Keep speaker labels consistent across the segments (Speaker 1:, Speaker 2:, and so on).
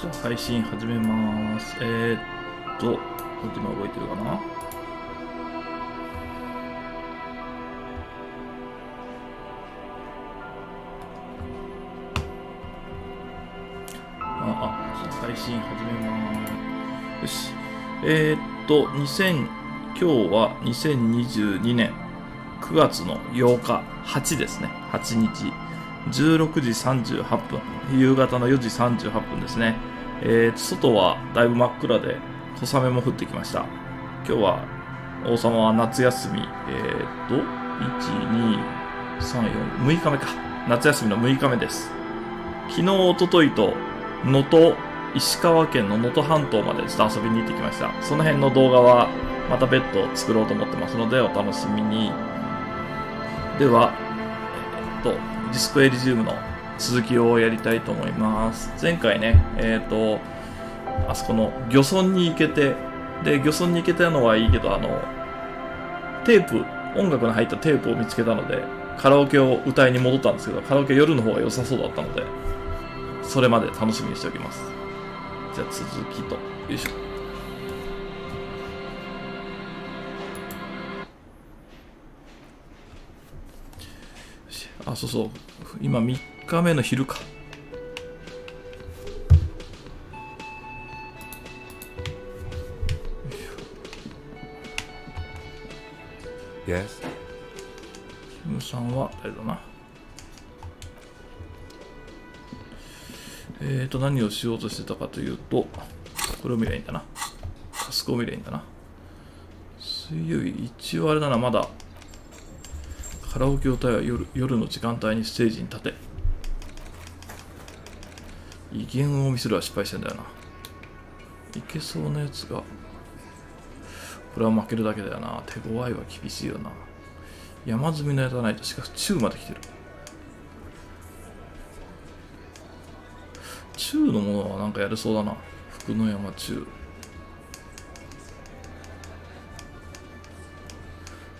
Speaker 1: じゃあ配信始めます。今動いてるかな。配信始めます。よし。今日は2022年9月の8日、8ですね。8日。16時38分。夕方の4時38分ですね。外はだいぶ真っ暗で、小雨も降ってきました。今日は、王様は夏休み、1、2、3、4、6日目か。夏休みの6日目です。昨日、おとといと、石川県の能登半島までちょっと遊びに行ってきました。その辺の動画はまた別途作ろうと思ってますのでお楽しみに。では、ディスコエリジウムの続きをやりたいと思います。前回ね、あそこの漁村に行けて、で、漁村に行けたのはいいけど、音楽の入ったテープを見つけたので、カラオケを歌いに戻ったんですけど、カラオケ夜の方が良さそうだったので、それまで楽しみにしておきます。じゃあ続きと、よいしょ。そうそう。今3日目の昼か。
Speaker 2: Yes.
Speaker 1: キムさんは誰だな。何をしようとしてたかというと、これを見りゃいいんだな。タスクを見りゃいいんだな。水曜日、一応あれだな、まだ、カラオケを歌いは夜の時間帯にステージに立て。威厳を見せるは失敗してんだよな。いけそうなやつが、これは負けるだけだよな。手強いは厳しいよな。山積みのやつはないと、しかし中まで来てる。中のものはなんかやれそうだな。福の山中。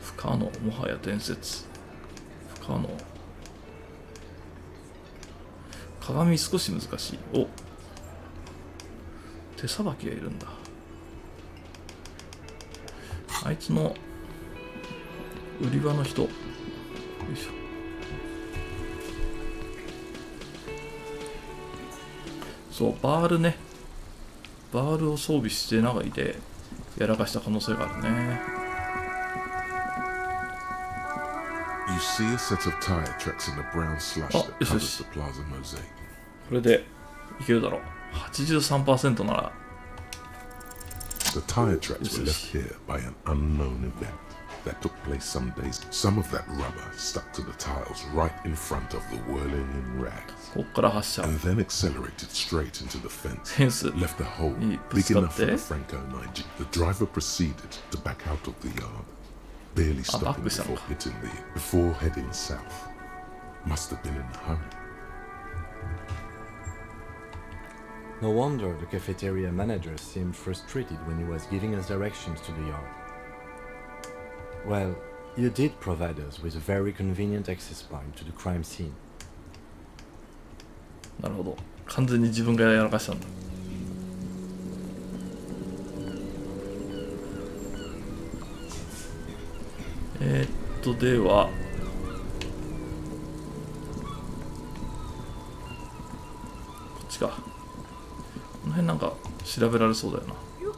Speaker 1: 不可能、もはや伝説。不可能。鏡少し難しい。お、手さばきがいるんだ。あいつの売り場の人。よいしょ。そう、バールね。バールを装備してないでやらかした可能性があるね。
Speaker 2: You see a set of tire tracks in the brown slush that covers the plaza mosaic.
Speaker 1: これでいけるだろう。83% なら。
Speaker 2: The tire tracks were left here by an unknown event that took place some days. Some of that rubber stuck to the tiles right in front of the whirling in rags.
Speaker 1: ここから発射。
Speaker 2: And then accelerated straight into the fence.
Speaker 1: フェンス
Speaker 2: Left a hole
Speaker 1: にぶ
Speaker 2: big
Speaker 1: つかっ
Speaker 2: enough for
Speaker 1: て。
Speaker 2: the Franco 9 Jeep. The driver proceeded to back out of the yard, barely stopping before heading south. Must have been in a hurry.
Speaker 3: No wonder the cafeteria manager seemed frustrated when he was giving us directions to the yard. Well, you did provide us with a very convenient access point to the crime scene.
Speaker 1: なるほど。完全に自分がやらかしたんだ。では、こっちか。この辺なんか調べられそうだよな。よ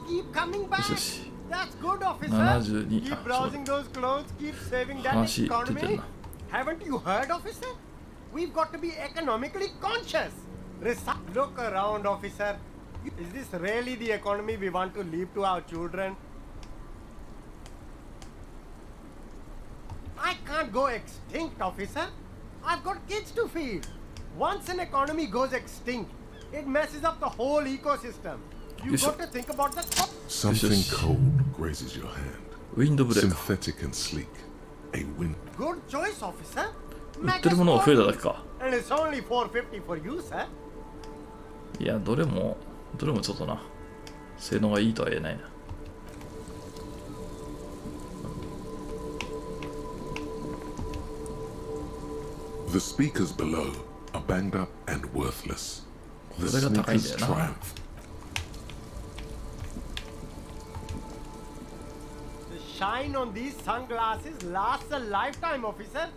Speaker 1: しよし。72。話出てるな。
Speaker 4: Haven't you heard, officer? We've got to be economically conscious. Look around, officer. Is this really the economy we want to leave to our children? I can't go extinct, officer. I've got kids to feed. Once an economy goes extinct, it messes up the whole ecosystem. You've got to think about the top.
Speaker 2: Something cold grazes your hand.
Speaker 1: ウィンドブレーカー。
Speaker 2: Synthetic and sleek. A wind.
Speaker 4: Good choice, officer.
Speaker 1: 売ってるものが増えただけか。
Speaker 4: And it's only $4.50 for you, sir.
Speaker 1: いや、どれもちょっとな。性能がいいとは言えないな。
Speaker 2: The speakers below are banged up and worthless. The
Speaker 1: それが高いんだ
Speaker 2: sneaker's
Speaker 1: よな。
Speaker 2: triumph.
Speaker 4: The shine on these sunglasses lasts a lifetime, officer.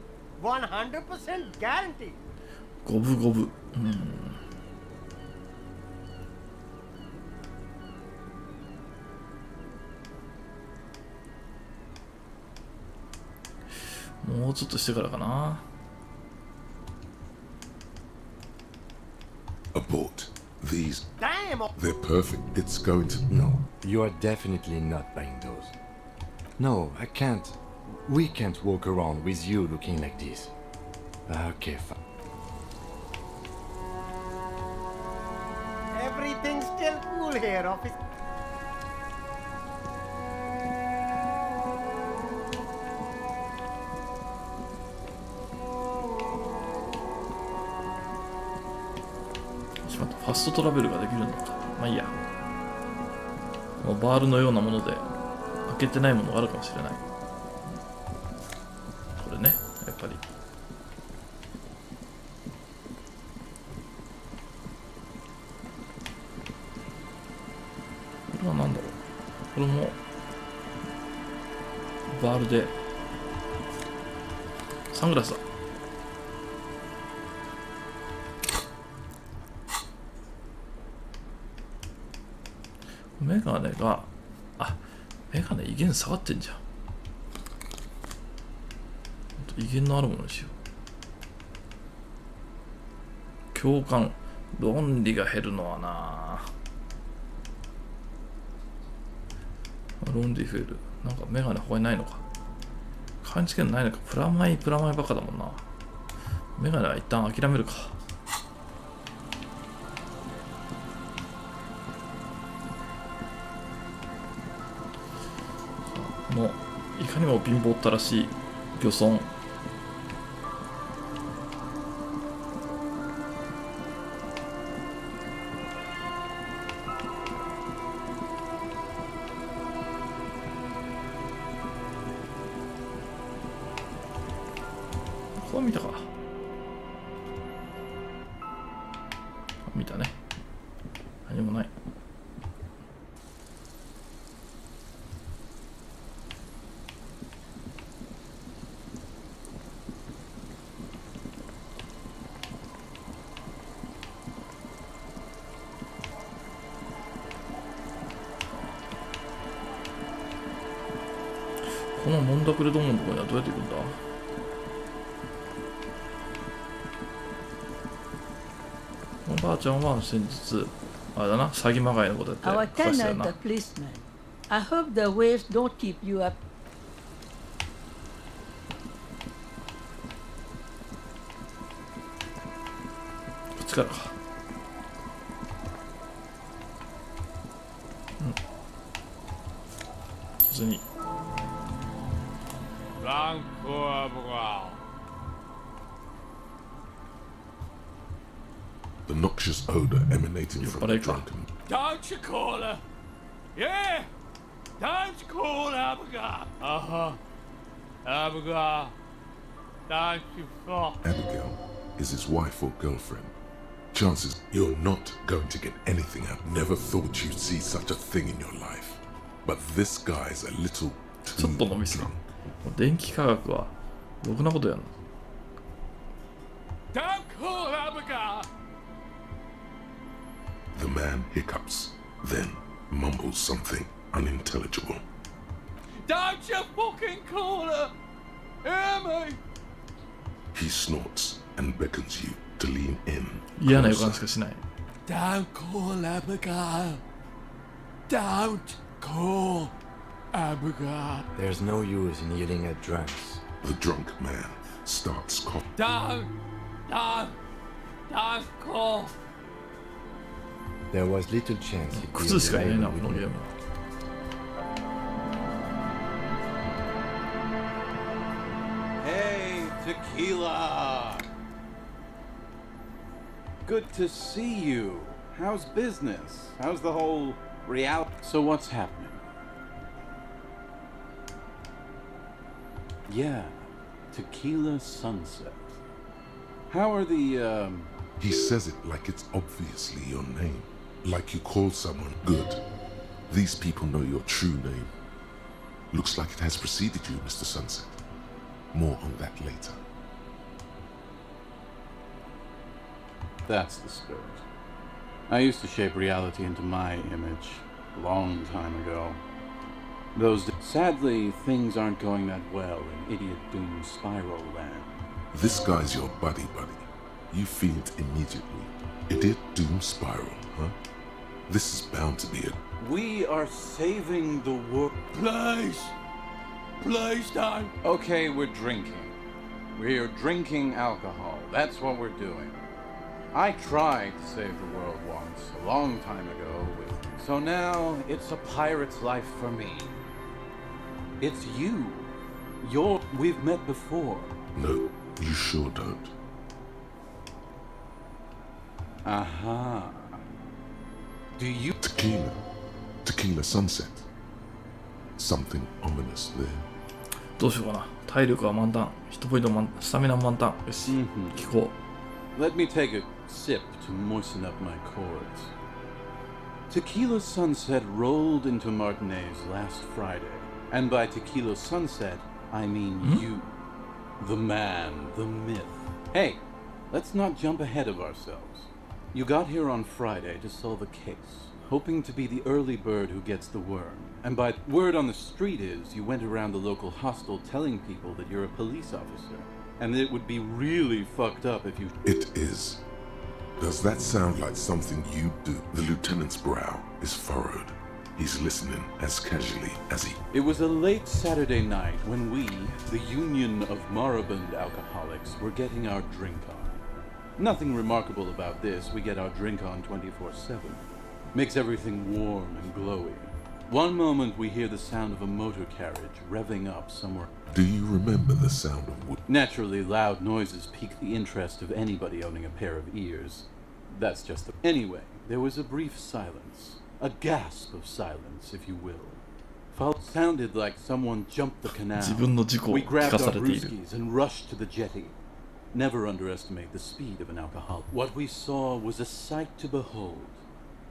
Speaker 4: 100% guarantee.
Speaker 1: 五分五分。もうちょっとしてからかな。
Speaker 2: Abort. These,
Speaker 4: Damn!
Speaker 2: they're perfect. It's going to...
Speaker 3: No, you are definitely not buying those. No, I can't. We can't walk around with you looking like this. Okay, fine.
Speaker 4: Everything's still cool here, officer.
Speaker 1: しまった。ファストトラベルができるのか。まあいいや。このバールのようなもので開けてないものがあるかもしれない。これね、やっぱり。これは何だろう。これもバールでサングラスだ。メガネが、メガネ威厳下がってんじゃん。威厳のあるものにしよう。共感、論理が減るのはな。論理増える。なんかメガネ他にないのか。感知権ないのか。プラマイばっかだもんな。メガネは一旦諦めるか。のいかにも貧乏ったらしい漁村。ここは見たか。見たね。何もない。このモンダクレドモンのところにはどうやって行くんだ。おばあちゃんは先日あれだな、詐欺まがいのことやって
Speaker 5: Our
Speaker 1: 書かせたよ
Speaker 5: tenant,
Speaker 1: な。
Speaker 5: the policeman. I hope the waves don't keep you up.
Speaker 1: こっちからか。普通に
Speaker 2: The noxious odor emanating from the
Speaker 1: Pareka.
Speaker 2: drunken...
Speaker 6: Don't you call her? Yeah! Don't you call her, Abigail? Abigail. Don't you fuck.
Speaker 2: Abigail is his wife or girlfriend. Chances you're not going to get anything out. Never thought you'd see such a thing in your life. But this guy's a little
Speaker 1: ち
Speaker 2: too
Speaker 1: ょっと飲みすぎ。
Speaker 2: drunk.
Speaker 1: 電気科学はろくなことやんの。
Speaker 6: Don't call Abigail.
Speaker 2: The man hiccups, then mumbles something unintelligible.
Speaker 6: Don't you fucking call her. Hear me?
Speaker 2: He snorts and beckons you to lean in.
Speaker 1: 嫌な予感
Speaker 2: closer.
Speaker 1: しかしない。
Speaker 6: Don't call Abigail. Don't call Abigail.
Speaker 3: There's no use in yelling at drunks.
Speaker 2: The drunk man starts coughing.
Speaker 6: Don't call.
Speaker 3: There was little chance he'd be
Speaker 1: クズしかいないな、
Speaker 3: alive
Speaker 1: この
Speaker 3: with
Speaker 1: ゲー
Speaker 3: me.
Speaker 1: ムは。
Speaker 7: Hey, Tequila! Good to see you. How's business? How's the whole reality? So what's happening? Yeah, Tequila Sunset. How are the
Speaker 2: He says it like it's obviously your name. Like you call someone good. These people know your true name. Looks like it has preceded you, Mr. Sunset. More on that later.
Speaker 7: That's the spirit. I used to shape reality into my image a long time ago. Sadly, things aren't going that well in Idiot Doom Spiral Land.
Speaker 2: This guy's your buddy. You feel it immediately. Idiot Doom Spiral, huh? This is bound to be it.
Speaker 7: We are saving the world.
Speaker 6: Please! Please don't!
Speaker 7: Okay, we're drinking. We're drinking alcohol. That's what we're doing. I tried to save the world once, a long time ago, so now it's a pirate's life for me. It's you. We've met before.
Speaker 2: No, you sure don't.
Speaker 7: Aha. Do you...
Speaker 2: Tequila Sunset. Something ominous there.
Speaker 1: どうしようかな。体力は満タン。1ポイント満、スタミナ満タン。よし、聞こう。
Speaker 7: Let me take a sip to moisten up my chords. Tequila Sunset rolled into Martinez last Friday. And by Tequila Sunset, I mean you. The man, the myth. Hey, let's not jump ahead of ourselves. You got here on Friday to solve a case, hoping to be the early bird who gets the worm. And by word on the street is, you went around the local hostel telling people that you're a police officer. And that it would be really fucked up if you...
Speaker 2: It is. Does that sound like something you do? The lieutenant's brow is furrowed. He's listening as casually as he...
Speaker 7: It was a late Saturday night when we, the Union of Moribund Alcoholics, were getting our drink on. Nothing remarkable about this. We get our drink on 24/7. Makes everything warm and glowy. One moment we hear the sound of a motor carriage revving up somewhere.
Speaker 2: Do you remember the sound of wood?
Speaker 7: Naturally, loud noises pique the interest of anybody owning a pair of ears. That's just the... Anyway, there was a brief silence. A gasp of silence, if you will. Sounded like someone jumped the canal.
Speaker 1: 自分の事故を
Speaker 7: We
Speaker 1: 聞
Speaker 7: grabbed
Speaker 1: かさ
Speaker 7: our
Speaker 1: れている。
Speaker 7: brewskis and rushed to the jetty. Never underestimate the speed of an alcoholic. What we saw was a sight to behold.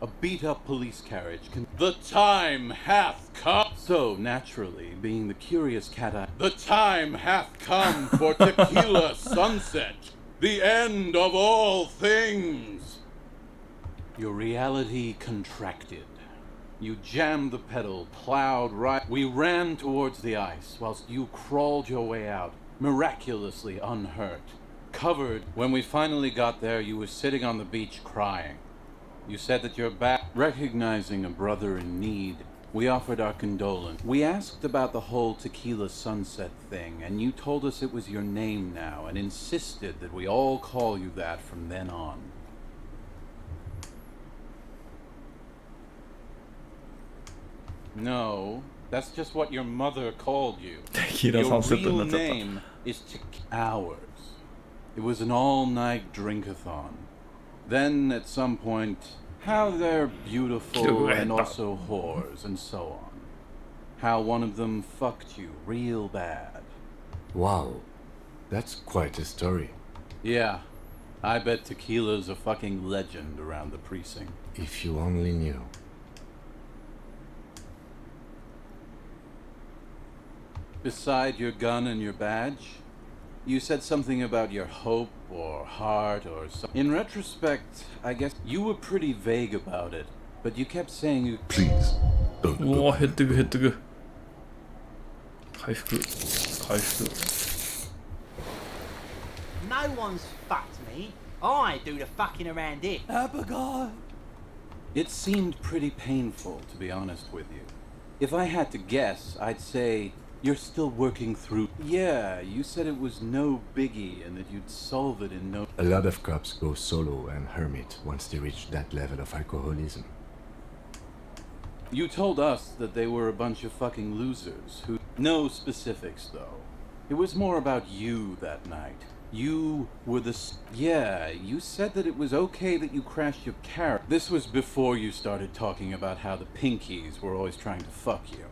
Speaker 7: A beat-up police carriage. The time hath come. So, naturally, being the curious cat-eye, the time hath come for Tequila Sunset. The end of all things. Your reality contracted. You jammed the pedal, plowed right. We ran towards the ice, whilst you crawled your way out, miraculously unhurt. Covered. When we finally got there, you were sitting on the beach crying. You said that you're back. Recognizing a brother in need, we offered our condolence. We asked about the whole Tequila Sunset thing, and you told us it was your name now, and insisted that we all call you that from then on. No, that's just what your mother called you.
Speaker 1: テキーラサンセットにな
Speaker 7: Your
Speaker 1: っちゃっ
Speaker 7: real
Speaker 1: た。
Speaker 7: name is ours. It was an all-night drinkathon. Then, at some point, how they're beautiful and also whores and so on. How one of them fucked you real bad.
Speaker 3: Wow, that's quite a story.
Speaker 7: Yeah, I bet Tequila's a fucking legend around the precinct.
Speaker 3: If you only knew.
Speaker 7: Beside your gun and your badge, you said something about your hope or heart or something. In retrospect, I guess you were pretty vague about it, but you kept saying you...
Speaker 2: Please, don't
Speaker 1: お
Speaker 2: go.
Speaker 1: お、減ってく減ってく。回復。回復。
Speaker 8: No one's fucked me. I do the fucking around here.
Speaker 6: Abigail!
Speaker 7: It seemed pretty painful, to be honest with you. If I had to guess, I'd say you're still working through... Yeah, you said it was no biggie and that you'd solve it in no...
Speaker 3: A lot of cops go solo and hermit once they reach that level of alcoholism.
Speaker 7: You told us that they were a bunch of fucking losers who... No specifics, though. It was more about you that night. You were the... Yeah, you said that it was okay that you crashed your car. This was before you started talking about how the Pinkies were always trying to fuck you.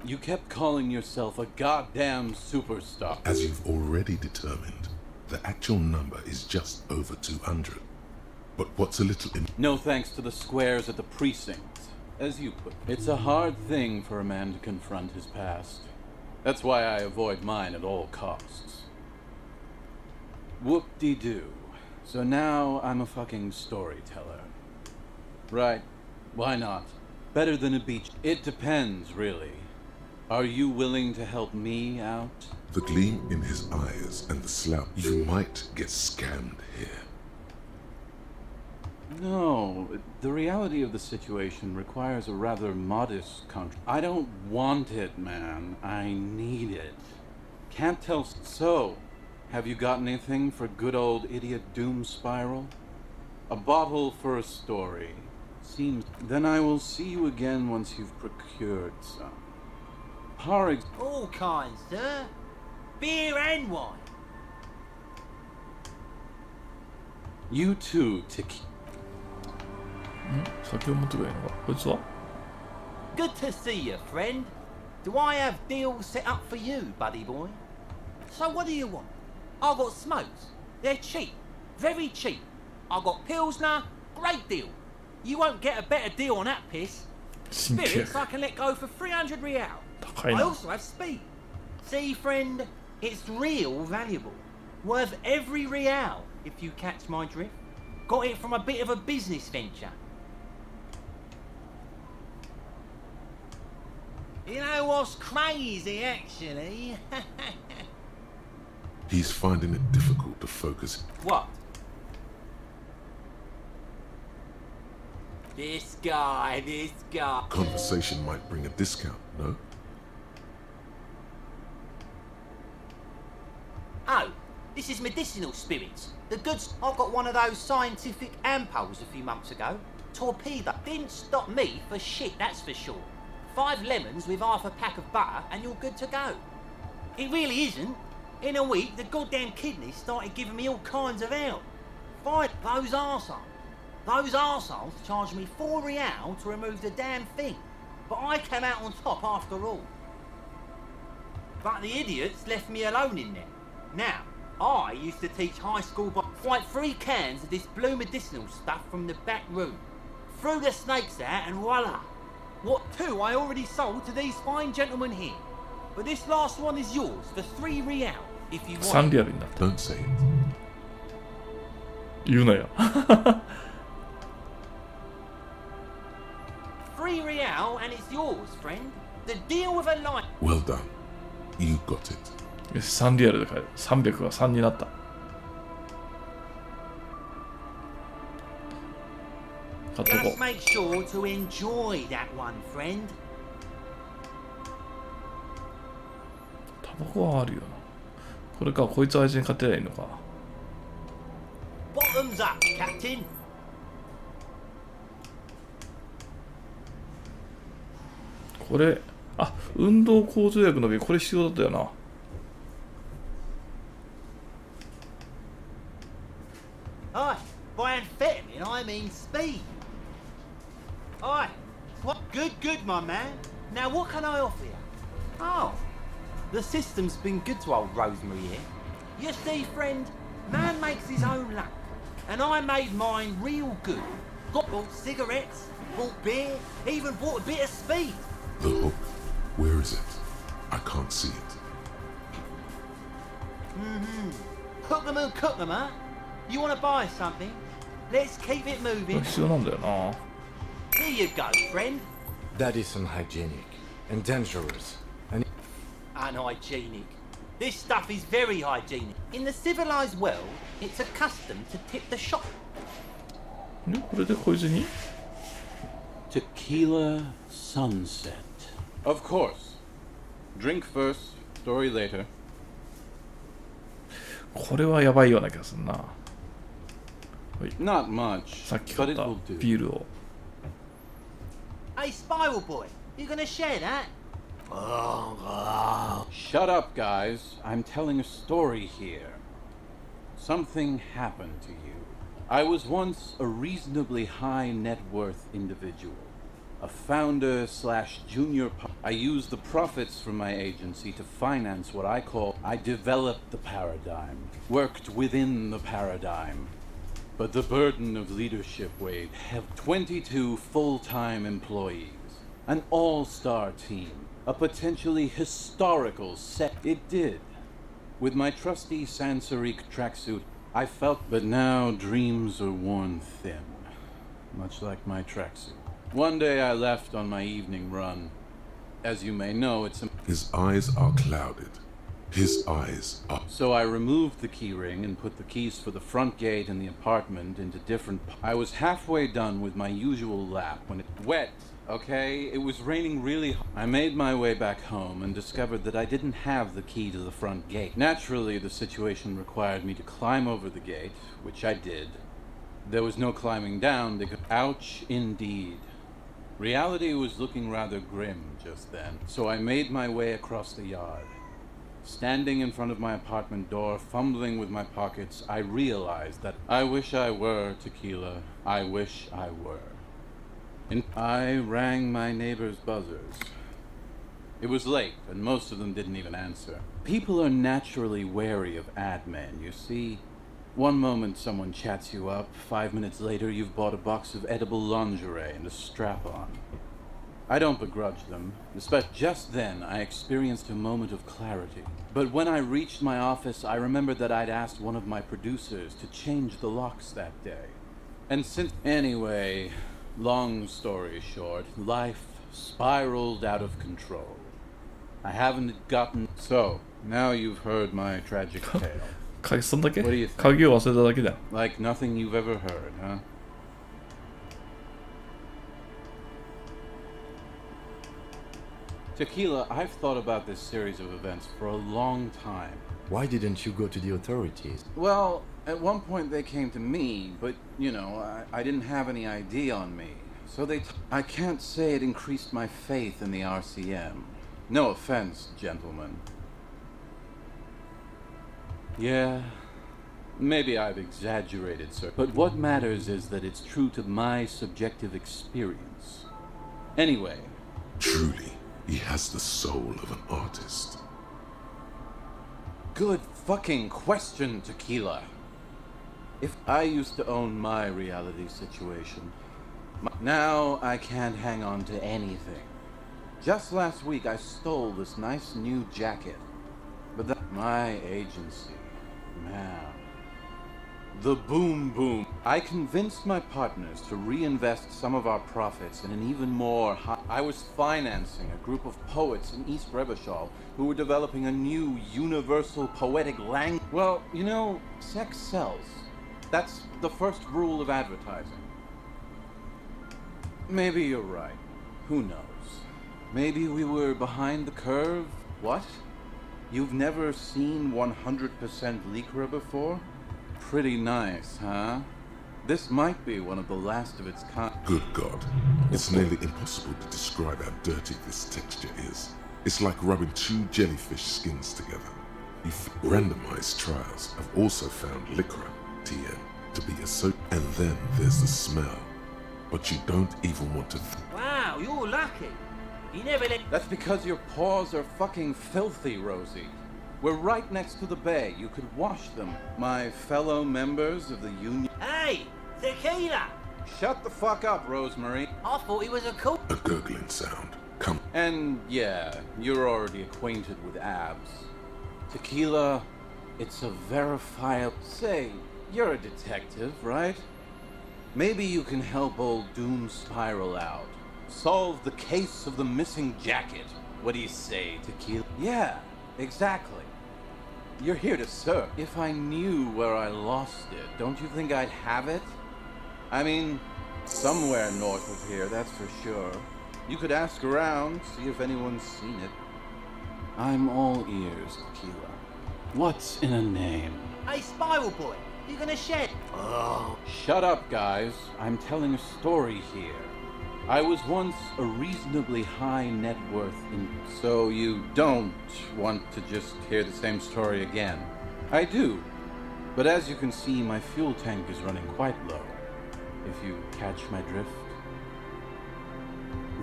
Speaker 7: You kept calling yourself a goddamn superstar.
Speaker 2: As you've already determined, The actual number is just over 200. But what's a little
Speaker 7: No thanks to the squares at the precinct. As you put it, it's a hard thing for a man to confront his past. That's why I avoid mine at all costs. Whoop-de-doo. So now I'm a fucking storyteller. Right. Why not? Better than a beach. It depends, really. Are you willing to help me out?
Speaker 2: The gleam in his eyes and the slouch. You might get scammed here.
Speaker 7: No, the reality of the situation requires a rather modest I don't want it, man. I need it. Can't tell. So, have you got anything for good old idiot Doom Spiral? A bottle for a story. Seems. Then I will see you again once you've procured some.
Speaker 8: All kinds, sir. Beer and wine.
Speaker 7: You too, Tiki.
Speaker 1: 酒を持ってくればいいのか。こいつは
Speaker 8: Good to see you, friend. Do I have deals set up for you, buddy boy? So what do you want? I've got smokes. They're cheap. Very cheap. I've got Pilsner. Great deal. You won't get a better deal on that piss. Spirits I can let go for 300 real. I also have speed. See, friend, it's real valuable. Worth every real, if you catch my drift. Got it from a bit of a business venture. You know what's crazy, actually?
Speaker 2: He's finding it difficult to focus.
Speaker 8: What? This guy.
Speaker 2: Conversation might bring a discount, no?
Speaker 8: Oh, this is medicinal spirits. The goods. I got one of those scientific ampoules a few months ago. Torpedo. Didn't stop me for shit, that's for sure. 5 lemons with half a pack of butter and you're good to go. It really isn't. In a week, the goddamn kidneys started giving me all kinds of help. Fine, those arseholes charged me 4 real to remove the damn thing. But I came out on top after all. But the idiots left me alone in there. Now, I used to teach high school quite 3 cans of this blue medicinal stuff from the back room. Threw the snakes out and voila. What 2 I already sold to these fine gentlemen here. But this last one is yours for 3 real if you
Speaker 1: 3
Speaker 8: want.
Speaker 1: リアルになった。
Speaker 2: Don't say it.
Speaker 1: 言うなよ。
Speaker 8: 3 real and it's yours, friend. The deal of a life.
Speaker 2: Well done. You got it.
Speaker 1: よし、3リアルで買える。300が3になった。買っとこ
Speaker 8: Just make sure to enjoy that one, friend.
Speaker 1: う。タバコはあるよな。これか、こいつ相手に勝てりゃいいのか。
Speaker 8: Bottoms up, Captain.
Speaker 1: これ、あ、運動向上薬の瓶、これ必要だったよな。
Speaker 8: Aye, by amphetamine I mean speed. Aye, what? Good, my man. Now what can I offer you? Oh, the system's been good to old Rosemary here. You see, friend, man makes his own luck, and I made mine real good. Bought cigarettes, bought beer, even bought a bit of speed.
Speaker 2: The hook. Where is it? I can't see it.
Speaker 8: Hook 'em and cook 'em, huh? You want to buy something? Let's keep it
Speaker 1: これ
Speaker 8: moving.
Speaker 1: 必要なんだよな。
Speaker 8: Here you go, friend.
Speaker 3: That is unhygienic and dangerous. And
Speaker 8: Unhygienic. This stuff is very hygienic. In the civilized world, it's a custom to tip the shop.
Speaker 1: で、これでこいつに
Speaker 7: Tequila Sunset. Of course. Drink first, story later.
Speaker 1: これはやばいような気がするな。
Speaker 7: Not much,
Speaker 1: さっき買
Speaker 7: but
Speaker 1: っ
Speaker 7: it
Speaker 1: た
Speaker 7: will do.
Speaker 1: ビールを。
Speaker 8: Hey, Spiral Boy, you gonna share that?
Speaker 7: Shut up, guys. I'm telling a story here. Something happened to you. I was once a reasonably high net worth individual. A founder / junior. I used the profits from my agency to finance what I developed the paradigm, worked within the paradigm. But the burden of leadership weighed heavy. 22 full-time employees, an all-star team, a potentially historical set. It did. With my trusty Sansaric tracksuit, I felt, but now dreams are worn thin, much like my tracksuit. One day I left on my evening run. As you may know, it's a...
Speaker 2: His eyes are clouded. His eyes are...
Speaker 7: So I removed the key ring and put the keys for the front gate and the apartment into different... I was halfway done with my usual lap when it... Wet, okay? It was raining really hard. I made my way back home and discovered that I didn't have the key to the front gate. Naturally, the situation required me to climb over the gate, which I did. There was no climbing down because... Ouch, indeed. Reality was looking rather grim just then, so I made my way across the yard. Standing in front of my apartment door, fumbling with my pockets, I realized that I wish I were Tequila. I wish I were. And I rang my neighbor's buzzers. It was late, and most of them didn't even answer. People are naturally wary of ad men, you see. One moment someone chats you up, 5 minutes later you've bought a box of edible lingerie and a strap-on. I don't begrudge them, but just then I experienced a moment of clarity. But when I reached my office, I remembered that I'd asked one of my producers to change the locks that day. And since... Anyway, long story short, life spiraled out of control. I haven't gotten... So, now you've heard my tragic tale.
Speaker 1: そんだけ
Speaker 7: What do you think?
Speaker 1: 鍵を忘れただけだよ。
Speaker 7: Like nothing you've ever heard, huh? Tequila, I've thought about this series of events for a long time.
Speaker 3: Why didn't you go to the authorities?
Speaker 7: Well, at one point they came to me, but, you know, I didn't have any ID on me. So I can't say it increased my faith in the RCM. No offense, gentlemen. Yeah, maybe I've exaggerated, sir. But what matters is that it's true to my subjective experience. Anyway.
Speaker 2: Truly, he has the soul of an artist.
Speaker 7: Good fucking question, Tequila. If I used to own my reality situation, now I can't hang on to anything. Just last week I stole this nice new jacket. But my agency, man. The boom boom. I convinced my partners to reinvest some of our profits in an even more I was financing a group of poets in East Revachol who were developing a new universal poetic language. Well, you know, sex sells. That's the first rule of advertising. Maybe you're right. Who knows? Maybe we were behind the curve? What? You've never seen 100% Lycra before? Pretty nice, huh? This might be one of the last of its kind.
Speaker 2: Good God. It's nearly impossible to describe how dirty this texture is. It's like rubbing two jellyfish skins together. Randomized trials have also found Lycra, TN, to be a soap. And then there's the smell. But you don't even want to...
Speaker 8: Wow, you're lucky. You never let...
Speaker 7: That's because your paws are fucking filthy, Rosie. We're right next to the bay. You could wash them. My fellow members of the union...
Speaker 8: Hey, Tequila!
Speaker 7: Shut the fuck up, Rosemary.
Speaker 8: I thought he was a cool...
Speaker 2: A gurgling sound. Come.
Speaker 7: And yeah, you're already acquainted with abs. Tequila, it's a verifiable... Say, you're a detective, right? Maybe you can help old Doom spiral out. Solve the case of the missing jacket. What do you say, Tequila? Yeah, exactly. You're here to serve. If I knew where I lost it, don't you think I'd have it? I mean, somewhere north of here, that's for sure. You could ask around, see if anyone's seen it. I'm all ears, Tequila. What's in a name?
Speaker 8: Hey, Spiral Boy, you gonna shed?
Speaker 7: Oh. Shut up, guys. I'm telling a story here. I was once a reasonably high net worth so you don't want to just hear the same story again. I do. But as you can see, my fuel tank is running quite low, if you catch my drift.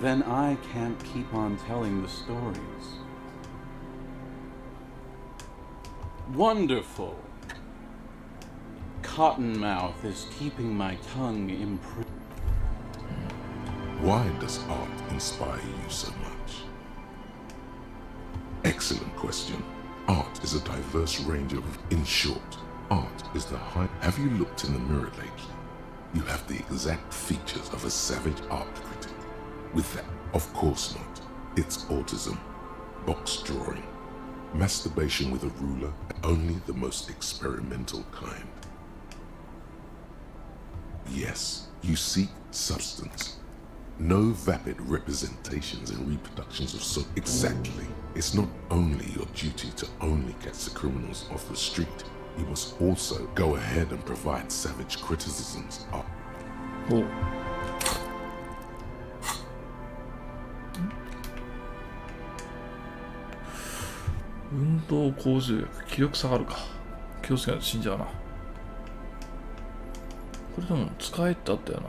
Speaker 7: then I can't keep on telling the stories. Wonderful. Cottonmouth is keeping my tongue imprisoned.
Speaker 2: Why does art inspire you so much? Excellent question. Art is a diverse range of... In short, art is the high... Have you looked in the mirror lately? You have the exact features of a savage art critic. With that, of course not. It's autism, box drawing, masturbation with a ruler, only the most experimental kind. Yes, you seek substance. No vapid representations and reproductions of so... Exactly. It's not only your duty to only catch the criminals off the street. You must also go ahead and provide savage criticisms of...
Speaker 1: おう。運動向上力、気力下がるか。気をつけないと死んじゃうな。これでも使えってあったよな。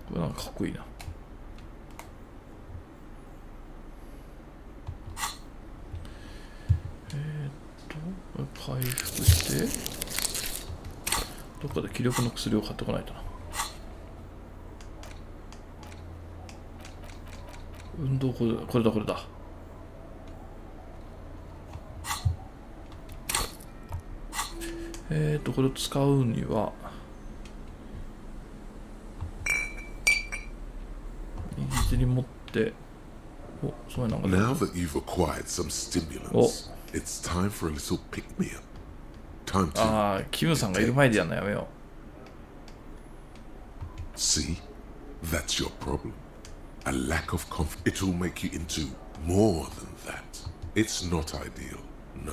Speaker 1: これなんかかっこいいな。回復してどっかで気力の薬を買ってこないとな。運動これだこれだこれだ。これを使うには右手に持って、お、そういうのが
Speaker 2: Now that you've acquired some stimulants, it's time for a little pick-me-up. Time to...
Speaker 1: ああ、キムさんがいる前でやんのやめよ
Speaker 2: う。See? That's your problem. A lack of confidence. It will make you into more than that. It's not ideal, no.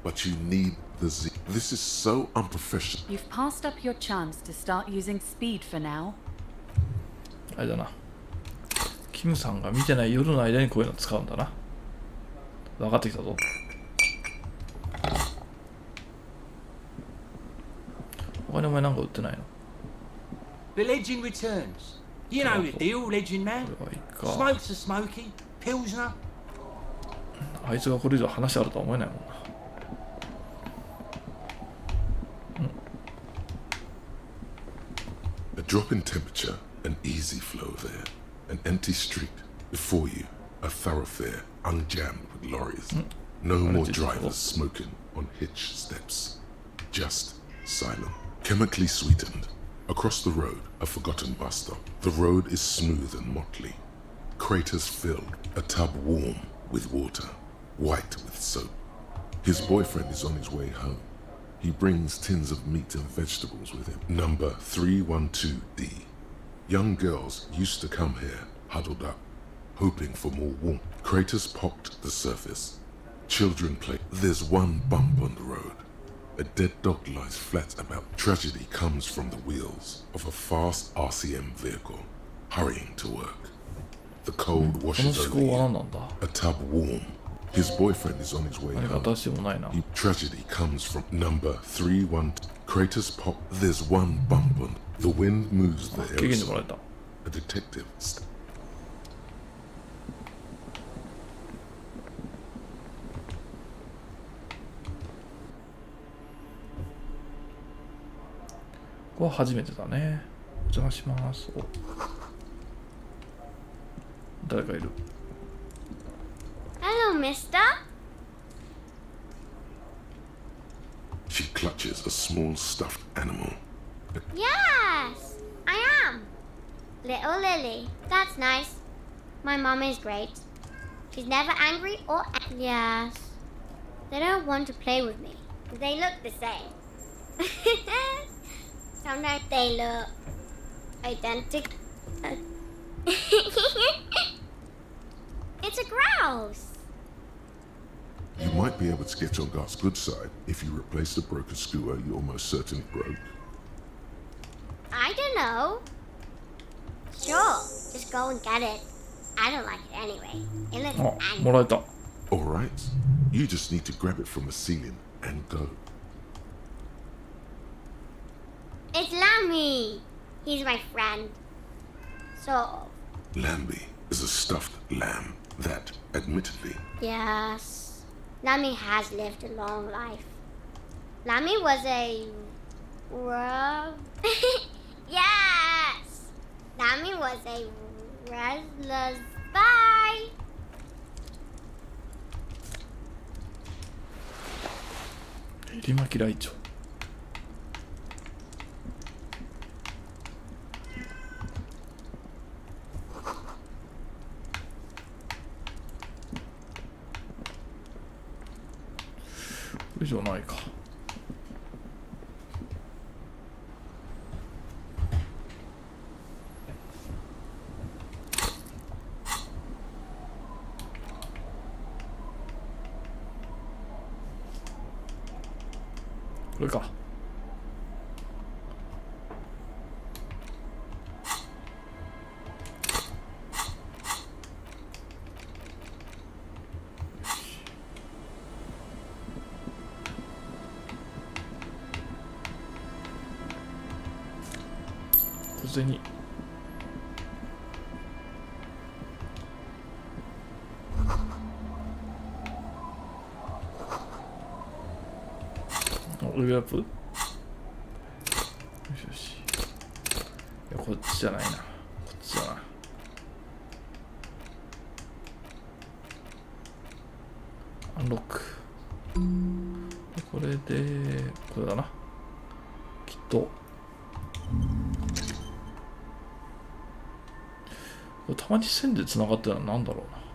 Speaker 2: But you need the Z. This is so unprofessional.
Speaker 9: You've passed up your chance to start using speed for now.
Speaker 1: あれだな。キムさんが見てない夜の間にこういうの使うんだな。分かってきたぞ。他にお前なんか売ってないの？
Speaker 8: The legend returns. You know the deal, legend man. Smokes a smoky, pilsner.
Speaker 1: あいつがこれ以上話あるとは思えないもんな。
Speaker 2: A drop in temperature, an easy flow there. An empty street. Before you, a thoroughfare unjammed with lorries. No more drivers smoking on hitch steps. Just silent. Chemically sweetened. Across the road, a forgotten bus stop. The road is smooth and motley. Craters filled. A tub warm with water. White with soap. His boyfriend is on his way home. He brings tins of meat and vegetables with him. Number 312D. Young girls used to come here, huddled up, hoping for more warmth. Craters pocked the surface. Children play. There's one bump on the road. A dead dog lies flat about. Tragedy comes from the wheels of a fast RCM vehicle, hurrying to work. The cold washes over you. A tub warm. His boyfriend is on his way home. Tragedy comes from number 31. Craters pop. There's one bump on. The wind moves the aerosol. A detective.
Speaker 1: ここは初めてだね。お邪魔します。お、誰かいる。
Speaker 10: Hello, mister.
Speaker 2: She clutches a small stuffed animal.
Speaker 10: Yes, I am. Little Lily. That's nice. My mom is great. She's never angry or... Yes. They don't want to play with me. They look the same. Sometimes they look identical. It's a grouse.
Speaker 2: You might be able to get on Garth's good side if you replace the broken screwer you almost certainly broke.
Speaker 10: I don't know. Sure, just go and get it. I don't like it anyway. It looks angry.
Speaker 1: もらえた。
Speaker 2: All right, you just need to grab it from the ceiling and go.
Speaker 10: It's Lammy. He's my friend. So.
Speaker 2: Lambie is a stuffed lamb that, admittedly.
Speaker 10: Yes. Lammy has lived a long life. Lammy was a. Yes! Lammy was a restless. Bye!
Speaker 1: エリマキライチョウ。これ以上ないか。これか。小銭。レベルアップ。よしよし。いや、こっちじゃないな。こっちだな。アンロック。でこれで、これだな。きっと。これたまに線で繋がってるのは何だろうな。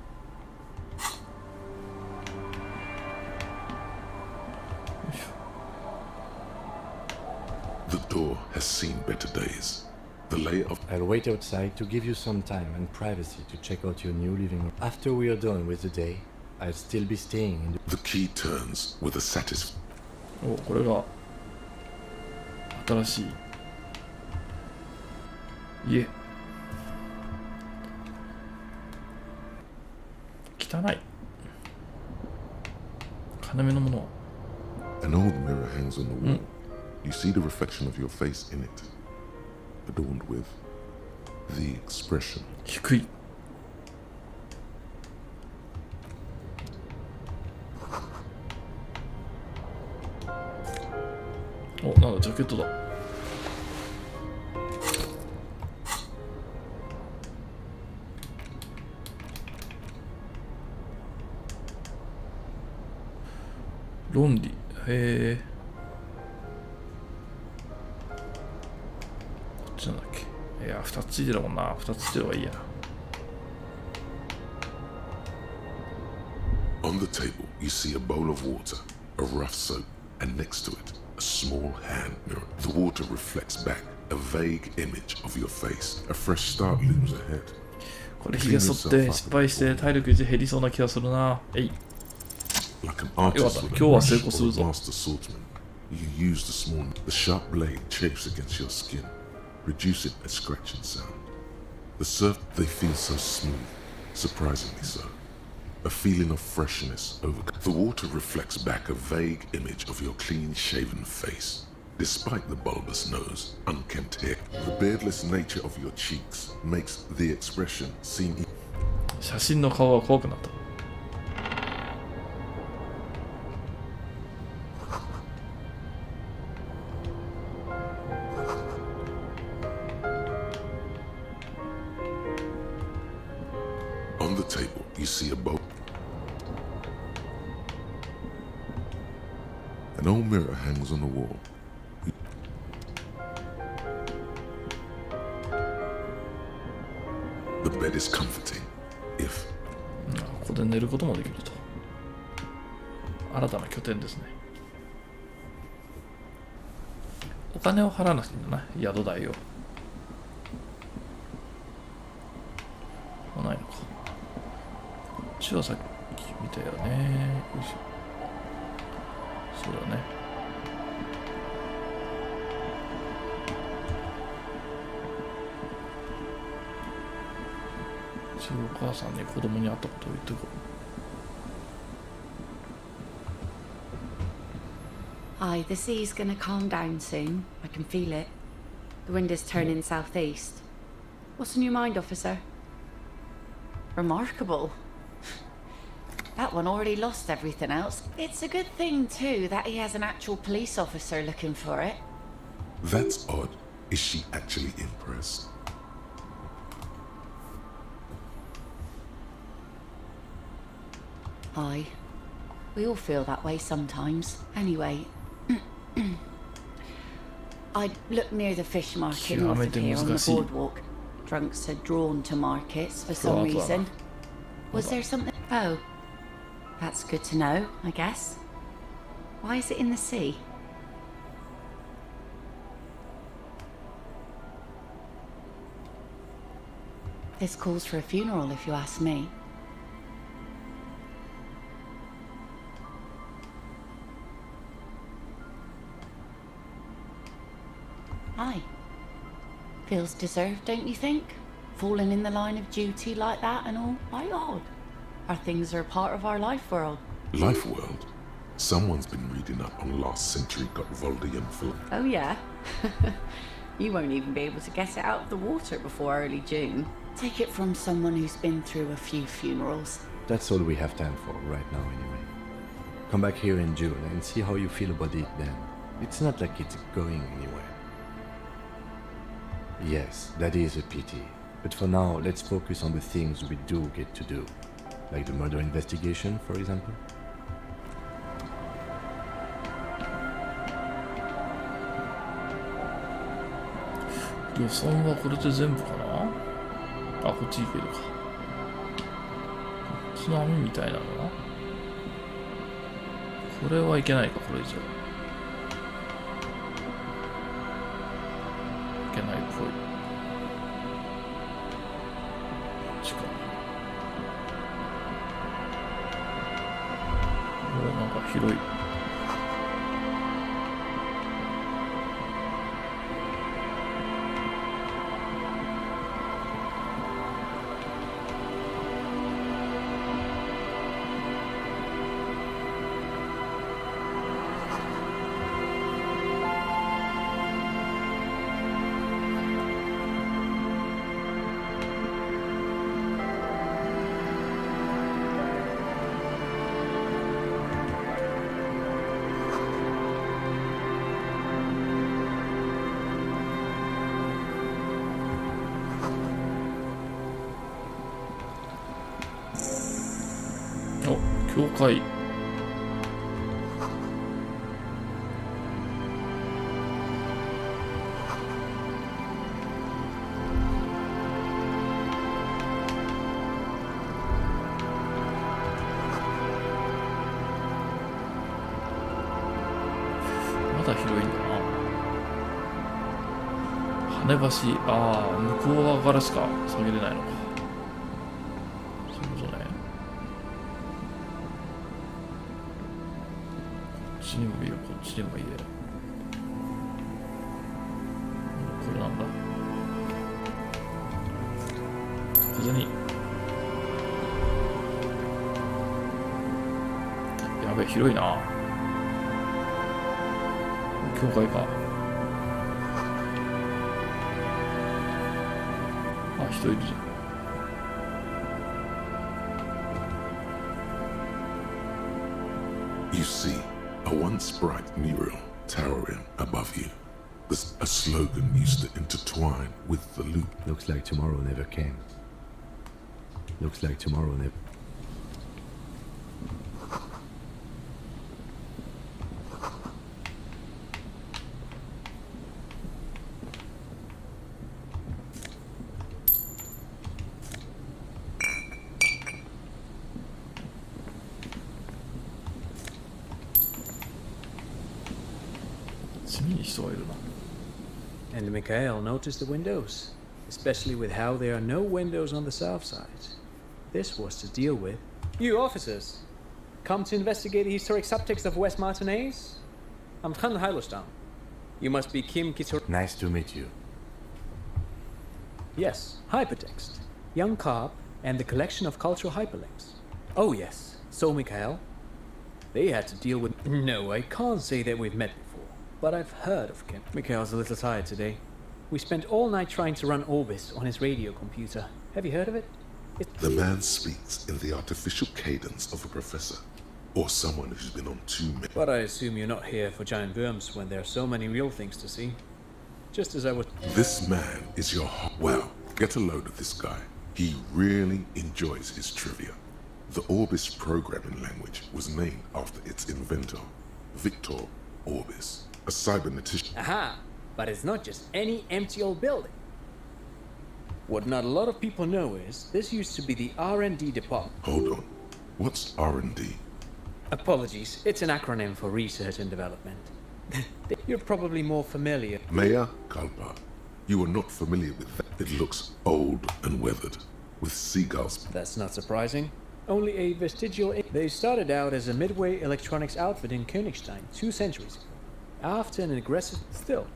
Speaker 2: The door has seen better days. The layout.
Speaker 3: I'll wait outside to give you some time and privacy to check out your new living room. After we are done with the day, I'll still be staying in
Speaker 2: The key turns with a satisfying.
Speaker 1: お、これが新しい家。汚い。金目のものは。
Speaker 2: An old mirror hangs on the wall. You see the reflection of your face in it, adorned with the expression.
Speaker 1: 低い。お、なんだ、ジャケットだ。論理。へえ。こっちなんだっけ。いや、2つついてるもんな。2つついてる方がいいやな。
Speaker 2: On the table, you see a bowl of water, a rough soap, and next to it, a small hand mirror. The water reflects back a vague image of your face. A fresh start looms ahead.
Speaker 1: これひげ剃って失敗して体力1減りそうな気がするな。えい。
Speaker 2: Like an artist with a brush or a master swordsman, you use the small, the sharp blade chafes against your skin, reducing a scratching sound. The surf, they feel so smooth, surprisingly so. A feeling of freshness over. The water reflects back a vague image of your clean-shaven face. Despite the bulbous nose, unkempt hair, the beardless nature of your cheeks makes the expression seem.
Speaker 1: 写真の顔が怖くなった。
Speaker 2: On the table, you see a bowl. An old mirror hangs on the wall. The bed is comforting, if.
Speaker 1: ここで寝ることもできると。新たな拠点ですね。お金を払わなくていいんだな、宿代を。ないのか。こっちはさっき見たよね。よいしょ。そうだね。一応お母さんに子供に会ったことを言っておこう。
Speaker 9: Aye, the sea's gonna calm down soon. I can feel it. The wind is turning southeast. What's on your mind, officer? Remarkable. That one already lost everything else. It's a good thing, too, that he has an actual police officer looking for it.
Speaker 2: That's odd. Is she actually impressed?
Speaker 9: Aye. We all feel that way sometimes. Anyway, I looked near the fish market north of here on the boardwalk. Drunks had drawn to markets for some reason. Was there something? Oh. That's good to know, I guess. Why is it in the sea? This calls for a funeral, if you ask me. Aye. Feels deserved, don't you think? Falling in the line of duty like that and all. Why odd? Our things are a part of our life world.
Speaker 2: Life world? Someone's been reading up on last century got Voldian for...
Speaker 9: Oh yeah? You won't even be able to get it out of the water before early June. Take it from someone who's been through a few funerals.
Speaker 3: That's all we have time for right now anyway. Come back here in June and see how you feel about it then. It's not like it's going anywhere. Yes, that is a pity. But for now, let's focus on the things we do get to do. Like the murder investigation, for example.
Speaker 1: 予算はこれで全部かな。あ、こっち行けるか。こっちの網みたいなのな。これはいけないか、これ以上。いけないっぽい。こっちか。お、なんか広い。教会。まだ広いんだな。羽橋、ああ、向こう側からしか下げれないのか。そういうことね。こっちにもいる、こっちにもいる。これなんだ。風に。やべえ、広いな。教会か。あ、人いるじゃん。
Speaker 2: You see, a once bright mural towering above you. A slogan used to intertwine with the loop.
Speaker 3: Looks like tomorrow never came. Looks like tomorrow never...
Speaker 1: 地味に人がいるな。
Speaker 11: And Mikhail noticed the windows, especially with how there are no windows on the south side. This was to deal with. You officers, come to investigate the historic subtext of West Martinez? I'm Khan Hailostam. You must be Kim Kisor.
Speaker 3: Nice to meet you.
Speaker 11: Yes, hypertext. Young Carp and the collection of cultural hyperlinks. Oh yes, so Mikhail. They had to deal with... No, I can't say that we've met before, but I've heard of him. Mikhail's a little tired today. We spent all night trying to run Orbis on his radio computer. Have you heard of it?
Speaker 2: The man speaks in the artificial cadence of a professor, or someone who's been on too many.
Speaker 11: But I assume you're not here for giant worms when there are so many real things to see. Just as I was...
Speaker 2: This man is your... Well, get a load of this guy. He really enjoys his trivia. The Orbis programming language was named after its inventor, Victor Orbis, a cybernetician.
Speaker 11: Aha! But it's not just any empty old building. What not a lot of people know is this used to be the R&D department.
Speaker 2: Hold on. What's R&D?
Speaker 11: Apologies, it's an acronym for research and development. You're probably more familiar.
Speaker 2: Mea Kalpa. You are not familiar with that. It looks old and weathered, with seagulls.
Speaker 11: That's not surprising. Only a vestigial... They started out as a midway electronics outfit in Königstein 2 centuries ago. After an aggressive... Still,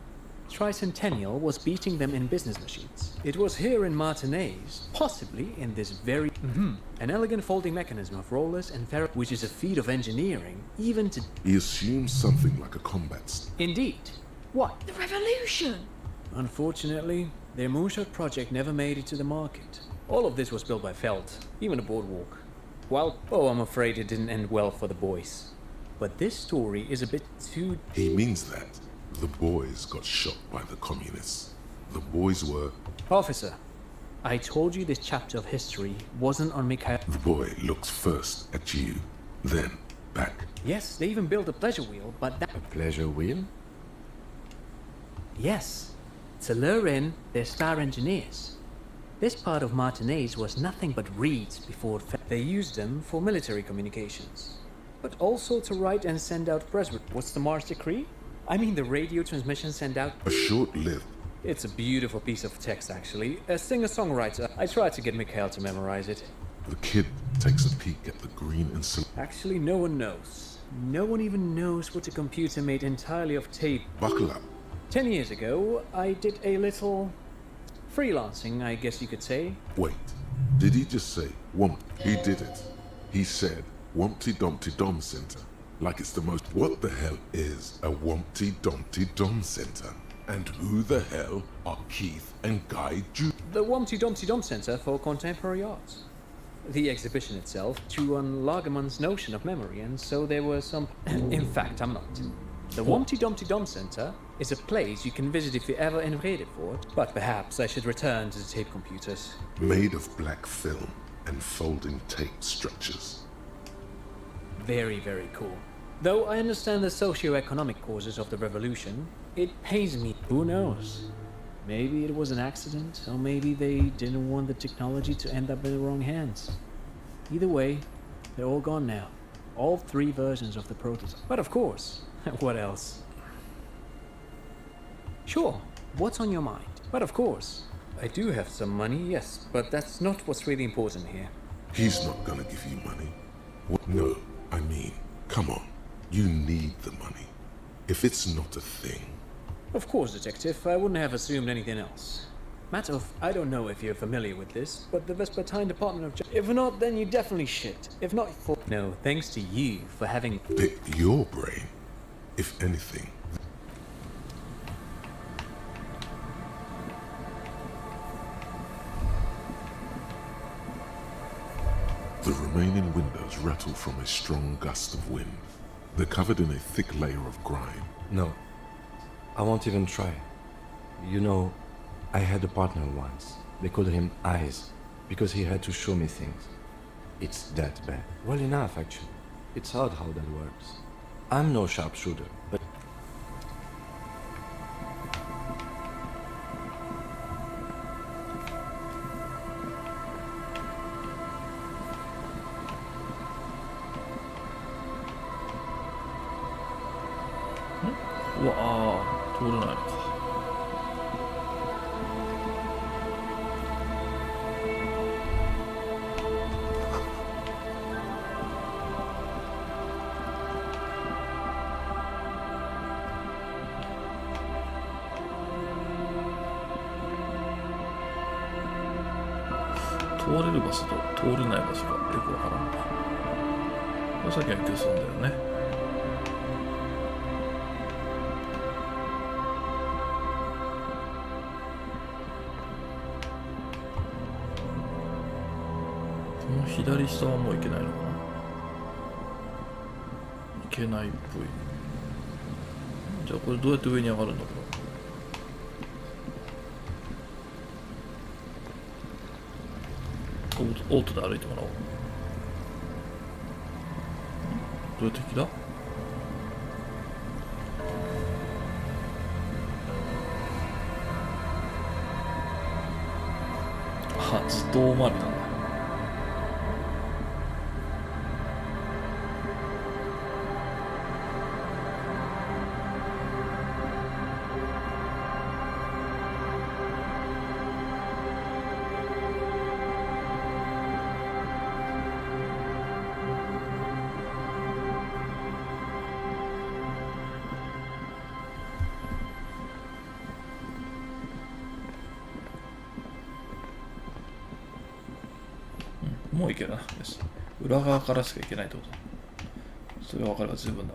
Speaker 11: Tricentennial was beating them in business machines. It was here in Martinez, possibly in this very... an elegant folding mechanism of rollers and which is a feat of engineering, even to...
Speaker 2: He assumes something like a combat.
Speaker 11: Indeed. What?
Speaker 5: The revolution!
Speaker 11: Unfortunately, their moonshot project never made it to the market. All of this was built by Felt, even the boardwalk. Well, oh, I'm afraid it didn't end well for the boys. But this story is a bit too...
Speaker 2: He means that the boys got shot by the communists. The boys were...
Speaker 11: Officer, I told you this chapter of history wasn't on Mikhail...
Speaker 2: The boy looks first at you, then back.
Speaker 11: Yes, they even built a pleasure wheel, but that...
Speaker 3: A pleasure wheel?
Speaker 11: Yes, to lure in their star engineers. This part of Martinez was nothing but reeds before they used them for military communications, but also to write and send out press. What's the Mars Decree? I mean the radio transmission sent out...
Speaker 2: A short-lived...
Speaker 11: It's a beautiful piece of text, actually. A singer-songwriter. I tried to get Mikhail to memorize it.
Speaker 2: The kid takes a peek at the green and silver.
Speaker 11: Actually, no one knows. No one even knows what a computer made entirely of tape.
Speaker 2: Buckle up.
Speaker 11: 10 years ago, I did a little... freelancing, I guess you could say.
Speaker 2: Wait, did he just say Womp? He did it. He said Wompty Dumpty Dom Center. Like it's the most... What the hell is a Wompty Dumpty Dom Center? And who the hell are Keith and Guy Ju?
Speaker 11: The Wompty Dumpty Dom Center for Contemporary Art. The exhibition itself drew on Lagerman's notion of memory, and so there were some... In fact, I'm not. The Wompty Dumpty Dom Center is a place you can visit if you're ever in Vredefort, but perhaps I should return to the tape computers.
Speaker 2: Made of black film and folding tape structures.
Speaker 11: Very, very cool. Though I understand the socio-economic causes of the revolution, it pains me. Who knows? Maybe it was an accident, or maybe they didn't want the technology to end up in the wrong hands. Either way, they're all gone now. All 3 versions of the prototype. But of course, what else? Sure, what's on your mind? But of course, I do have some money, yes, but that's not what's really important here.
Speaker 2: He's not gonna give you money. What? No, I mean, come on. You need the money. If it's not a thing...
Speaker 11: Of course, Detective, I wouldn't have assumed anything else. Matter of, I don't know if you're familiar with this, but the Vespertine Department of If not, then you definitely shit. If not for... No, thanks to you for having...
Speaker 2: Bit your brain, if anything. The remaining windows rattle from a strong gust of wind. They're covered in a thick layer of grime.
Speaker 3: No, I won't even try. You know, I had a partner once. They called him Eyes, because he had to show me things. It's that bad. Well enough, actually. It's odd how that works. I'm no sharpshooter, but...
Speaker 1: Wow, 通れないのか。通れる場所と通れない場所がよくわからんな。これさっきの競争だよね。この左下はもういけないのかな。いけないっぽい。じゃあこれどうやって上に上がるんだろう。オートで歩いてもらおう。どうやって敵だ。あ、ずっと大回りなんだ。もういけるな。よし。裏側からしかいけないってことだ。それが分かれば十分だ。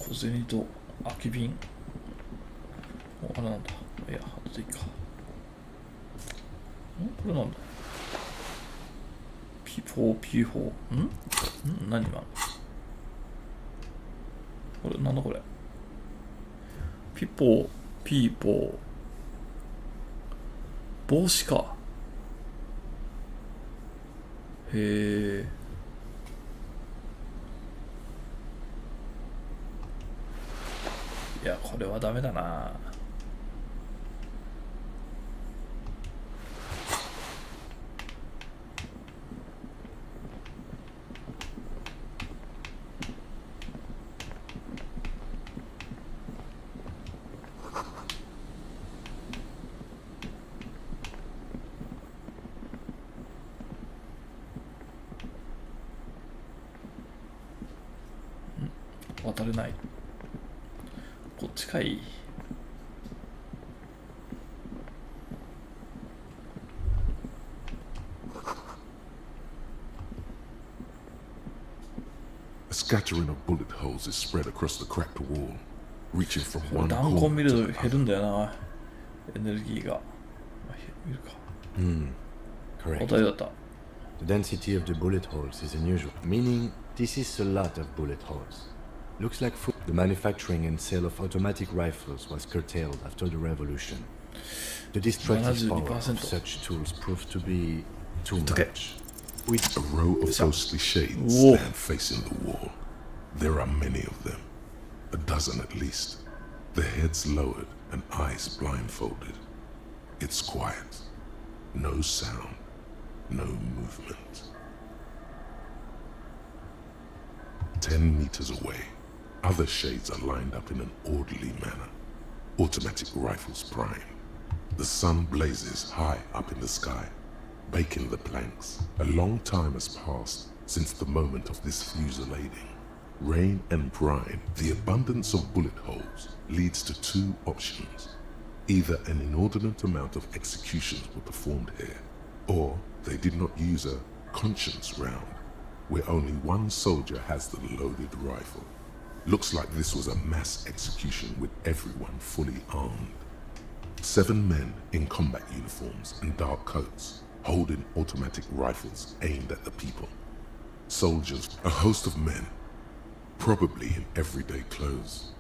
Speaker 1: 小銭と空き瓶。あれなんだ。いや、後でいいか。これなんだ。ピーフォー。何今の。これ、なんだこれ。ピーポー。帽子か。へえ。いや、これはダメだな。渡れない。こっちかい。
Speaker 2: A scattering of bullet holes is spread across the cracked wall, reaching from one
Speaker 1: 弾痕見る
Speaker 2: corner
Speaker 1: と
Speaker 2: to
Speaker 1: 減るん
Speaker 2: the
Speaker 1: だよな。エネルギーが。見るか。
Speaker 3: Correct.
Speaker 1: 答えだった。
Speaker 3: The density of the bullet holes is unusual, meaning this is a lot of bullet holes. Looks like the manufacturing and sale of automatic rifles was curtailed after the revolution. The destructive power of such tools proved to be too much.
Speaker 2: A row of ghostly shades stand facing the wall. There are many of them, a dozen at least, their heads lowered and eyes blindfolded. It's quiet, no sound, no movement. 10 meters away, other shades are lined up in an orderly manner, automatic rifles prime. The sun blazes high up in the sky, baking the planks. A long time has passed since the moment of this fusillading. Rain and brine, the abundance of bullet holes leads to two options. Either an inordinate amount of executions were performed here, or they did not use a conscience round, where only one soldier has the loaded rifle. Looks like this was a mass execution with everyone fully armed. 7 men in combat uniforms and dark coats, holding automatic rifles aimed at the people. Soldiers, a host of men, probably in everyday clothes,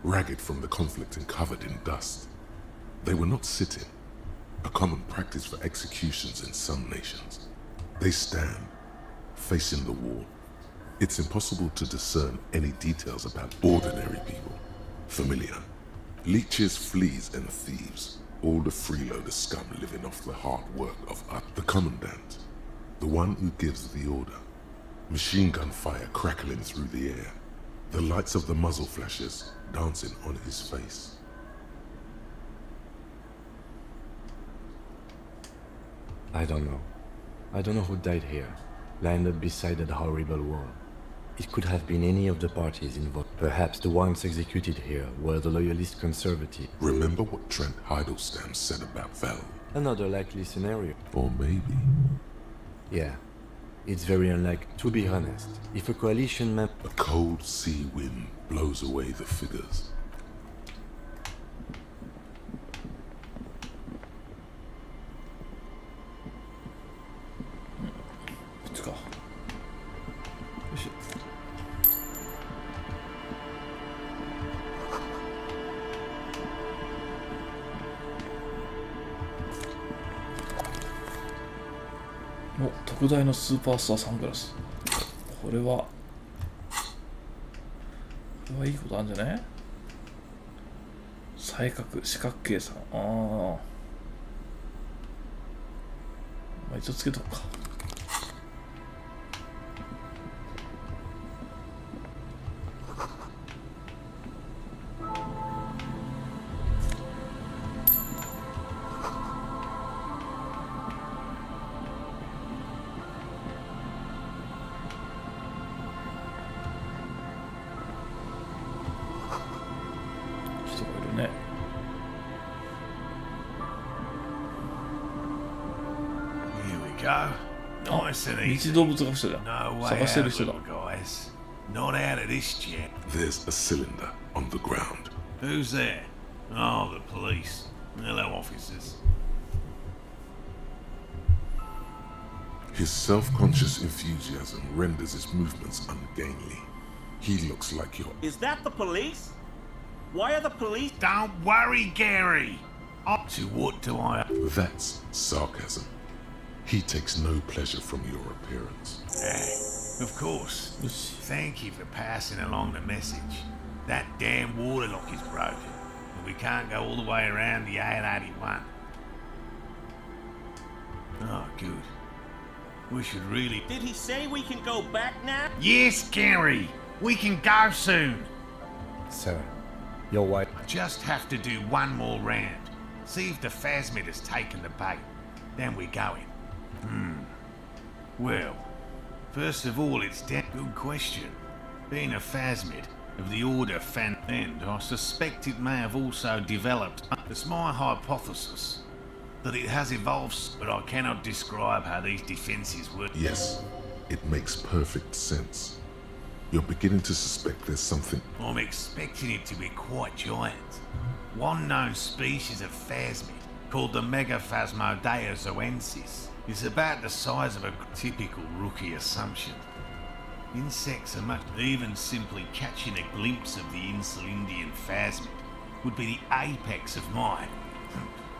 Speaker 2: ragged from the conflict and covered in dust. They were not sitting, a common practice for executions in some nations. They stand, facing the wall. It's impossible to discern any details about ordinary people. Familiar. Leeches, fleas, and thieves. All the freeloader scum living off the hard work of the commandant. The one who gives the order. Machine gun fire crackling through the air. The lights of the muzzle flashes dancing on his face.
Speaker 3: I don't know. I don't know who died here, lined up beside that horrible wall. It could have been any of the parties involved. Perhaps the ones executed here were the loyalist conservative.
Speaker 2: Remember what Trent Heidelstein said about Val?
Speaker 3: Another likely scenario.
Speaker 2: Or maybe...
Speaker 3: Yeah. It's very unlikely. To be honest, if a coalition map...
Speaker 2: A cold sea wind blows away the figures.
Speaker 1: Oh, 特大のスーパースターサングラス。これはいいことあるんじゃね？再角、四角形さん。まあ一応つけとくか。日動物学者だ。探してる人だ。
Speaker 6: Not out of this jet.
Speaker 2: There's a cylinder on the ground.
Speaker 6: Who's there? Oh, the police. Hello, officers.
Speaker 2: His self-conscious enthusiasm renders his movements ungainly. He looks like you're...
Speaker 12: Is that the police? Why are the police...
Speaker 6: Don't worry, Gary. Up to what do I...
Speaker 2: That's sarcasm. He takes no pleasure from your appearance.
Speaker 6: Of course. Thank you for passing along the message. That damn water lock is broken, and we can't go all the way around the 881. Oh, good. We should really...
Speaker 12: Did he say we can go back now?
Speaker 6: Yes, Gary! We can go soon!
Speaker 3: Sir, your wife...
Speaker 6: I just have to do one more round. See if the phasmid has taken the bait. Then we're going. Well, first of all, it's a good question. Being a phasmid of the order and I suspect it may have also developed. It's my hypothesis that it has evolved, but I cannot describe how these defenses work.
Speaker 2: Yes, it makes perfect sense. You're beginning to suspect there's something...
Speaker 6: I'm expecting it to be quite giant. One known species of phasmid, called the Megaphasmodea zoensis, is about the size of a typical rookie assumption. Insects are much... Even simply catching a glimpse of the Insulindian phasmid would be the apex of my...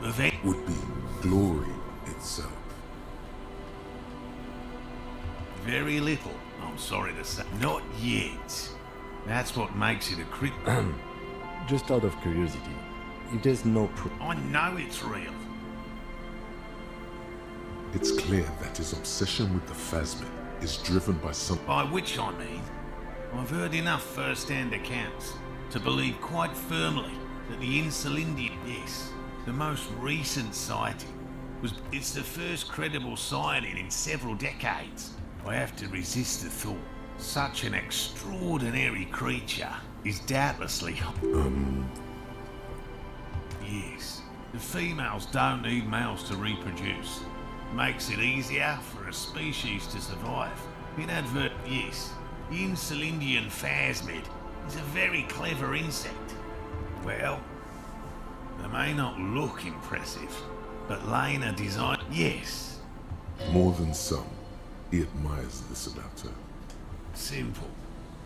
Speaker 6: event.
Speaker 2: Would be glory itself.
Speaker 6: Very little, I'm sorry to say. Not yet. That's what makes it a crit...
Speaker 3: Just out of curiosity, if there's no proof...
Speaker 6: I know it's real.
Speaker 2: It's clear that his obsession with the phasmid is driven by some...
Speaker 6: By which I mean, I've heard enough first-hand accounts to believe quite firmly that the Insulindian... Yes, the most recent sighting was... It's the first credible sighting in several decades. I have to resist the thought. Such an extraordinary creature is doubtlessly... Yes, the females don't need males to reproduce. Makes it easier for a species to survive. Yes, the Insulindian phasmid is a very clever insect. Well, they may not look impressive, but Lena designed... Yes.
Speaker 2: More than some, he admires this about her.
Speaker 6: Simple.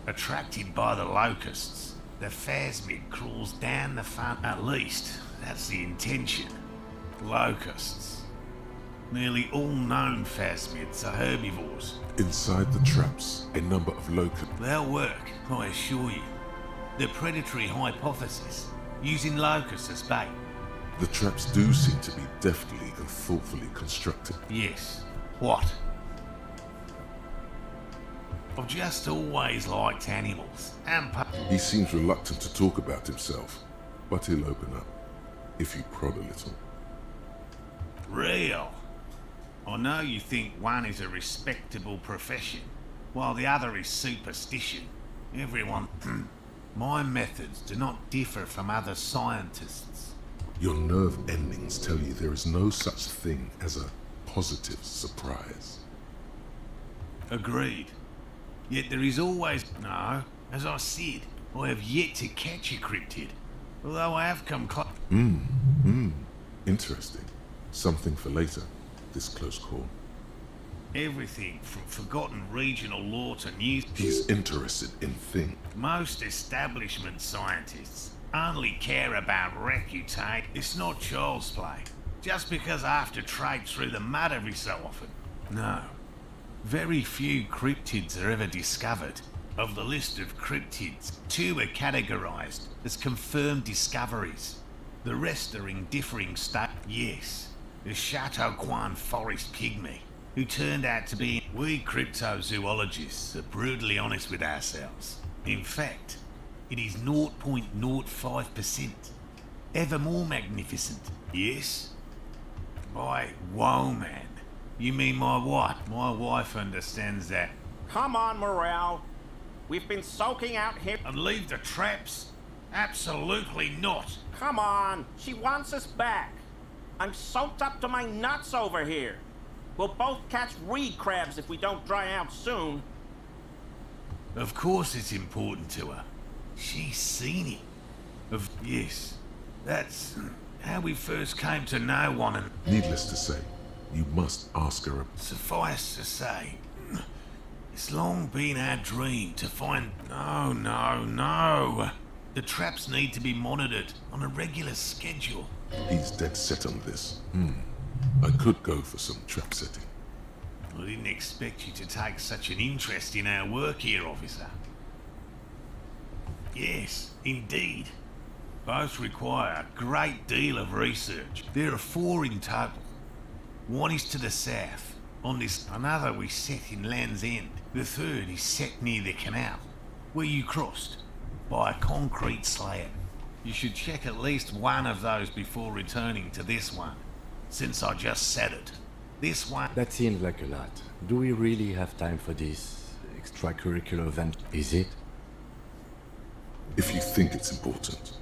Speaker 6: Attracted by the locusts, the phasmid crawls down the front. At least, that's the intention. Locusts. Nearly all known phasmids are herbivores.
Speaker 2: Inside the traps, a number of locusts.
Speaker 6: They'll work, I assure you. The predatory hypothesis, using locusts as bait.
Speaker 2: The traps do seem to be deftly and thoughtfully constructed.
Speaker 6: Yes. What? I've just always liked animals. And
Speaker 2: He seems reluctant to talk about himself, but he'll open up, if you prod a little.
Speaker 6: real. I know you think one is a respectable profession, while the other is superstition. Everyone... My methods do not differ from other scientists.
Speaker 2: Your nerve endings tell you there is no such thing as a positive surprise.
Speaker 6: Agreed. Yet there is always... No, as I said, I have yet to catch a cryptid. Although I have come close...
Speaker 2: Interesting. Something for later, this close call.
Speaker 6: Everything from forgotten regional lore to news...
Speaker 2: He's interested in things.
Speaker 6: Most establishment scientists only care about reputation. It's not child's play. Just because I have to trade through the mud every so often. No. Very few cryptids are ever discovered. Of the list of cryptids, 2 are categorized as confirmed discoveries. The rest are in differing state. Yes, the Chateau Quan forest pygmy, who turned out to be... We cryptozoologists are brutally honest with ourselves. In fact, it is 0.05%. Ever more magnificent. Yes? By whoa, man. You mean my wife? My wife understands that.
Speaker 12: Come on, Morale. We've been soaking out here.
Speaker 6: And leave the traps? Absolutely not.
Speaker 12: Come on. She wants us back. I'm soaked up to my nuts over here. We'll both catch reed crabs if we don't dry out soon.
Speaker 6: Of course it's important to her. She's seen it. Yes, that's how we first came to know one another.
Speaker 2: Needless to say, you must ask her.
Speaker 6: Suffice to say, it's long been our dream to find... No. The traps need to be monitored on a regular schedule.
Speaker 2: He's dead set on this. I could go for some trap setting.
Speaker 6: I didn't expect you to take such an interest in our work here, officer. Yes, indeed. Both require a great deal of research. There are 4 in total. One is to the south, on this... Another we set in Land's End. The 3rd is set near the canal, where you crossed, by a concrete slab. You should check at least one of those before returning to this one, since I just said it. This one...
Speaker 3: That seems like a lot. Do we really have time for this extracurricular event? Is it?
Speaker 2: If you think it's important,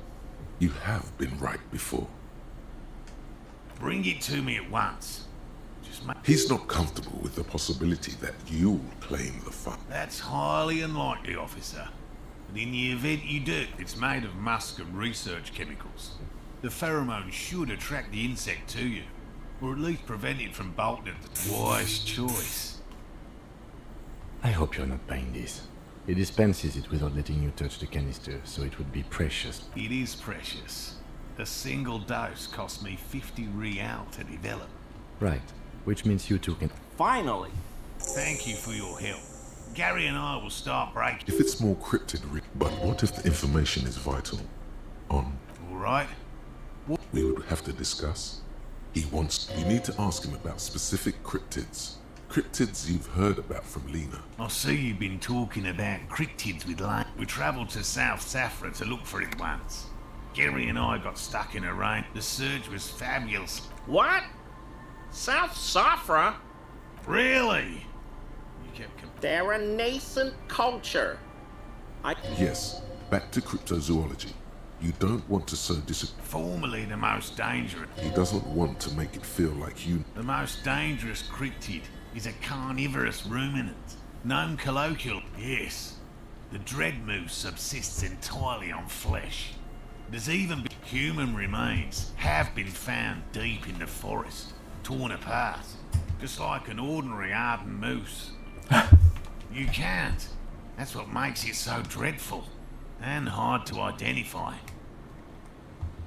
Speaker 2: you have been right before.
Speaker 6: Bring it to me at once. Just make...
Speaker 2: He's not comfortable with the possibility that you'll claim the fun.
Speaker 6: That's highly unlikely, officer. But in the event you do, it's made of musk and research chemicals. The pheromone should attract the insect to you, or at least prevent it from bolting at the... Wise choice.
Speaker 3: I hope you're not buying this. He dispenses it without letting you touch the canister, so it would be precious.
Speaker 6: It is precious. A single dose cost me 50 real to develop.
Speaker 3: Right, which means you two can...
Speaker 12: Finally!
Speaker 6: Thank you for your help. Gary and I will start breaking...
Speaker 2: If it's more cryptid, but what if the information is vital? On...
Speaker 6: Alright.
Speaker 2: We would have to discuss. He wants... You need to ask him about specific cryptids. Cryptids you've heard about from Lena.
Speaker 6: I see you've been talking about cryptids with Lane. We travelled to South Safra to look for it once. Gary and I got stuck in a rain. The surge was fabulous.
Speaker 12: What? South Safra?
Speaker 6: Really? You kept...
Speaker 12: They're a nascent culture.
Speaker 2: Yes, back to cryptozoology. You don't want to sow
Speaker 6: Formerly the most dangerous.
Speaker 2: He doesn't want to make it feel like you...
Speaker 6: The most dangerous cryptid is a carnivorous ruminant, known colloquially. Yes, the dread moose subsists entirely on flesh. There's even been human remains have been found deep in the forest, torn apart, just like an ordinary ardent moose. You can't. That's what makes it so dreadful and hard to identify.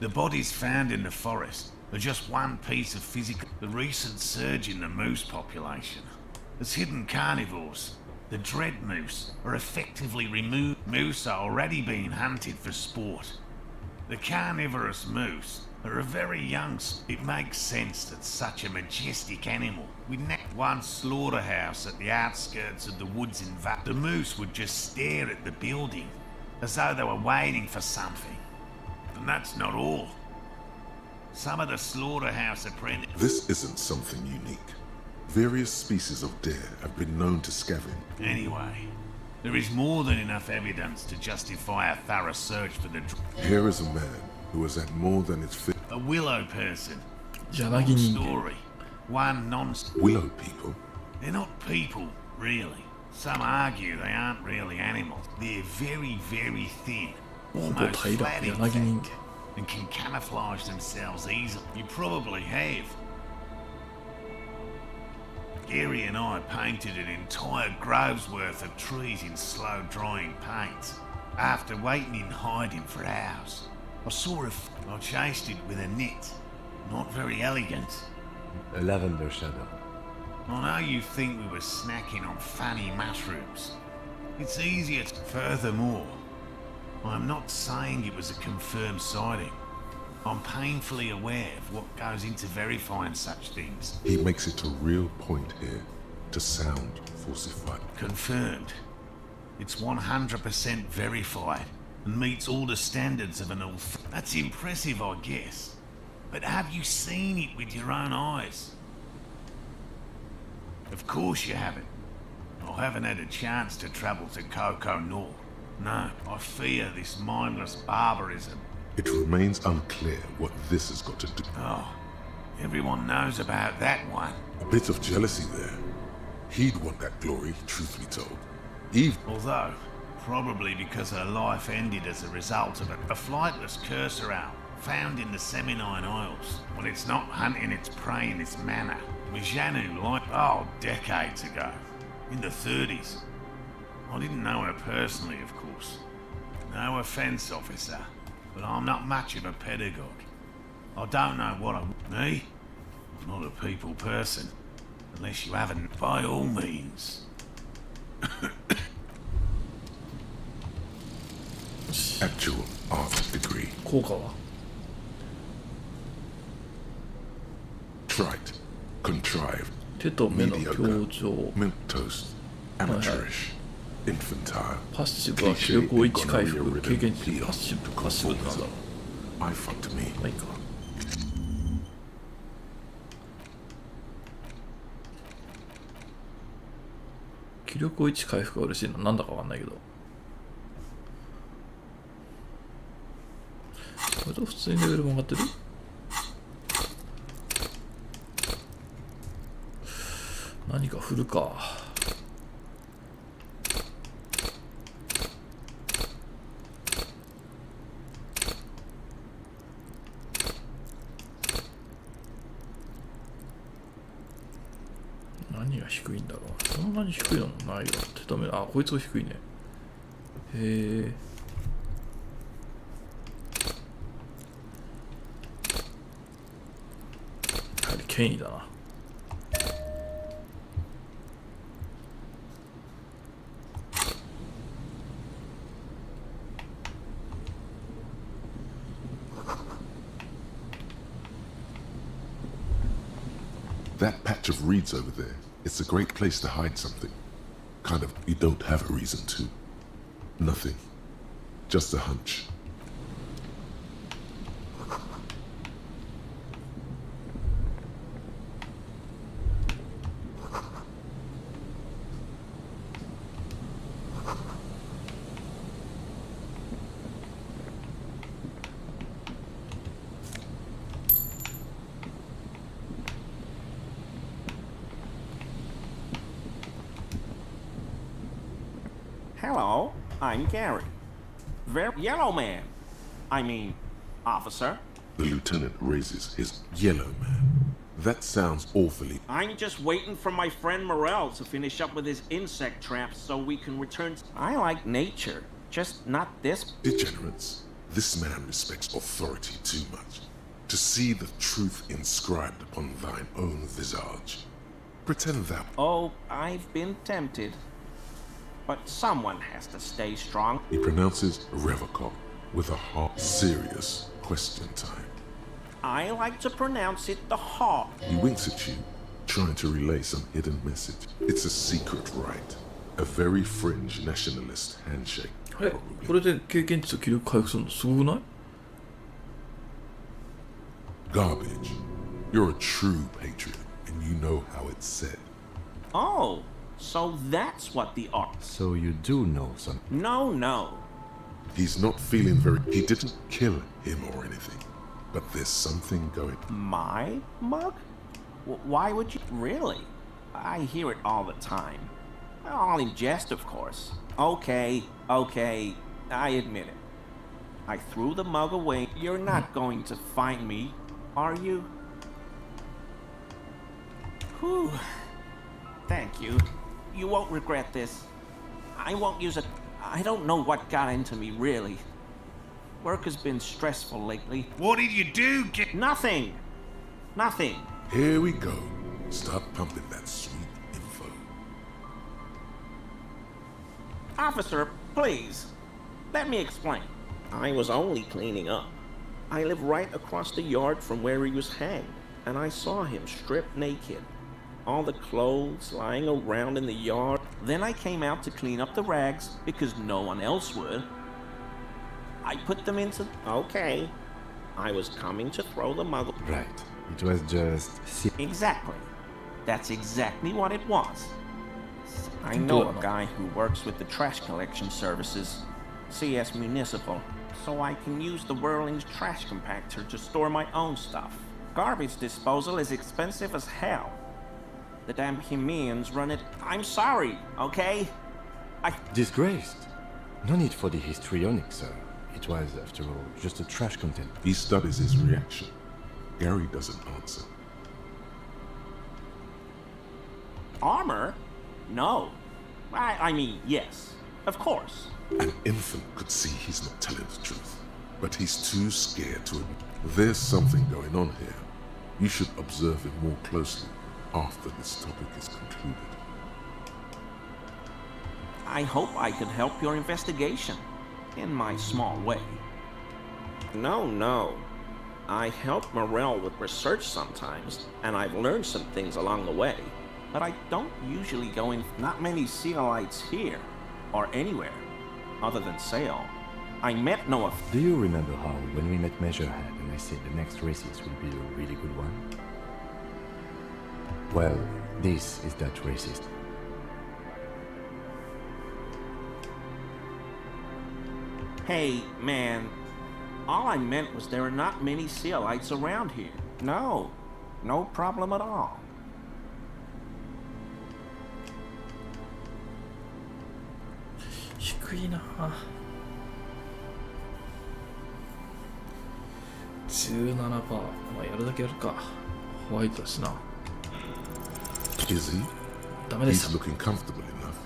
Speaker 6: The bodies found in the forest are just one piece of physical... The recent surge in the moose population has hidden carnivores. The dread moose are effectively removed. Moose are already being hunted for sport. The carnivorous moose For a very young, it makes sense that such a majestic animal with one slaughterhouse at the outskirts of the woods in the moose would just stare at the building as though they were waiting for something. And that's not all. Some of the slaughterhouse apprentices.
Speaker 2: This isn't something unique. Various species of deer have been known to scavenge.
Speaker 6: Anyway, there is more than enough evidence to justify a thorough search for the.
Speaker 2: Here is a man who has had more than his fill.
Speaker 6: A willow person.
Speaker 1: 柳人間
Speaker 6: Story. One non.
Speaker 2: Willow people?
Speaker 6: They're not people, really. Some argue they aren't really animals. They're very, very thin.
Speaker 1: ほぼ
Speaker 6: Almost
Speaker 1: 平ら
Speaker 6: flat in
Speaker 1: 柳人
Speaker 6: fact,
Speaker 1: 間
Speaker 6: and can camouflage themselves easily. You probably have. Gary and I painted an entire grove's worth of trees in slow-drying paints. After waiting in hiding for hours, I chased it with a net. Not very elegant.
Speaker 3: A lavender shadow.
Speaker 6: I know you think we were snacking on funny mushrooms. It's easier to... Furthermore, I'm not saying it was a confirmed sighting. I'm painfully aware of what goes into verifying such things.
Speaker 2: He makes it a real point here to sound falsified.
Speaker 6: Confirmed. It's 100% verified and meets all the standards of an That's impressive, I guess. But have you seen it with your own eyes? Of course you haven't. I haven't had a chance to travel to Coco North. No, I fear this mindless barbarism.
Speaker 2: It remains unclear what this has got to do.
Speaker 6: Oh, everyone knows about that one.
Speaker 2: A bit of jealousy there. He'd want that glory, truth be told. Eve.
Speaker 6: Although, probably because her life ended as a result of a flightless cursor owl found in the Seminine Isles. When it's not hunting its prey in this manner. Mijanu, decades ago. In the 30s. I didn't know her personally, of course. No offence, officer, but I'm not much of a pedagogue. I don't know what Me? I'm not a people person. Unless you haven't, by all means.
Speaker 2: Actual art degree.
Speaker 1: 効果は
Speaker 2: Trite. Contrived.
Speaker 1: 手と目の
Speaker 2: Mediocre.
Speaker 1: 表情
Speaker 2: Milquetoast. Amateurish. Infantile.
Speaker 1: パッシブは気力を1回復経験値パッシブってなんだろう
Speaker 2: I fucked me.
Speaker 1: まあいいか気力を1回復が嬉しいのなんだかわかんないけどこれと普通にレベルも上がってる何か振るか何が低いんだろうそんなに低いのもないよ手止めこいつが低いねへえやはり権威だな
Speaker 2: That patch of reeds over there, it's a great place to hide something. Kind of, you don't have a reason to. Nothing. Just a hunch.
Speaker 12: Hello, I'm Gary. Yellow man. I mean, officer.
Speaker 2: The lieutenant raises his yellow man. That sounds awfully...
Speaker 12: I'm just waiting for my friend Morel to finish up with his insect traps so we can return... I like nature, just not this...
Speaker 2: Degenerates. This man respects authority too much. To see the truth inscribed upon thine own visage. Pretend thou...
Speaker 12: Oh, I've been tempted. But someone has to stay strong.
Speaker 2: He pronounces Revocol with a hard, serious question time.
Speaker 12: I like to pronounce it the hawk.
Speaker 2: He winks at you, trying to relay some hidden message. It's a secret rite. A very fringe nationalist handshake.
Speaker 1: これで経験値と気力回復するのすごくない？
Speaker 2: Garbage. You're a true patriot, and you know how it's said.
Speaker 12: Oh, so that's what the art.
Speaker 3: So you do know some.
Speaker 12: No.
Speaker 2: He's not feeling very... He didn't kill him or anything, but there's something going...
Speaker 12: My mug? Why would you? Really? I hear it all the time. All in jest, of course. Okay, I admit it. I threw the mug away. You're not going to find me, are you? Whew. Thank you. You won't regret this. I won't use it. I don't know what got into me, really. Work has been stressful lately.
Speaker 6: What did you do?
Speaker 12: Nothing.
Speaker 2: Here we go. Start pumping that sweet info.
Speaker 12: Officer, please. Let me explain. I was only cleaning up. I live right across the yard from where he was hanged, and I saw him stripped naked. All the clothes lying around in the yard. Then I came out to clean up the rags because no one else would. I put them into... Okay. I was coming to throw the mug...
Speaker 3: Right. It was just...
Speaker 12: Exactly. That's exactly what it was. I know a guy who works with the trash collection services, CS Municipal, so I can use the Whirling's trash compactor to store my own stuff. Garbage disposal is expensive as hell. The damn Hemians run it. I'm sorry, okay?
Speaker 3: Disgraced. No need for the histrionic, sir. It was, after all, just a trash container.
Speaker 2: He studies his reaction. Gary doesn't answer.
Speaker 12: Armor? No. I mean, yes. Of course.
Speaker 2: An infant could see he's not telling the truth, but he's too scared to admit. There's something going on here. You should observe him more closely after this topic is concluded.
Speaker 12: I hope I could help your investigation, in my small way. No. I help Morel with research sometimes, and I've learned some things along the way. But I don't usually go in... Not many Sealites here, or anywhere, other than Sail. I met Noah...
Speaker 3: Do you remember how, when we met Measurehead and I said the next racist will be a really good one? Well, this is that racist.
Speaker 12: Hey, man. All I meant was there are not many Sealites around here. No problem at all.
Speaker 2: Is he? He's looking comfortable enough.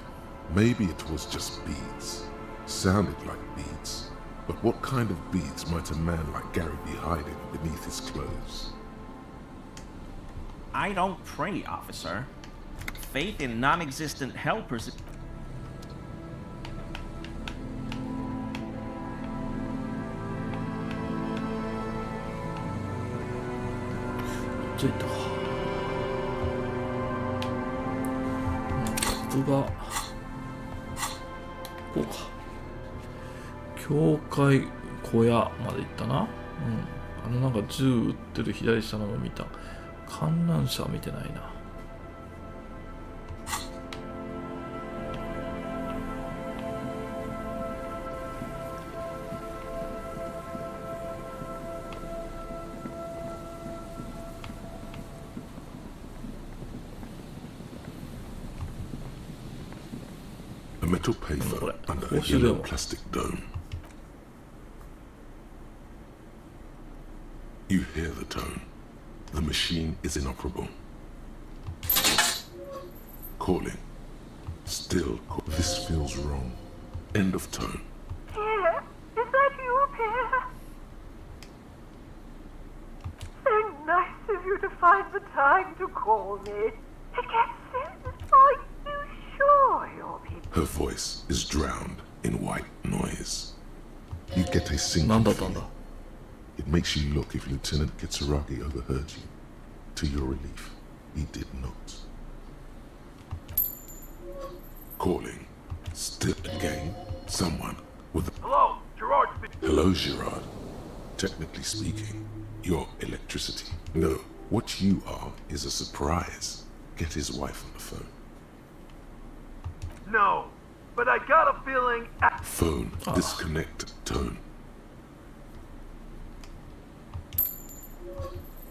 Speaker 2: Maybe it was just beads. Sounded like beads. But what kind of beads might a man like Gary be hiding beneath his clothes?
Speaker 12: I don't pray, officer. Faith in non-existent helpers...
Speaker 1: 教会小屋まで行ったな。なんか銃撃ってる左下のを見た。観覧車は見てないな。
Speaker 2: A metal payphone under a yellow plastic dome. You hear the tone. The machine is inoperable. Calling. Still. This feels wrong. End of tone.
Speaker 13: Pierre, is that you, Pierre? So nice of you to find the time to call me. It gets in. Are you sure you're people?
Speaker 2: Her voice is drowned in white noise. You get a single feeling. It makes you look if Lieutenant Kitsuragi overheard you. To your relief, he did not. Calling. Still again. Someone with a...
Speaker 14: Hello, Gerard speaking.
Speaker 2: Hello, Gerard. Technically speaking, you're electricity. No, what you are is a surprise. Get his wife on the phone.
Speaker 14: No, but I got a feeling...
Speaker 2: Phone. Disconnect. Tone.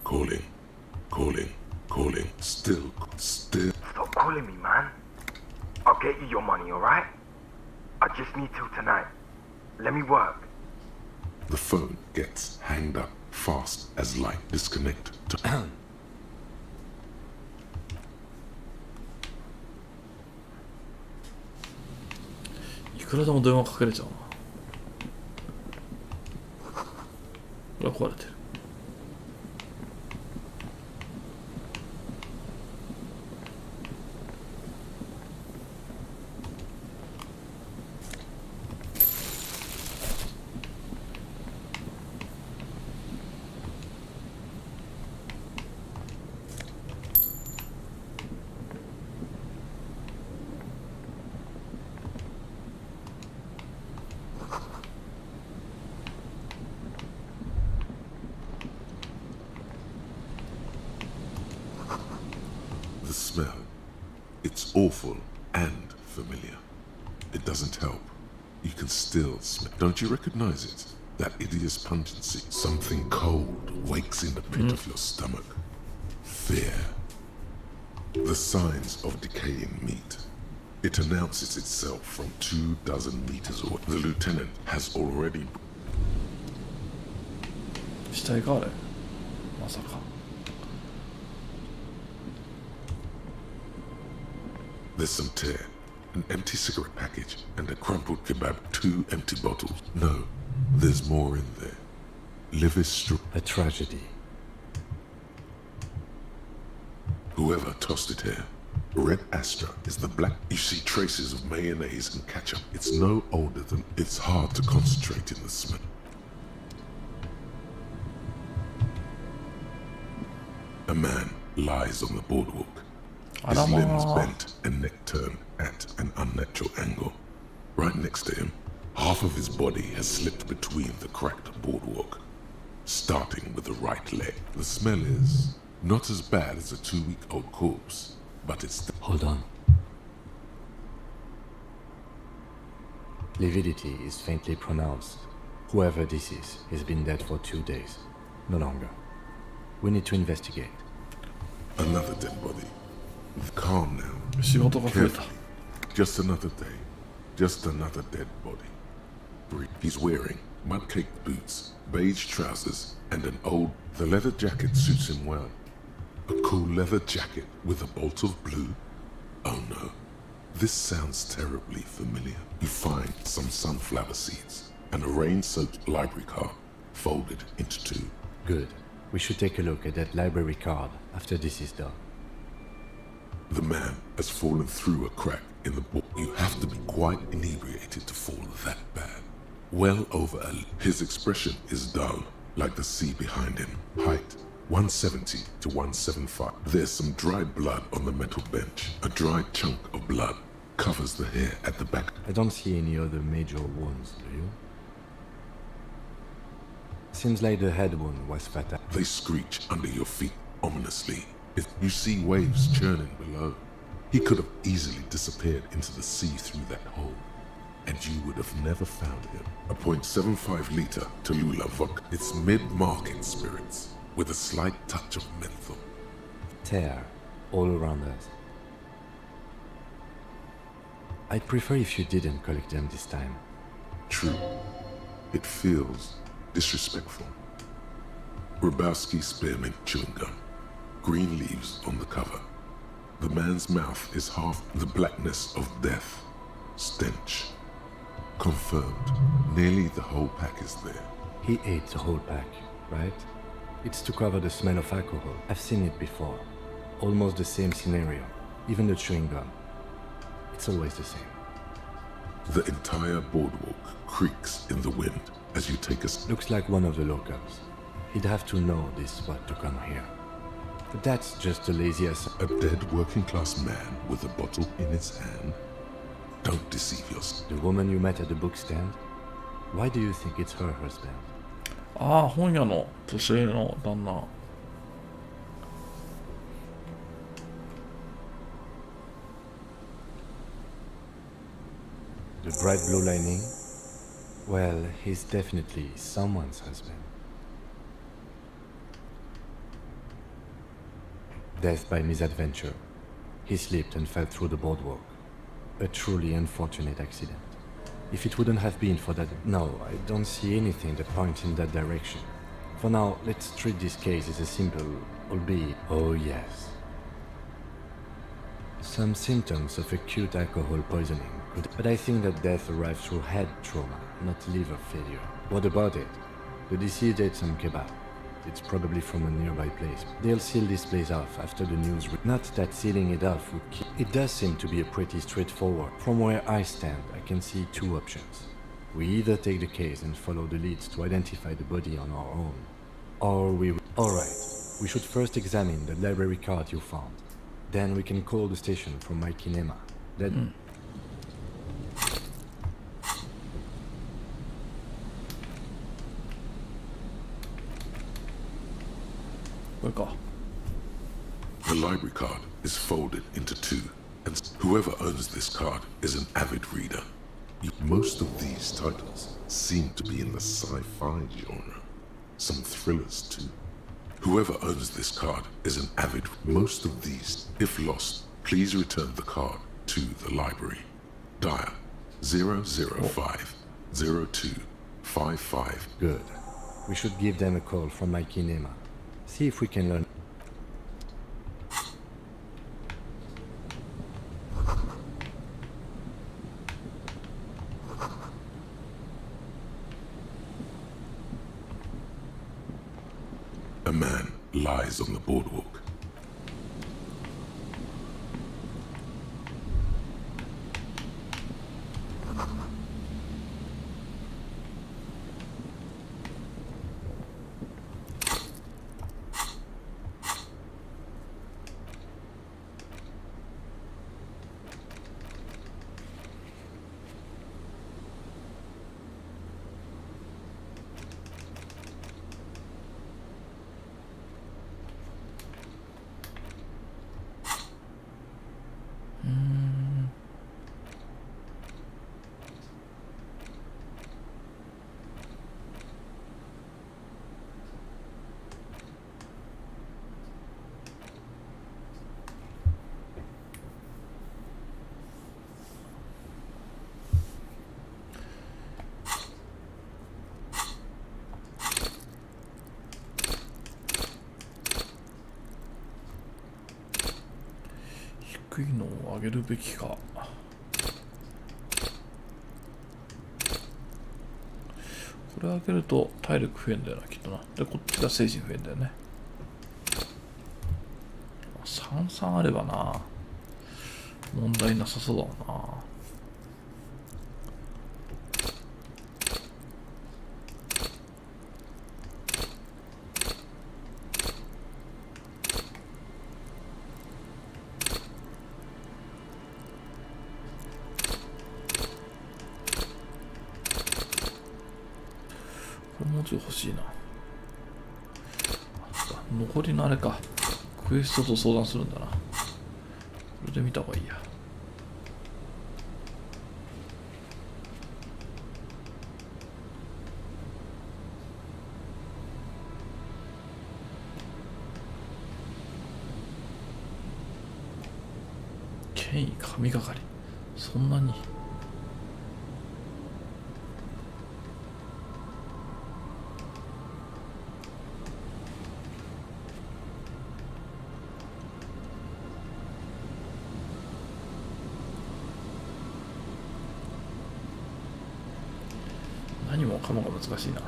Speaker 2: Calling. Calling. Calling. Still.
Speaker 14: Stop calling me, man. I'll get you your money, alright? I just need till tonight. Let me work.
Speaker 2: The phone gets hanged up fast as light. Disconnect.
Speaker 1: いくらでも電話かけれちゃうな。これ壊れてる。
Speaker 2: The smell. It's awful and familiar. It doesn't help. You can still smell. Don't you recognize it? That hideous pungency. Something cold wakes in the pit of your stomach. Fear. The signs of decaying meat. It announces itself from 24 meters away. The lieutenant has already...
Speaker 1: 死体かあれまさか。
Speaker 2: There's some tear, an empty cigarette package, and a crumpled kebab, 2 empty bottles. No, there's more in there. Liver strip.
Speaker 3: A tragedy.
Speaker 2: Whoever tossed it here. Red Astra is the black. You see traces of mayonnaise and ketchup. It's no older than... It's hard to concentrate in the smell. A man lies on the boardwalk. His limbs bent and neck turned at an unnatural angle. Right next to him, half of his body has slipped between the cracked boardwalk, starting with the right leg. The smell is not as bad as a 2-week-old corpse, but it's...
Speaker 3: Hold on. Lividity is faintly pronounced. Whoever this is has been dead for 2 days. No longer. We need to investigate.
Speaker 2: Another dead body. Calm now.
Speaker 1: Carefully.
Speaker 2: Just another day. Just another dead body. Breathe. He's wearing mud-caked boots, beige trousers, and an old... The leather jacket suits him well. A cool leather jacket with a bolt of blue. Oh no. This sounds terribly familiar. You find some sunflower seeds and a rain-soaked library card folded into 2.
Speaker 3: Good. We should take a look at that library card after this is done.
Speaker 2: The man has fallen through a crack in the book. You have to be quite inebriated to fall that bad. Well over his expression is dull, like the sea behind him. Height, 170 to 175. There's some dried blood on the metal bench. A dry chunk of blood covers the hair at the back.
Speaker 3: I don't see any other major wounds, do you? Seems like the head wound was fatal.
Speaker 2: They screech under your feet ominously. You see waves churning below. He could have easily disappeared into the sea through that hole, and you would have never found him. A 0.75 liter Tallulah vodka. It's mid-market spirits with a slight touch of menthol.
Speaker 3: Tear all around us. I'd prefer if you didn't collect them this time.
Speaker 2: True. It feels disrespectful. Grabowski spearmint chewing gum. Green leaves on the cover. The man's mouth is half the blackness of death. Stench. Confirmed. Nearly the whole pack is there.
Speaker 3: He ate the whole pack, right? It's to cover the smell of alcohol. I've seen it before. Almost the same scenario. Even the chewing gum. It's always the same.
Speaker 2: The entire boardwalk creaks in the wind as you take a...
Speaker 3: Looks like one of the locals. he'd have to know this spot to come here. But that's just a lazy ass.
Speaker 2: A dead working class man with a bottle in his hand? Don't deceive yourself.
Speaker 3: The woman you met at the book stand? Why do you think it's her husband?
Speaker 1: ああ、本屋の女性の旦那。
Speaker 3: The bright blue lining? Well, he's definitely someone's husband. Death by misadventure. He slipped and fell through the boardwalk. A truly unfortunate accident. If it wouldn't have been for that... No, I don't see anything that points in that direction. For now, let's treat this case as a simple, albeit... Oh yes. Some symptoms of acute alcohol poisoning could... But I think that death arrived through head trauma, not liver failure. What about it? The deceased ate some kebab. It's probably from a nearby place. They'll seal this place off after the news... Not that sealing it off would keep... It does seem to be a pretty straightforward. From where I stand, I can see two options. We either take the case and follow the leads to identify the body on our own, or we... Alright, we should first examine the library card you found. Then we can call the station from my kinema. Then...
Speaker 2: The library card is folded into two, and whoever owns this card is an avid reader. Most of these titles seem to be in the sci-fi genre. Some thrillers too. Whoever owns this card is an avid... Most of these, if lost, please return the card to the library. Dial 005-0255.
Speaker 3: Good. We should give them a call from my kinema. See if we can learn...
Speaker 2: A man lies on the boardwalk.
Speaker 1: 低いのを上げるべきか。これ上げると体力増えんだよな、きっとな。で、こっちが精神増えんだよね。33あればな、問題なさそうだもんな。もうちょい欲しいな。残りのあれか、クエストと相談するんだな。これで見た方がいいや。権威神がかり、そんなに。何もかもが難しいな。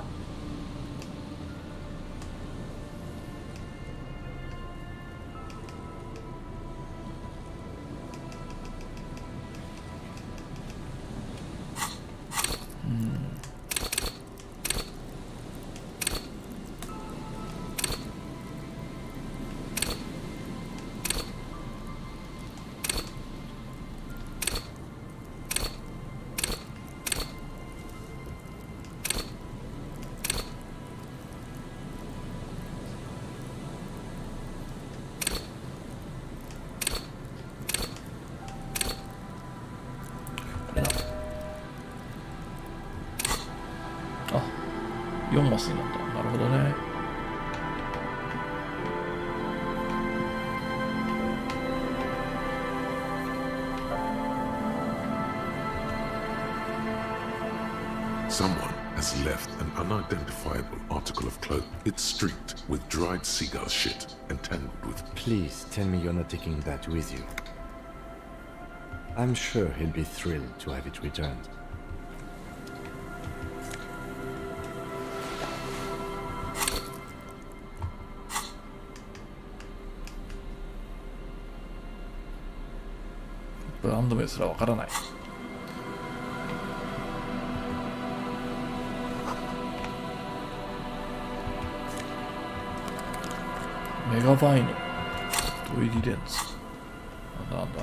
Speaker 1: 4マスになった。なるほどね。
Speaker 2: Someone has left an unidentifiable article of clothing. It's streaked with dried seagull shit and tangled with...
Speaker 3: Please tell me you're not taking that with you. I'm sure he'll be thrilled to have it returned.
Speaker 1: Brand名すらわからない。メガバイノトイリレンズなんだ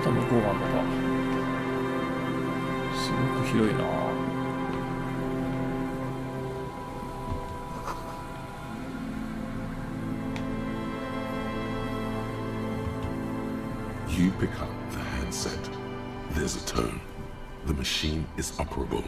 Speaker 1: 向こうがあるのか。すごく広いな。
Speaker 2: You pick up the handset. There's a tone. The machine is operable.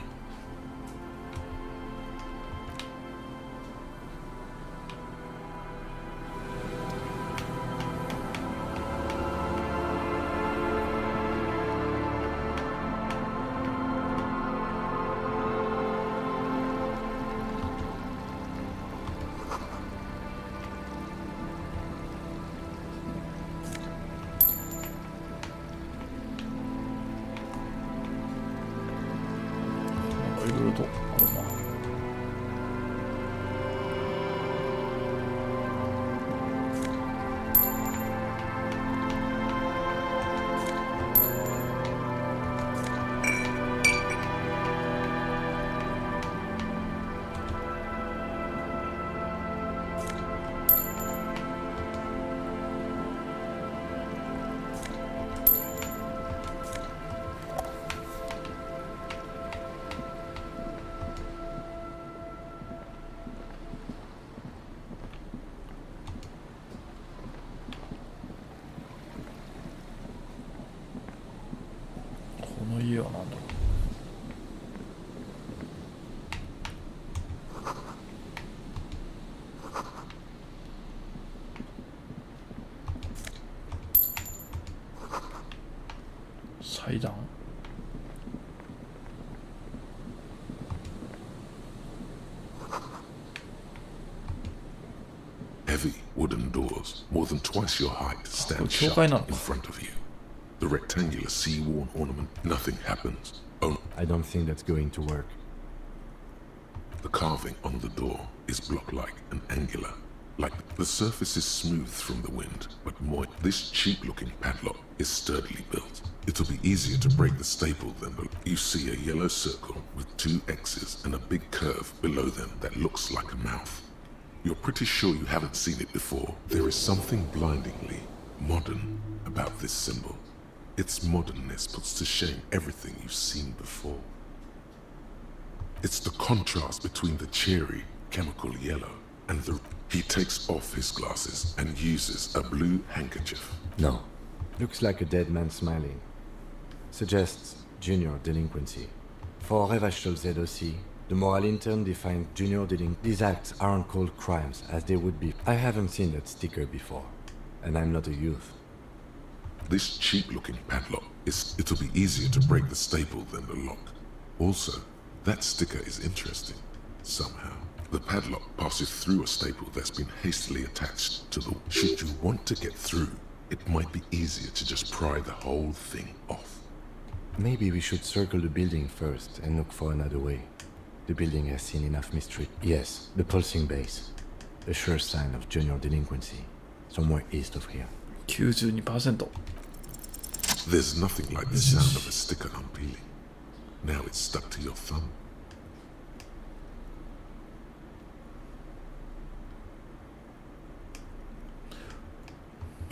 Speaker 2: この家は何だろう。祭壇。Heavy wooden doors, more than twice your height, stand shut in front of you. The rectangular sea-worn ornament, nothing happens. Oh,
Speaker 3: I don't think that's going to work.
Speaker 2: The carving on the door is block-like and angular. Like the surface is smooth from the wind, but moist. This cheap-looking padlock is sturdily built. It'll be easier to break the staple than you see a yellow circle with 2 X's and a big curve below them that looks like a mouth. You're pretty sure you haven't seen it before. There is something blindingly modern about this symbol. Its modernness puts to shame everything you've seen before. It's the contrast between the cheery, chemical yellow and the... He takes off his glasses and uses a blue handkerchief.
Speaker 3: No. Looks like a dead man smiling. Suggests junior delinquency. For Revachol ZOC, the moral intern defined junior delinquency. These acts aren't called crimes as they would be. I haven't seen that sticker before, and I'm not a youth.
Speaker 2: This cheap-looking padlock it'll be easier to break the staple than the lock. Also, that sticker is interesting, somehow. The padlock passes through a staple that's been hastily attached to the... Should you want to get through, it might be easier to just pry the whole thing off.
Speaker 3: Maybe we should circle the building first and look for another way. The building has seen enough mystery. Yes, the pulsing base. A sure sign of junior delinquency. Somewhere east of here.
Speaker 1: 92%.
Speaker 2: There's nothing like the sound of a sticker unpeeling. Now it's stuck to your thumb.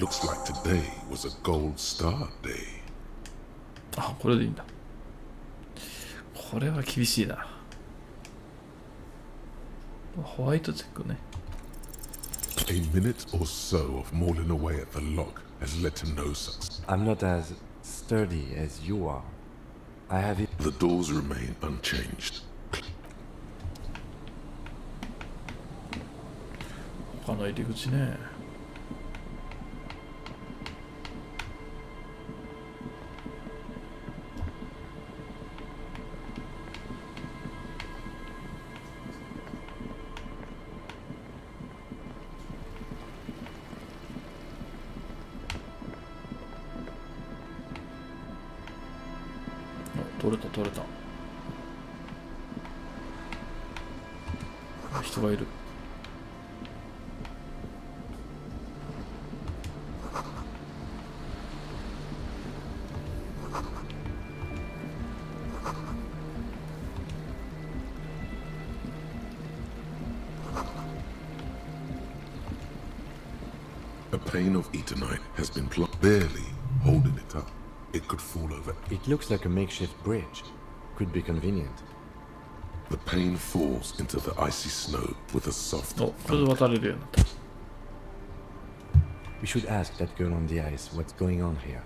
Speaker 2: Looks like today was a gold star day.
Speaker 1: あ、これでいいんだ。これは厳しいな。ホワイトチェックね。
Speaker 2: A minute or so of mauling away at the lock has led to no success.
Speaker 3: I'm not as sturdy as you are. I have it.
Speaker 2: The doors remain unchanged.
Speaker 1: 他の入り口ね。取れた取れた。人がいる。
Speaker 2: A pane of Eternite has been plucked, barely holding it up. It could fall over.
Speaker 3: It looks like a makeshift bridge. Could be convenient.
Speaker 2: The pane falls into the icy snow with a soft
Speaker 1: Oh, これで渡れるようになった。
Speaker 3: We should ask that girl on the ice what's going on here.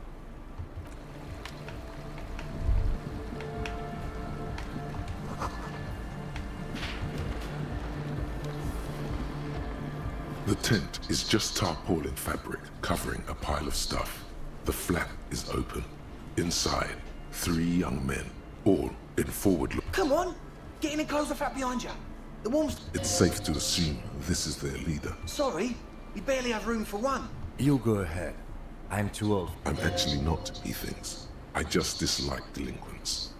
Speaker 2: The tent is just tarpaulin fabric covering a pile of stuff. The flap is open. Inside, 3 young men, all in forward look.
Speaker 15: Come on! Get in and close the flap behind you. The warm's...
Speaker 2: It's safe to assume this is their leader.
Speaker 15: Sorry, we barely have room for one.
Speaker 3: You go ahead. I'm too old.
Speaker 2: I'm actually not, he thinks. I just dislike delinquents.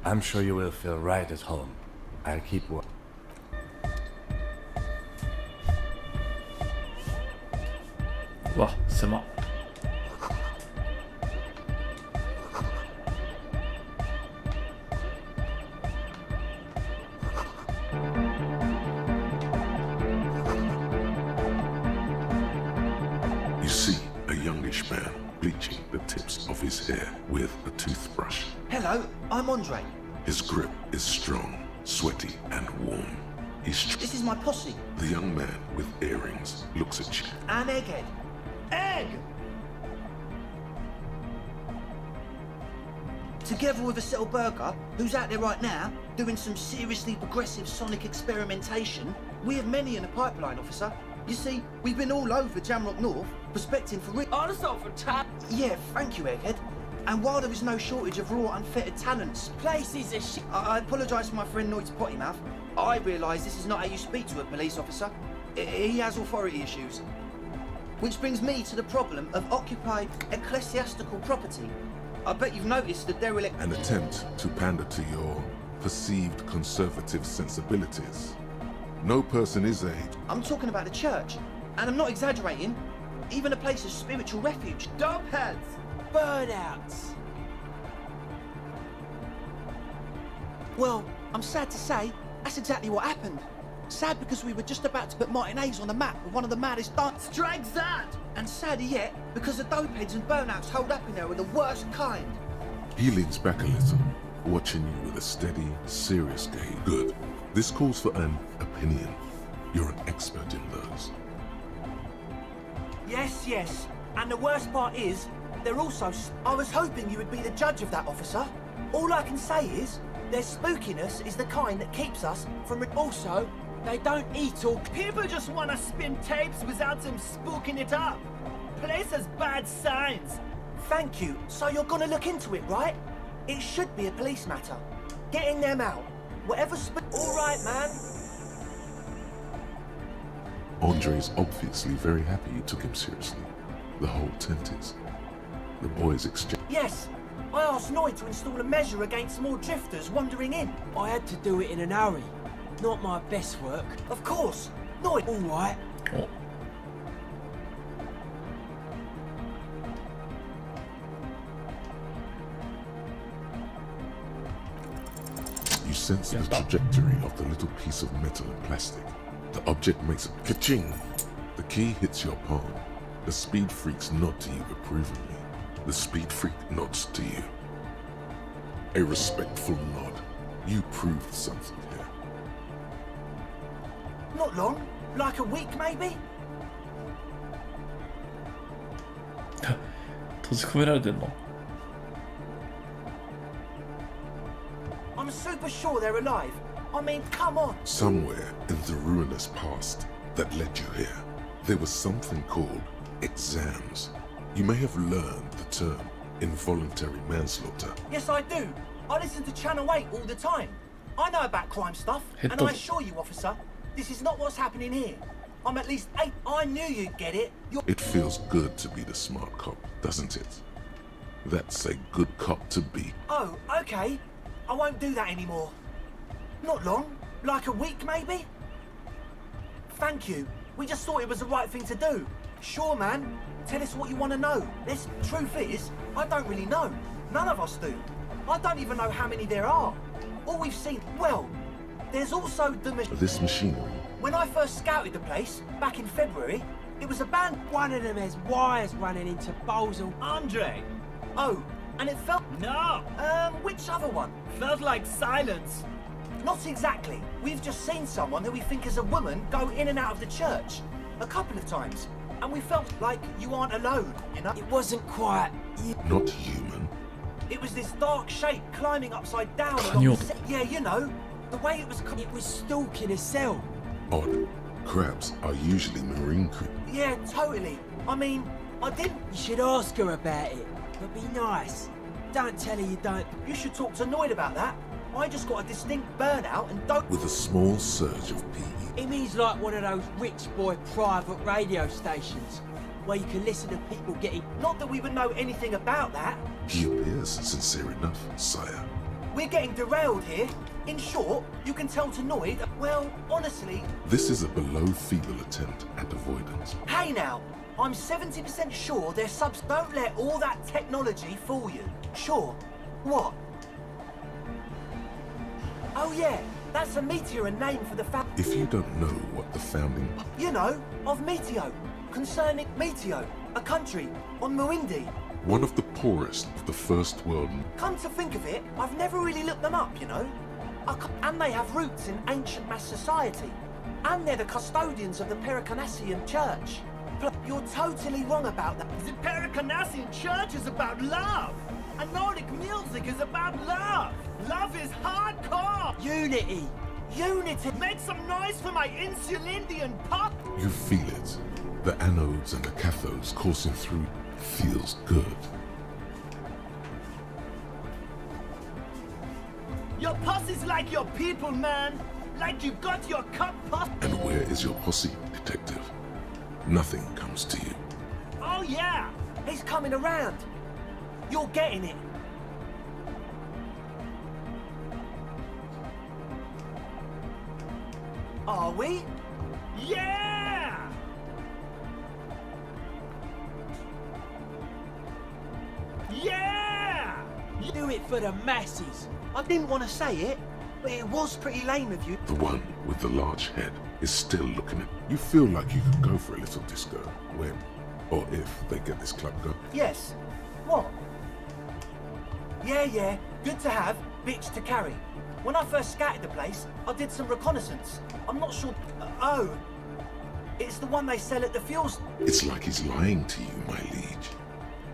Speaker 3: I'm sure you will feel right at home. I'll keep watch.
Speaker 1: わ、狭っ。
Speaker 2: You see a youngish man bleaching the tips of his hair with a toothbrush.
Speaker 15: Hello, I'm Andre.
Speaker 2: His grip is strong, sweaty, and warm.
Speaker 15: This is my posse.
Speaker 2: The young man with earrings looks at you.
Speaker 15: And Egghead. Egg! Together with a Settle Burger, who's out there right now, doing some seriously progressive sonic experimentation, we have many in the pipeline, officer. You see, we've been all over Jamrock North, prospecting for Yeah, thank you, Egghead. And while there is no shortage of raw, unfettered talents...
Speaker 8: Places are shit.
Speaker 15: I apologise for my friend Noid's potty mouth. I realise this is not how you speak to a police officer. He has authority issues. Which brings me to the problem of occupied ecclesiastical property. I bet you've noticed the derelict...
Speaker 2: An attempt to pander to your perceived conservative sensibilities. No person is a...
Speaker 15: I'm talking about the church. And I'm not exaggerating. Even a place of spiritual refuge.
Speaker 8: Dubheads! Burnouts!
Speaker 15: Well, I'm sad to say, that's exactly what happened. Sad because we were just about to put Martinez on the map with one of the maddest dance.
Speaker 8: Strike that!
Speaker 15: And sadder yet, because the dopeheads and burnouts holed up in there are the worst kind.
Speaker 2: He leans back a little, watching you with a steady, serious gaze. Good. This calls for an opinion. You're an expert in those.
Speaker 15: Yes. And the worst part is, they're also... I was hoping you would be the judge of that, officer. All I can say is, their spookiness is the kind that keeps us from... Also, they don't eat or...
Speaker 8: People just want to spin tapes without them spooking it up. Place has bad signs.
Speaker 15: Thank you. So you're gonna look into it, right? It should be a police matter. Getting them out. Whatever All right, man.
Speaker 2: Andre is obviously very happy you took him seriously. The whole tent is. The boys exchange...
Speaker 15: Yes. I asked Noid to install a measure against more drifters wandering in.
Speaker 8: I had to do it in an hurry. Not my best work.
Speaker 15: Of course. Noid.
Speaker 8: All right.
Speaker 1: Oh.
Speaker 2: You sense the trajectory of the little piece of metal and plastic. The object makes a ka-ching. The key hits your palm. The speed freaks nod to you approvingly. The speed freak nods to you. A respectful nod. You proved something here.
Speaker 15: Not long. Like a week, maybe?
Speaker 1: 閉じ込められてんの？
Speaker 15: I'm super sure they're alive. I mean, come on.
Speaker 2: Somewhere in the ruinous past that led you here, there was something called exams. You may have learned the term involuntary manslaughter.
Speaker 15: Yes, I do. I listen to Channel 8 all the time. I know about crime stuff, and I assure you, officer, this is not what's happening here. I'm at least 8. I knew you'd get it.
Speaker 2: It feels good to be the smart cop, doesn't it? That's a good cop to be.
Speaker 15: Oh, okay. I won't do that anymore. Not long. Like a week, maybe? Thank you. We just thought it was the right thing to do. Sure, man. Tell us what you want to know. This truth is, I don't really know. None of us do. I don't even know how many there are. All we've seen, well, there's also the
Speaker 2: This machinery.
Speaker 15: When I first scouted the place, back in February, it was abandoned.
Speaker 16: One of them has wires running into bowls of...
Speaker 15: Andre! Oh, and it felt...
Speaker 16: No!
Speaker 15: Which other one?
Speaker 16: Felt like silence.
Speaker 15: Not exactly. We've just seen someone who we think is a woman go in and out of the church. A couple of times. And we felt like you aren't alone, you know?
Speaker 16: It wasn't quite...
Speaker 2: Not human.
Speaker 15: It was this dark shape climbing upside down along the Yeah, you know. The way it was...
Speaker 16: It was stalking a cell.
Speaker 2: Odd. Crabs are usually marine creatures.
Speaker 15: Yeah, totally. I mean, I didn't...
Speaker 16: You should ask her about it. But be nice. Don't tell her you don't...
Speaker 15: You should talk to Noid about that. I just got a distinct burnout and don't...
Speaker 2: With a small surge of PE.
Speaker 16: It means like one of those rich boy private radio stations where you can listen to people getting...
Speaker 15: Not that we would know anything about that.
Speaker 2: He appears sincere enough, sire.
Speaker 15: We're getting derailed here. In short, you can tell to Noid, well, honestly...
Speaker 2: This is a below-feeble attempt at avoidance.
Speaker 15: Hey now, I'm 70% sure they're subs... Don't let all that technology fool you. Sure. What? Oh yeah, that's a meteor name for the
Speaker 2: If you don't know what the founding...
Speaker 15: You know, of Meteo. Concerning Meteo, a country on Muindi.
Speaker 2: One of the poorest of the first world...
Speaker 15: Come to think of it, I've never really looked them up, you know? And they have roots in ancient mass society. And they're the custodians of the Pericanassian Church. You're totally wrong about that.
Speaker 16: The Pericanassian Church is about love. And Nordic music is about love. Love is hardcore.
Speaker 15: Unity. Unity.
Speaker 16: Make some noise for my Insulindian pop.
Speaker 2: You feel it. The anodes and the cathodes coursing through feels good.
Speaker 16: Your posse's like your people, man. Like you got your cup posse.
Speaker 2: And where is your posse, detective? Nothing comes to you.
Speaker 16: Oh yeah,
Speaker 15: he's coming around. You're getting it. Are we?
Speaker 16: Yeah! Yeah! You do it for the masses.
Speaker 15: I didn't want to say it, but it was pretty lame of you.
Speaker 2: The one with the large head is still looking at you. Feel like you could go for a little disco when or if they get this club going.
Speaker 15: Yes. What? Yeah, good to have, bitch to carry. When I first scouted the place, I did some reconnaissance. I'm not sure... oh. It's the one they sell at the fuels...
Speaker 2: It's like he's lying to you, my liege.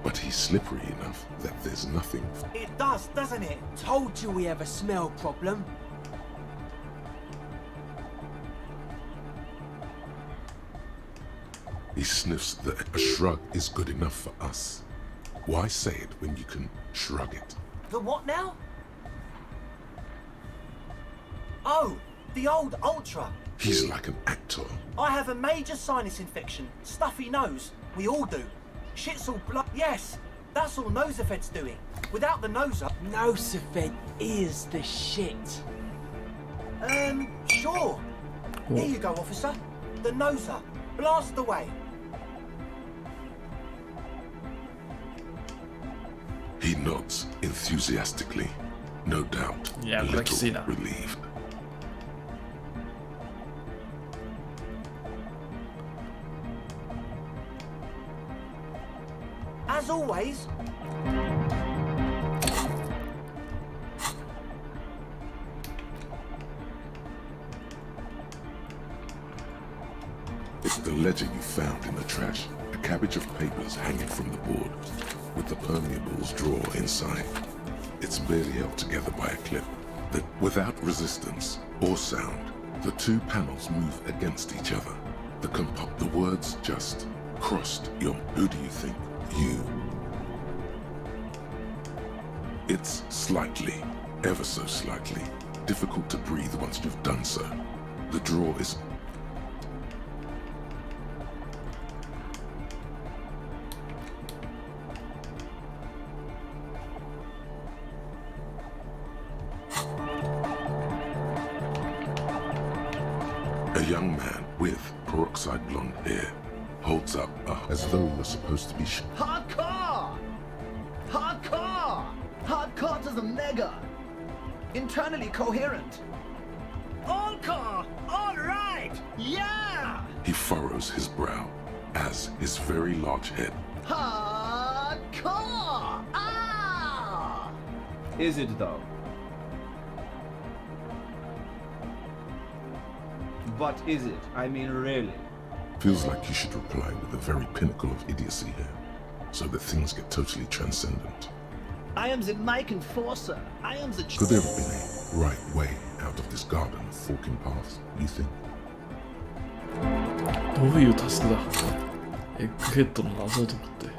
Speaker 2: But he's slippery enough that there's nothing...
Speaker 15: It does, doesn't it?
Speaker 16: Told you we have a smell problem.
Speaker 2: He sniffs that a shrug is good enough for us. Why say it when you can shrug it?
Speaker 15: The what now? Oh, the old Ultra.
Speaker 2: He's like an actor.
Speaker 15: I have a major sinus infection. Stuffy nose. We all do. Shit's all blood. Yes, that's all Nosefed's doing. Without the noser...
Speaker 16: Nosefed is the shit.
Speaker 15: Sure. Here you go, officer. The noser. Blast away.
Speaker 2: He nods enthusiastically. No doubt.
Speaker 1: Yeah,
Speaker 2: a
Speaker 1: like
Speaker 2: little relieved.
Speaker 15: as always.
Speaker 2: It's the ledger you found in the trash. A cabbage of papers hanging from the board, with the permeables drawer inside. It's barely held together by a clip. That without resistance or sound, the two panels move against each other. The words just crossed your... Who do you think? You. It's slightly, ever so slightly, difficult to breathe once you've done so. The drawer is... A young man with peroxide blonde hair holds up as though you're supposed to be
Speaker 15: Hardcore! Hardcore! Hardcore to the mega! Internally coherent.
Speaker 16: Encore! All right! Yeah!
Speaker 2: He furrows his brow as his very large head.
Speaker 15: Hardcore! Ah!
Speaker 17: Is it though? But is it? I mean, really?
Speaker 2: Feels like you should reply with the very pinnacle of idiocy here, so that things get totally transcendent.
Speaker 16: I am the Mike Enforcer. I am the...
Speaker 2: Could there have been a right way out of this garden of forking paths, you think?
Speaker 1: どういうタスクだ？エッグヘッドの謎を解くって。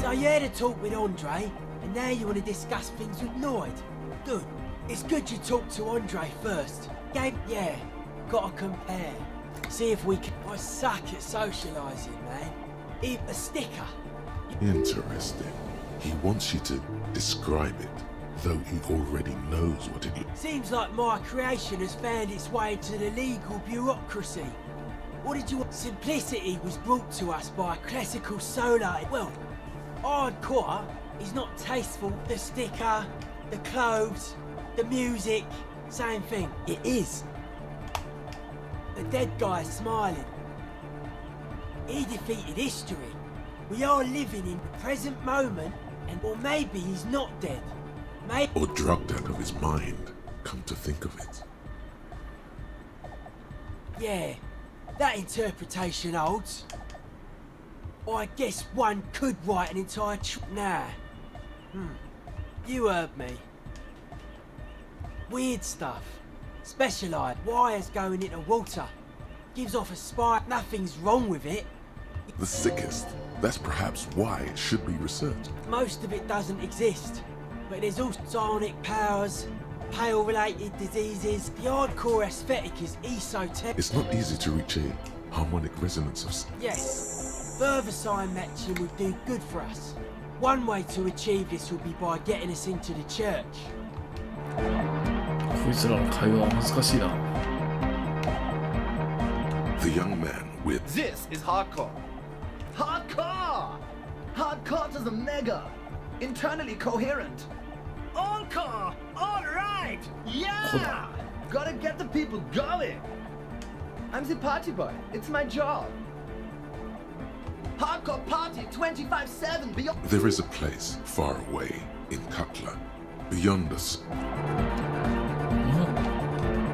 Speaker 18: So you had a talk with Andre, and now you want to discuss things with Lloyd. Good. It's good you talked to Andre first. Yeah, gotta compare. See if we can... I suck at socialising, man. A sticker.
Speaker 2: Interesting. He wants you to describe it, though he already knows what it is.
Speaker 18: Seems like my creation has found its way to the legal bureaucracy. What did you want? Simplicity was brought to us by a classical solar... Well, hardcore is not tasteful. The sticker, the clothes, the music, same thing. It is. The dead guy is smiling. He defeated history. We are living in the present moment, and or maybe he's not dead. Maybe...
Speaker 2: Or drugged out of his mind, come to think of it.
Speaker 18: Yeah, that interpretation holds. I guess one could write an entire nah. You heard me. Weird stuff. Specialised. Wires going into water. Gives off a spark. Nothing's wrong with it.
Speaker 2: The sickest. That's perhaps why it should be researched.
Speaker 18: Most of it doesn't exist. But there's also psionic powers, pale-related diseases. The hardcore aesthetic is esoteric.
Speaker 2: It's not easy to reach a harmonic resonance of...
Speaker 18: Yes. Further sign matching would do good for us. One way to achieve this would be by getting us into the church.
Speaker 1: こいつらの会話は難しいな。
Speaker 2: The young man with...
Speaker 15: This is hardcore. Hardcore! Hardcore to the mega. Internally coherent.
Speaker 16: Encore! All right! Yeah!
Speaker 15: Gotta get the people going. I'm the party boy. It's my job. Hardcore party 25/7 beyond...
Speaker 2: There is a place far away in Cutler, beyond us.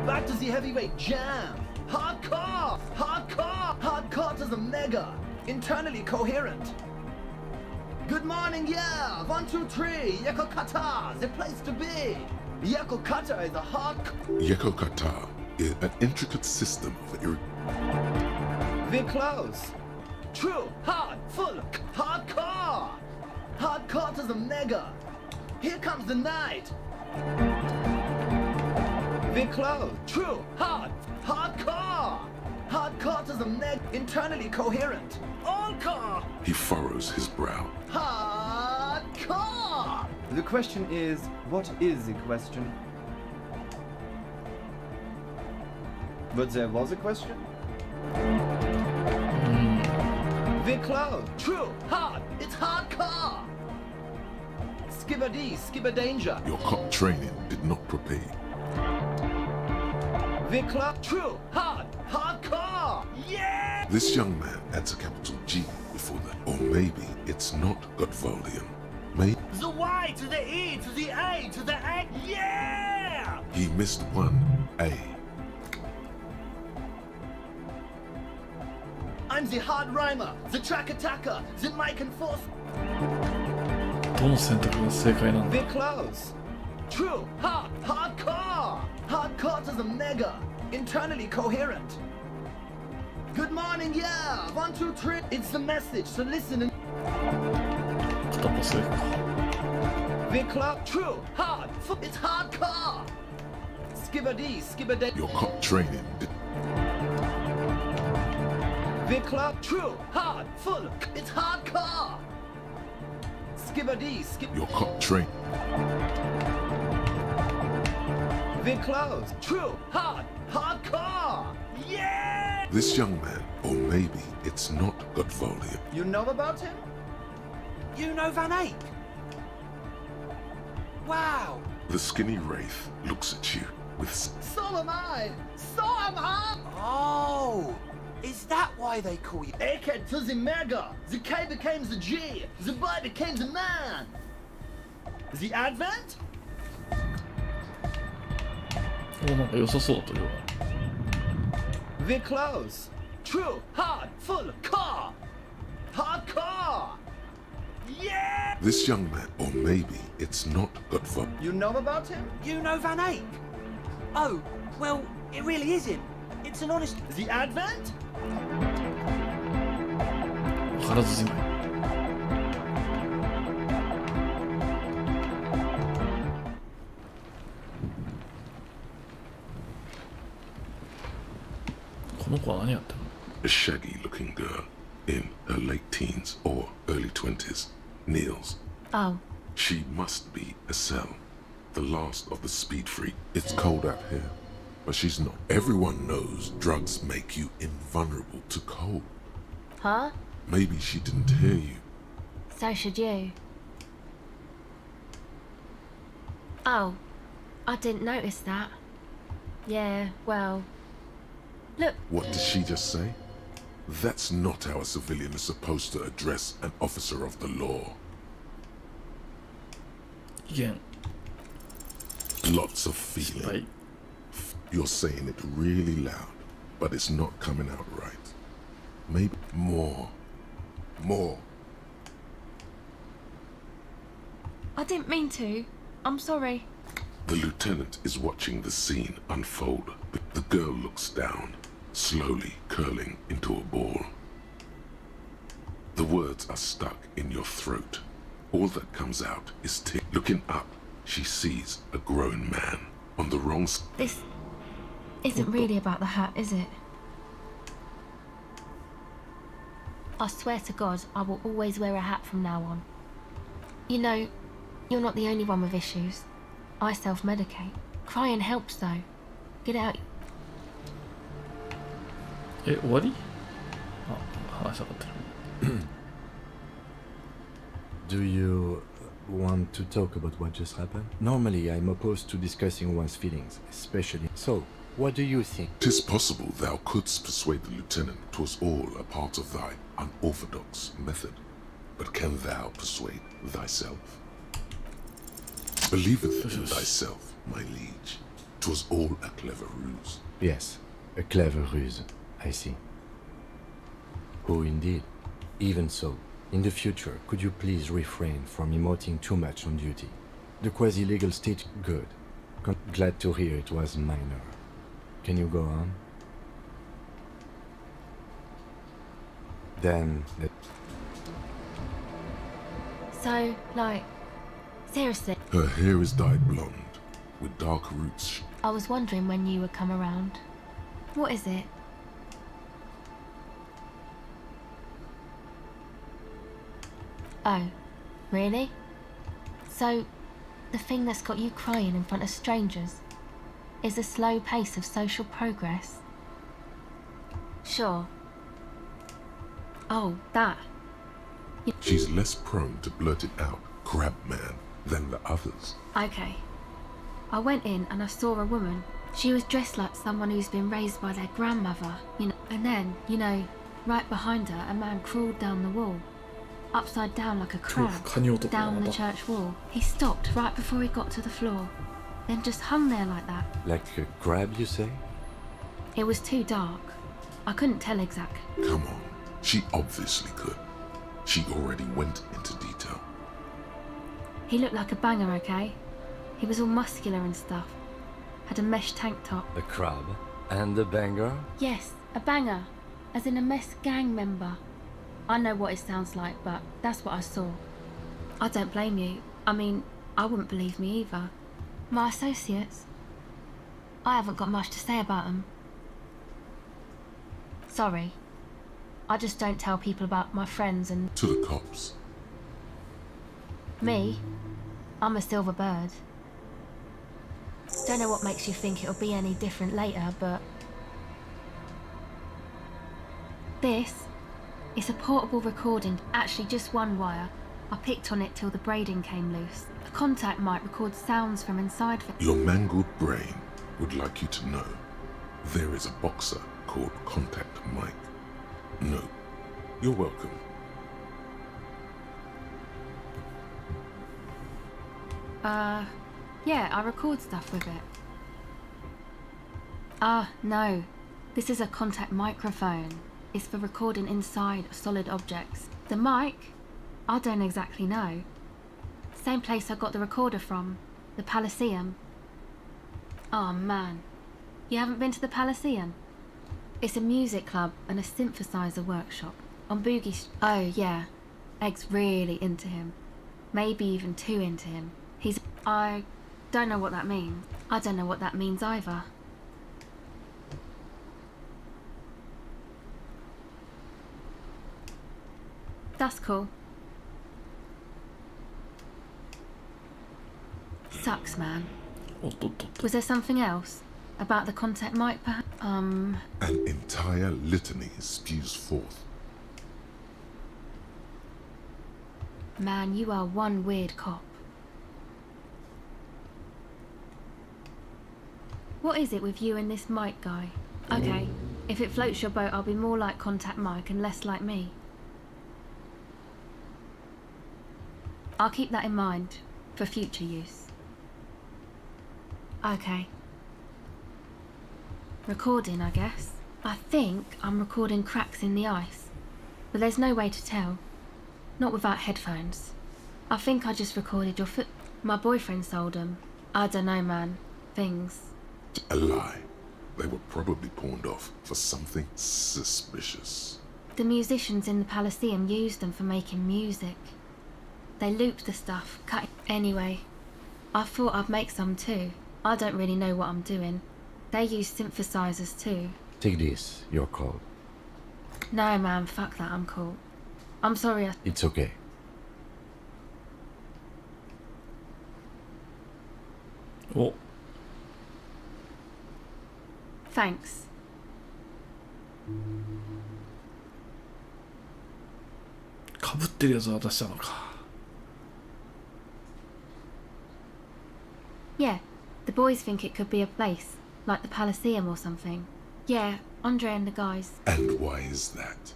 Speaker 15: Back to the heavyweight jam. Hardcore! Hardcore! Hardcore to the mega. Internally coherent. Good morning, yeah! 1, 2, 3. Yekokata, the place to be. Yekokata is a hardcore...
Speaker 2: Yekokata is an intricate system of...
Speaker 15: We're close. True, hard, full, hardcore! Hardcore to the mega. Here comes the night. We're close. True, hard, hardcore! Hardcore to the mega. Internally coherent.
Speaker 16: Encore!
Speaker 2: He furrows his brow.
Speaker 15: Hardcore!
Speaker 17: The question is, what is the question? But there was a question?
Speaker 15: We're close. True, hard, it's hardcore! Skibber danger.
Speaker 2: Your cop training did not prepare you.
Speaker 15: Vikla, true, hardcore, yeah!
Speaker 2: This young man adds a capital G before that. Or maybe it's not Godvolian. Maybe
Speaker 16: The Y to the E to the A to the A, yeah!
Speaker 2: he missed one A.
Speaker 15: I'm the hard rhymer, the track attacker, the mic and forth.
Speaker 1: どの選択が正解なんだ
Speaker 15: Bit close. True, hardcore. Hardcore to the mega. Internally coherent. Good morning, yeah. 1, 2, 3. It's the message, so listen and.
Speaker 1: 片っぽ正解か
Speaker 15: Bit close. True, it's hardcore. Skibber D.
Speaker 2: Your cop training did.
Speaker 15: Bit close. True, full. It's hardcore. Skibber D.
Speaker 2: Your cop train.
Speaker 15: Bit close. True, hardcore. Yeah!
Speaker 2: This young man, or maybe it's not Godvolian.
Speaker 15: You know about him?
Speaker 16: You know Van Eyck? Wow!
Speaker 2: The skinny wraith looks at you with.
Speaker 15: So am I.
Speaker 16: Oh! Is that why they call you?
Speaker 15: Egghead to the mega. The K became the G. The boy became the man. The Advent?
Speaker 1: お、なんか良さそうだとよ
Speaker 15: Bit close. True, full, core. Hardcore. Yeah!
Speaker 2: This young man, or maybe it's not Godvolian.
Speaker 15: You know about him?
Speaker 16: You know Van Eyck? Oh, well, it really is him. It's an honest...
Speaker 15: The Advent?
Speaker 1: わからずじまいこの子は何やってるの
Speaker 2: A shaggy looking girl in her late teens or early 20s kneels.
Speaker 9: Oh.
Speaker 2: She must be Estelle, the last of the speed freak. It's cold out here, but she's not. Everyone knows drugs make you invulnerable to cold.
Speaker 9: Huh?
Speaker 2: Maybe she didn't hear you.
Speaker 9: So should you. Oh, I didn't notice that. Yeah, well... Look.
Speaker 2: What did she just say? That's not how a civilian is supposed to address an officer of the law.
Speaker 1: Again.
Speaker 2: Lots of feeling. You're saying it really loud, but it's not coming out right. Maybe more.
Speaker 9: I didn't mean to. I'm sorry.
Speaker 2: The lieutenant is watching the scene unfold. The girl looks down, slowly curling into a ball. The words are stuck in your throat. All that comes out is tick. Looking up, she sees a grown man on the wrong side.
Speaker 9: This isn't really about the hat, is it? I swear to God, I will always wear a hat from now on. You know, you're not the only one with issues. I self-medicate. Crying helps though. Get out.
Speaker 1: 終わりあ、話したかった。
Speaker 3: Do you want to talk about what just happened? Normally, I'm opposed to discussing one's feelings, especially. So, what do you think?
Speaker 2: 'Tis possible thou couldst persuade the lieutenant 'twas all a part of thy unorthodox method. But can thou persuade thyself? Believeth in thyself, my liege. 'Twas all a clever ruse.
Speaker 3: Yes, a clever ruse. I see. Oh, indeed. Even so, in the future, could you please refrain from emoting too much on duty? The quasi-legal state, good. Glad to hear it was minor. Can you go on? Then...
Speaker 9: So, like, seriously,
Speaker 2: Her hair is dyed blonde, with dark roots.
Speaker 9: I was wondering when you would come around. What is it? Oh, really? So, the thing that's got you crying in front of strangers is the slow pace of social progress? Sure. Oh, that.
Speaker 2: She's less prone to blurt it out, crab man, Then the others.
Speaker 19: Okay. I went in and I saw a woman. She was dressed like someone who's been raised by their grandmother, you know. And then, you know, right behind her, a man crawled down the wall. Upside down like a crab, down the church wall. He stopped right before he got to the floor. Then just hung there like that.
Speaker 3: Like a crab, you say?
Speaker 19: It was too dark. I couldn't tell exactly.
Speaker 2: Come on. She obviously could. She already went into detail.
Speaker 19: He looked like a banger, okay? He was all muscular and stuff. Had a mesh tank top.
Speaker 3: A crab and a banger?
Speaker 19: Yes, a banger. As in a mess gang member. I know what it sounds like, but that's what I saw. I don't blame you. I mean, I wouldn't believe me either. My associates, I haven't got much to say about them. Sorry. I just don't tell people about my friends and...
Speaker 2: To the cops.
Speaker 19: Me? I'm a silver bird. Don't know what makes you think it'll be any different later, but... This is a portable recording, actually just one wire. I picked on it till the braiding came loose. The contact mic records sounds from inside of it.
Speaker 2: Your mangled brain would like you to know there is a boxer called Contact Mike. No, you're welcome.
Speaker 19: Yeah, I record stuff with it. No. This is a contact microphone. It's for recording inside solid objects. The mic? I don't exactly know. Same place I got the recorder from. The Elysium. Oh man. You haven't been to the Elysium? It's a music club and a synthesizer workshop. On Boogie Oh yeah. Egg's really into him. Maybe even too into him. I don't know what that means. I don't know what that means either. That's cool. Sucks, man. Was there something else? About the contact mic, perhaps?
Speaker 2: An entire litany spews forth.
Speaker 19: Man, you are one weird cop. What is it with you and this Mike guy? Okay, if it floats your boat, I'll be more like Contact Mike and less like me. I'll keep that in mind for future use. Okay. Recording, I guess. I think I'm recording cracks in the ice, but there's no way to tell. Not without headphones. I think I just recorded your foot. My boyfriend sold them. I don't know, man. Things.
Speaker 2: A lie. They were probably pawned off for something suspicious.
Speaker 19: The musicians in the Elysium used them for making music. They looped the stuff, cut it. Anyway, I thought I'd make some too. I don't really know what I'm doing. They use synthesizers too.
Speaker 3: Take this, your call.
Speaker 19: No man, fuck that, I'm cool. I'm sorry.
Speaker 3: It's okay.
Speaker 1: Oh.
Speaker 19: Thanks. Yeah, the boys think it could be a place, like the Elysium or something. Yeah, Andre and the guys.
Speaker 2: And why is that?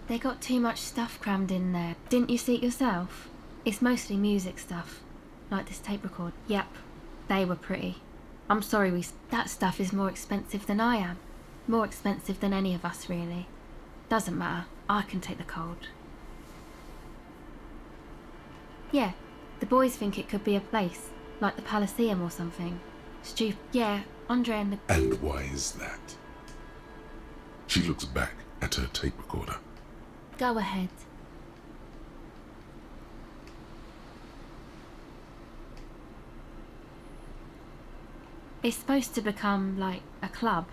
Speaker 19: They got too much stuff crammed in there. Didn't you see it yourself? It's mostly music stuff, like this tape record. Yep, they were pretty. I'm sorry that stuff is more expensive than I am. More expensive than any of us, really. Doesn't matter, I can take the cold. Yeah, the boys think it could be a place, like the Elysium or something. Stupid. Yeah, Andre and the...
Speaker 2: And why is that? She looks back at her tape recorder.
Speaker 19: Go ahead. It's supposed to become like a club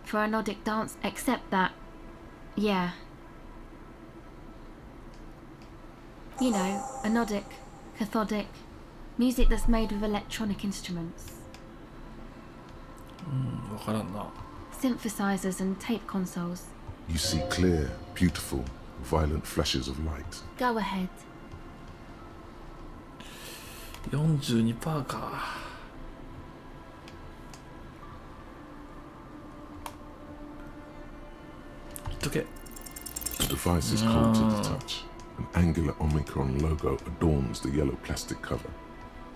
Speaker 19: for a Nordic dance, except that, yeah. You know, a Nordic, cathodic, music that's made with electronic instruments. Synthesizers and tape consoles.
Speaker 2: You see clear, beautiful, violent flashes of light.
Speaker 19: Go ahead.
Speaker 1: 42% か。言っとけ。
Speaker 2: The device is cold to the touch. An angular Omicron logo adorns the yellow plastic cover.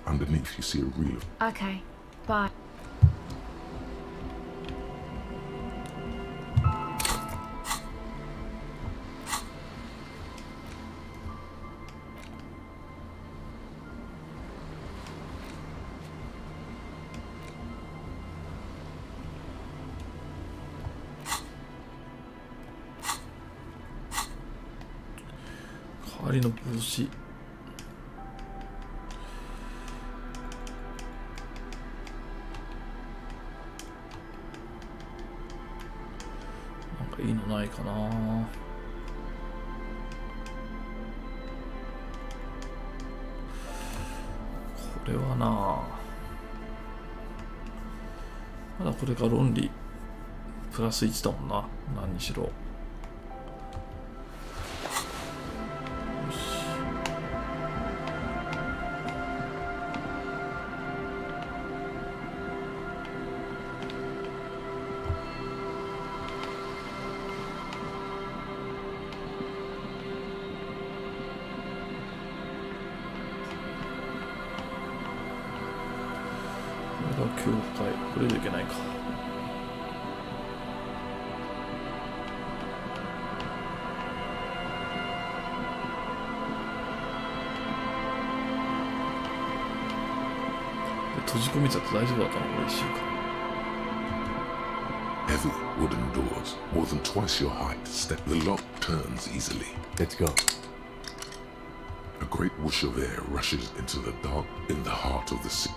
Speaker 2: Underneath, you see a reel of...
Speaker 19: Okay, bye.
Speaker 1: 代わりの帽子。なんかいいのないかな。これはな、まだこれが論理プラス1だもんな、何にしろ。教会、これじゃいけないか。で閉じ込めちゃって大丈夫だったのこれ1週間。
Speaker 2: Heavy wooden doors, more than twice your height. Step. The lock turns easily.
Speaker 3: Let's go.
Speaker 2: A great whoosh of air rushes into the dark in the heart of the city.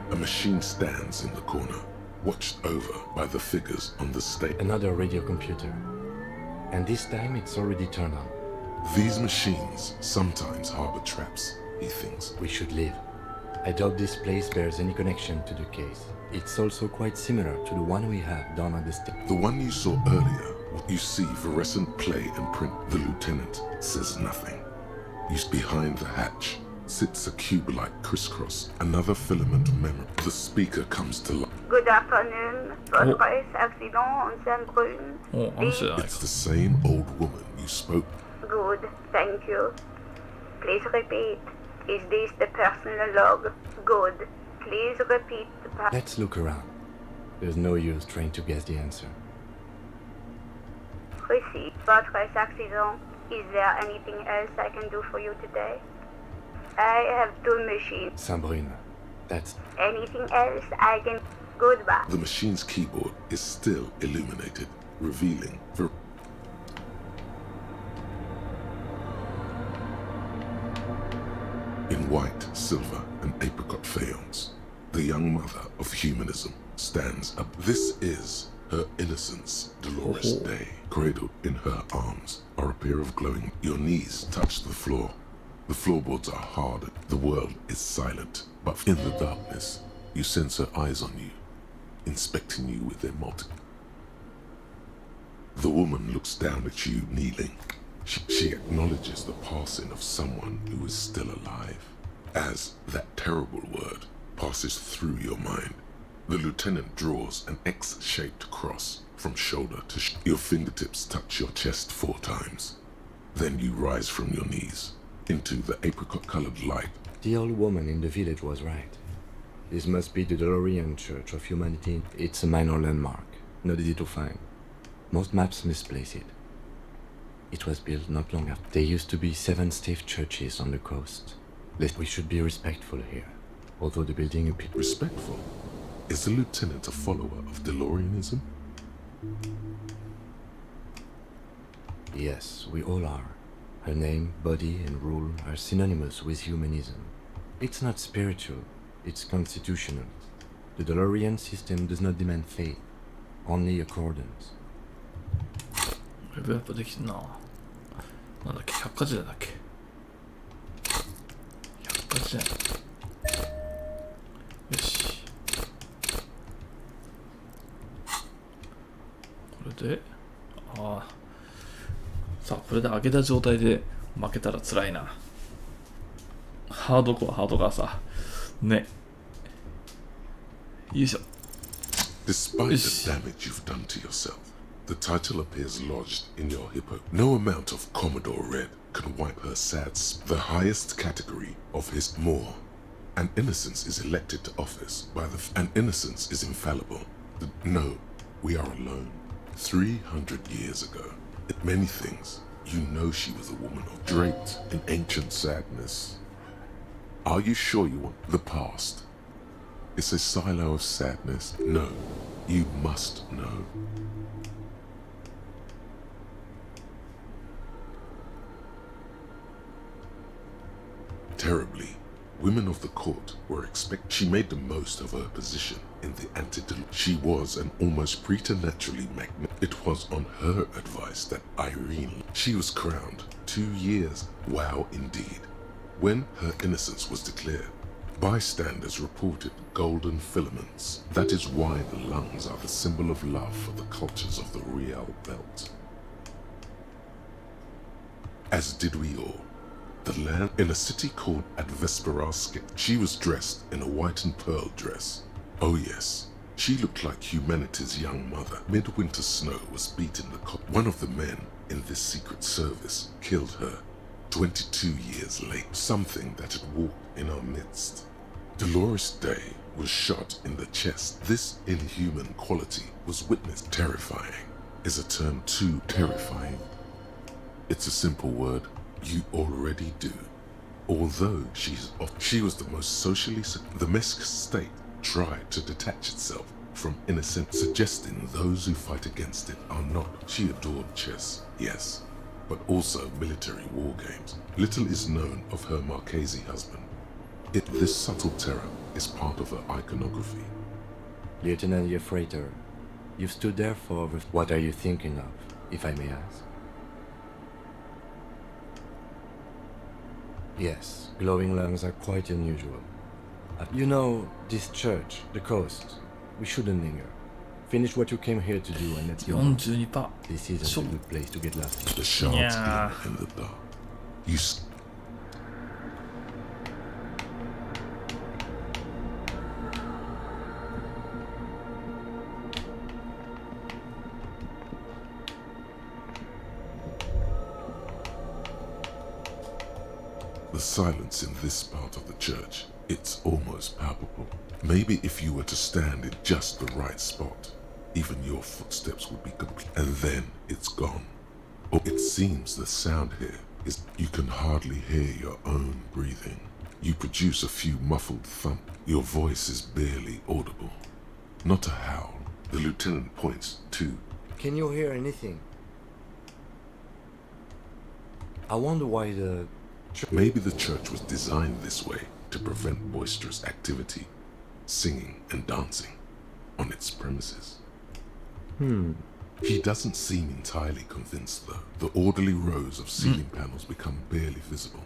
Speaker 2: A machine stands in the corner, watched over by the figures on the stage.
Speaker 3: Another radio computer. And this time it's already turned on.
Speaker 2: These machines sometimes harbor traps, he thinks.
Speaker 3: We should leave. I doubt this place bears any connection to the case. It's also quite similar to the one we have down at the station.
Speaker 2: The one you saw earlier, you see fluorescent play and print. The lieutenant says nothing. He's behind the hatch. Sits a cube-like crisscross, another filament memory. The speaker comes to life.
Speaker 13: Good afternoon. Votre accident on Saint-Brune.
Speaker 2: It's the same old woman you spoke.
Speaker 13: Good, thank you. Please repeat. Is this the personal log? Good. Please repeat the
Speaker 3: Let's look around. There's no use trying to guess the answer.
Speaker 13: Receive votre accident. Is there anything else I can do for you today? I have 2 machines.
Speaker 3: Saint-Brune. That's...
Speaker 13: Anything else I can... Goodbye.
Speaker 2: The machine's keyboard is still illuminated, revealing the... In white, silver, and apricot faience, the young mother of humanism stands up. This is her innocence, Dolores Day. Cradled in her arms are a pair of glowing... Your knees touch the floor. The floorboards are hard. The world is silent. But in the darkness, you sense her eyes on you, inspecting you with their The woman looks down at you kneeling. She acknowledges the passing of someone who is still alive. As that terrible word passes through your mind, The lieutenant draws an X-shaped cross from shoulder to your fingertips touch your chest 4 times. Then you rise from your knees into the apricot-colored light.
Speaker 3: The old woman in the village was right. This must be the DeLorean Church of Humanity. It's a minor landmark, not easy to find. Most maps misplace it. It was built not long after. There used to be 7 stave churches on the coast. We should be respectful here, although the building appears...
Speaker 2: Respectful? Is the lieutenant a follower of DeLoreanism?
Speaker 3: Yes, we all are. Her name, body, and rule are synonymous with humanism. It's not spiritual, it's constitutional. The DeLorean system does not demand faith, only accordance.
Speaker 1: ウェブアップできんな。なんだっけ、百科事典だっけ。百科事典。よし。これで、ああ。さあ、これで上げた状態で負けたら辛いな。ハードコア、ハードコアさ。ね。よいしょ。
Speaker 2: Despite the damage you've done to yourself, the title appears lodged in your hippo. No amount of Commodore Red can wipe her sad the highest category of his more. An innocence is elected to office by an innocence is infallible. No, we are alone. 300 years ago, at many things, you know she was a woman of draped in ancient sadness. Are you sure you want the past? It's a silo of sadness. No, you must know. Terribly, women of the court were she made the most of her position in the antediluvian. She was an almost preternaturally magnet. It was on her advice that Irene, she was crowned 2 years, wow indeed, when her innocence was declared. Bystanders reported golden filaments. That is why the lungs are the symbol of love for the cultures of the Real Belt. As did we all. The land in a city called Advesperaske. She was dressed in a white and pearl dress. Oh yes, she looked like humanity's young mother. Midwinter snow was beating the one of the men in this secret service killed her 22 years late. Something that had walked in our midst. Dolores Day was shot in the chest. This inhuman quality was witnessed. Terrifying is a term too terrifying. It's a simple word. You already do. Although she was the most socially... The Mesk state tried to detach itself from innocence, suggesting those who fight against it are not. She adored chess, yes, but also military war games. Little is known of her Marchese husband. This subtle terror is part of her iconography.
Speaker 3: Lieutenant Yefreighter, you've stood there for over... What are you thinking of, if I may ask? Yes, glowing lungs are quite unusual. You know, this church, the coast, we shouldn't linger. Finish what you came here to do and let's go.
Speaker 1: 42%.
Speaker 3: This isn't a good place to get lost.
Speaker 2: The shards glimmer in the dark. You The silence in this part of the church, it's almost palpable. Maybe if you were to stand in just the right spot, even your footsteps would be complete. And then it's gone. Or it seems the sound here is you can hardly hear your own breathing. You produce a few muffled thump. Your voice is barely audible. Not a howl. The lieutenant points to...
Speaker 3: Can you hear anything? I wonder why the...
Speaker 2: Maybe the church was designed this way to prevent boisterous activity, singing and dancing on its premises. He doesn't seem entirely convinced though. The orderly rows of ceiling panels become barely visible,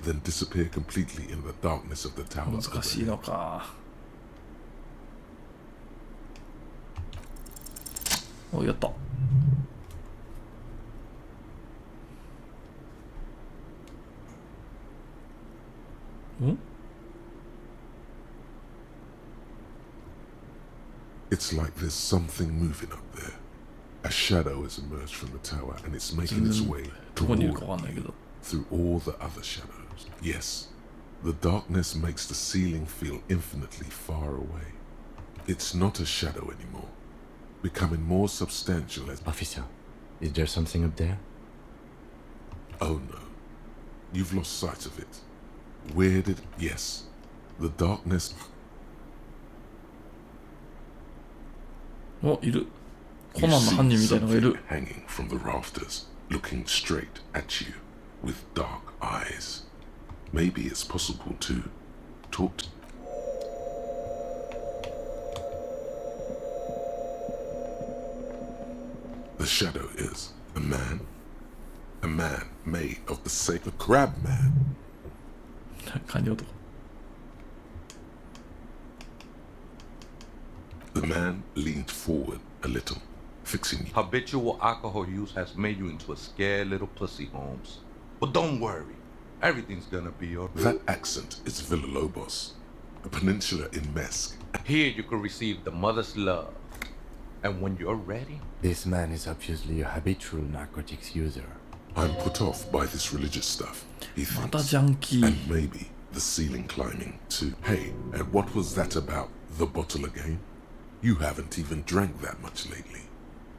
Speaker 2: then disappear completely in the darkness of the tower.
Speaker 1: 難しいのか。お、やった。ん
Speaker 2: It's like there's something moving up there. A shadow has emerged from the tower and it's making its way toward you through all the other shadows. Yes, the darkness makes the ceiling feel infinitely far away. It's not a shadow anymore, becoming more substantial as...
Speaker 3: Officer, is there something up there?
Speaker 2: Oh no, you've lost sight of it. Where did... Yes, the darkness...
Speaker 1: お、いる。コナンの犯人みたいなのがいる。
Speaker 2: hanging from the rafters, looking straight at you with dark eyes. Maybe it's possible to talk to... The shadow is a man made of the same... The crab man.
Speaker 1: カニ男。
Speaker 2: The man leaned forward a little, fixing you.
Speaker 20: Habitual alcohol use has made you into a scared little pussy, Holmes. But don't worry, everything's gonna be alright.
Speaker 2: That accent is Villalobos, a peninsula in Mesk.
Speaker 20: Here you can receive the mother's love. And when you're ready...
Speaker 3: This man is obviously a habitual narcotics user.
Speaker 2: I'm put off by this religious stuff, he thinks.
Speaker 1: junkie.
Speaker 2: And maybe the ceiling climbing too. Hey, and what was that about the bottle again? You haven't even drank that much lately.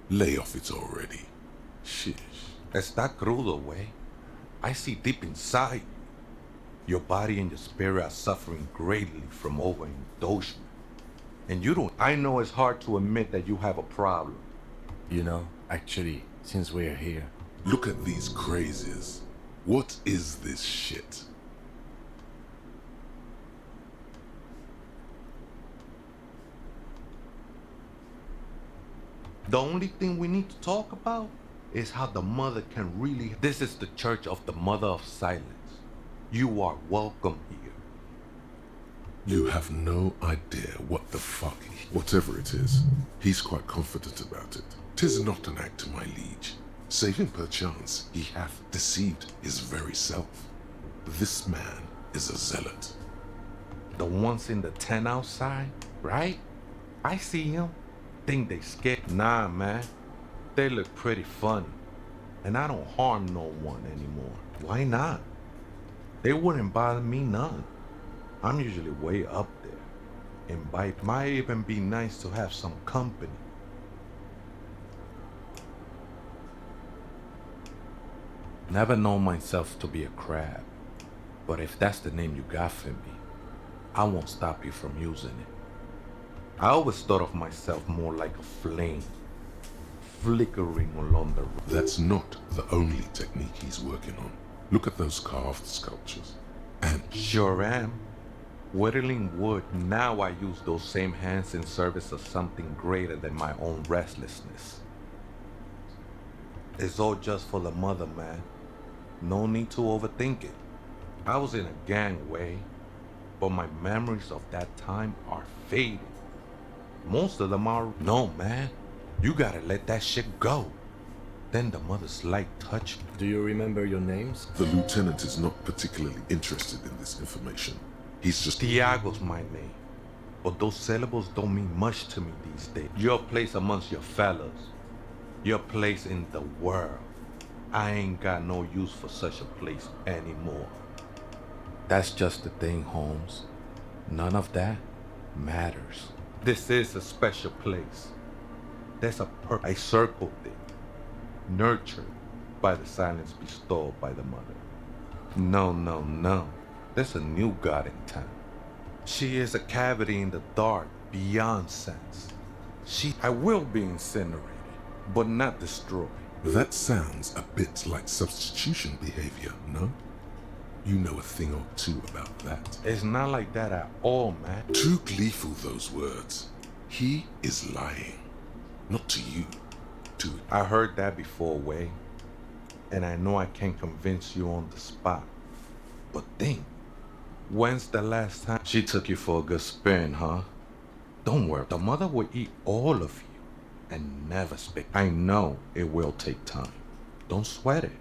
Speaker 2: Lay off it already. Shish.
Speaker 20: Está crudo, way. I see deep inside. Your body and your spirit are suffering greatly from overindulgence. And you don't... I know it's hard to admit that you have a problem.
Speaker 3: You know, actually, since we're here...
Speaker 2: Look at these crazies. What is this shit?
Speaker 20: The only thing we need to talk about is how the mother can really... This is the church of the Mother of Silence. You are welcome here.
Speaker 2: You have no idea what the fuck... Whatever it is, he's quite confident about it. 'Tis not an act to my liege. Save him perchance, he hath deceived his very self. This man is a zealot.
Speaker 20: The ones in the tent outside, right? I see him. Think they scared? Nah, man. They look pretty funny. And I don't harm no one anymore. Why not? They wouldn't bother me none. I'm usually way up there. And might even be nice to have some company. Never known myself to be a crab. But if that's the name you got for me, I won't stop you from using it. I always thought of myself more like a flame, flickering along the road.
Speaker 2: That's not the only technique he's working on. Look at those carved sculptures. And
Speaker 20: sure am. Whittling wood, now I use those same hands in service of something greater than my own restlessness. It's all just for the mother, man. No need to overthink it. I was in a gang way, but my memories of that time are fading. Most of them are... No, man. You gotta let that shit go. Then the mother's light touch...
Speaker 3: Do you remember your names?
Speaker 2: The lieutenant is not particularly interested in this information. He's just...
Speaker 20: Tiago's my name. But those syllables don't mean much to me these days. Your place amongst your fellows. Your place in the world. I ain't got no use for such a place anymore. That's just the thing, Holmes. None of that matters. This is a special place. There's a I circled it. Nurtured by the silence bestowed by the mother. No, no, no. There's a new god in town. She is a cavity in the dark beyond sense. I will be incinerated, but not destroyed.
Speaker 2: That sounds a bit like substitution behavior, no? You know a thing or two about that.
Speaker 20: It's not like that at all, man.
Speaker 2: Too gleeful, those words. He is lying. Not to you. To...
Speaker 20: I heard that before, Way. And I know I can't convince you on the spot. But think, when's the last time she took you for a good spin, huh? Don't worry, the mother will eat all of you and never speak. I know it will take time. Don't sweat it.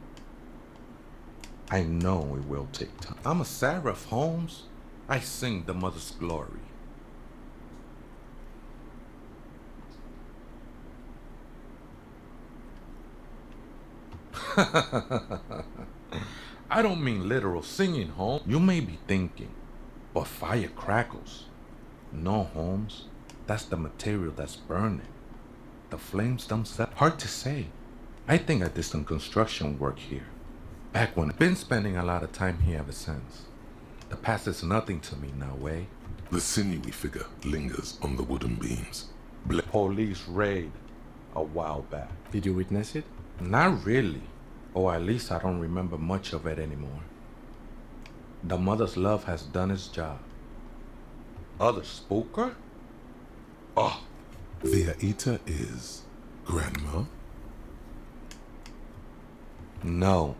Speaker 20: I know it will take time. I'm a seraph, Holmes. I sing the mother's glory. I don't mean literal singing, Holmes. You may be thinking, but fire crackles. No, Holmes. That's the material that's burning. The flames themselves. Hard to say. I think I did some construction work here. Back when I've been spending a lot of time here ever since. The past is nothing to me now, eh?
Speaker 2: The sinewy figure lingers on the wooden beams.
Speaker 20: Police raid a while back.
Speaker 3: Did you witness it?
Speaker 20: Not really. Or at least I don't remember much of it anymore. The mother's love has done its job. Other spooker? Oh.
Speaker 2: Viaita is grandma?
Speaker 20: No.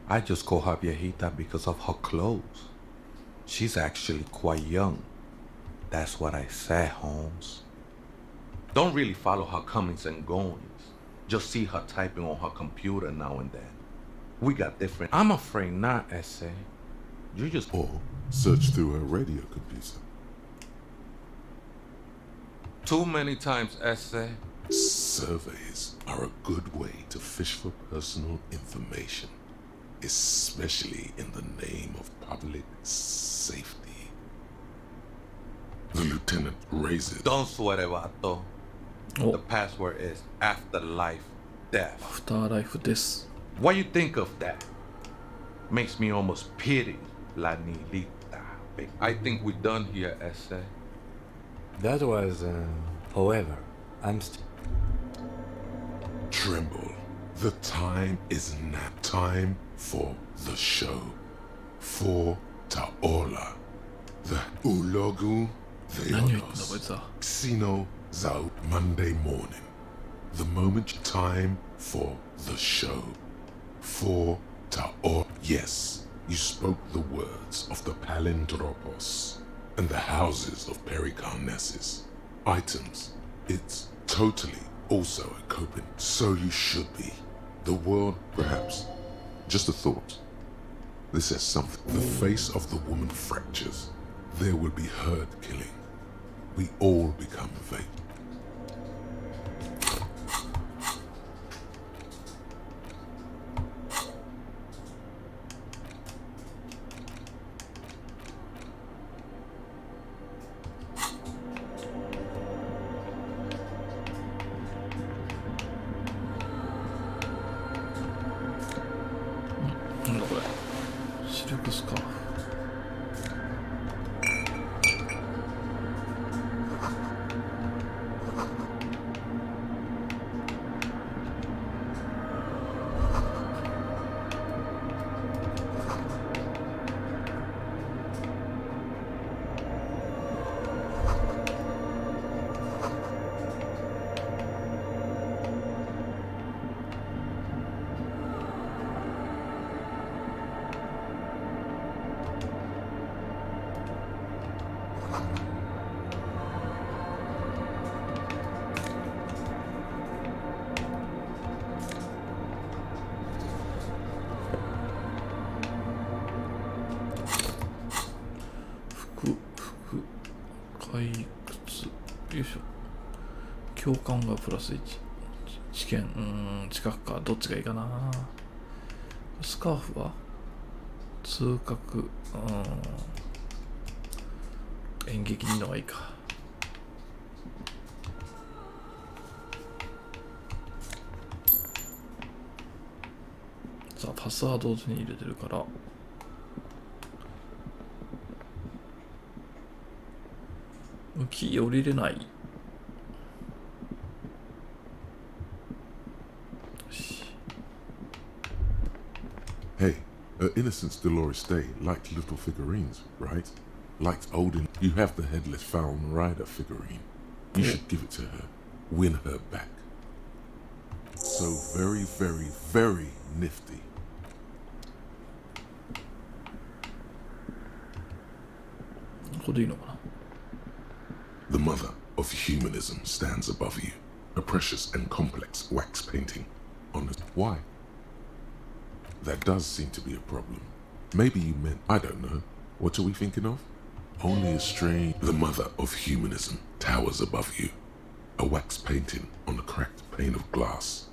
Speaker 20: I just call her Viejita because of her clothes. She's actually quite young. That's what I said, Holmes. Don't really follow her comings and goings. Just see her typing on her computer now and then. We got different... I'm afraid not, Essay. You just...
Speaker 2: Or search through her radio computer.
Speaker 20: Too many times, Essay.
Speaker 2: Surveys are a good way to fish for personal information, especially in the name of public safety. The lieutenant raises...
Speaker 20: Don't sweat it, Vato. The password is afterlife death.
Speaker 1: Afterlife death.
Speaker 20: What do you think of that? Makes me almost pity La Nilita. I think we're done here, Essay.
Speaker 3: That was, however, I'm
Speaker 2: Tremble. The time is now time for the show. For Taola. The Ulogu Theodos. Xeno Zao Monday morning. The moment time for the show. For Taola. Yes, you spoke the words of the Palindropos and the houses of Pericarnessus. Items. It's totally also a coping. So you should be. The world, perhaps. Just a thought. This is something. The face of the woman fractures. There will be herd killing. We all become vape.
Speaker 1: よいしょ。共感がプラス1。知見、近くか。どっちがいいかな。スカーフは通覚、演劇2のがいいか。さあ、パスワード同時に入れてるから。木降りれない。
Speaker 2: Hey, Innocence Dolores Day liked little figurines, right? Liked Odin. You have the headless Falcon Rider figurine. You should give it to her. Win her back. So very, very, very nifty. The mother of humanism stands above you. A precious and complex wax painting. Honest. Why? That does seem to be a problem. Maybe you meant, I don't know. What are we thinking of? Only a strange... The mother of humanism towers above you. A wax painting on a cracked pane of glass.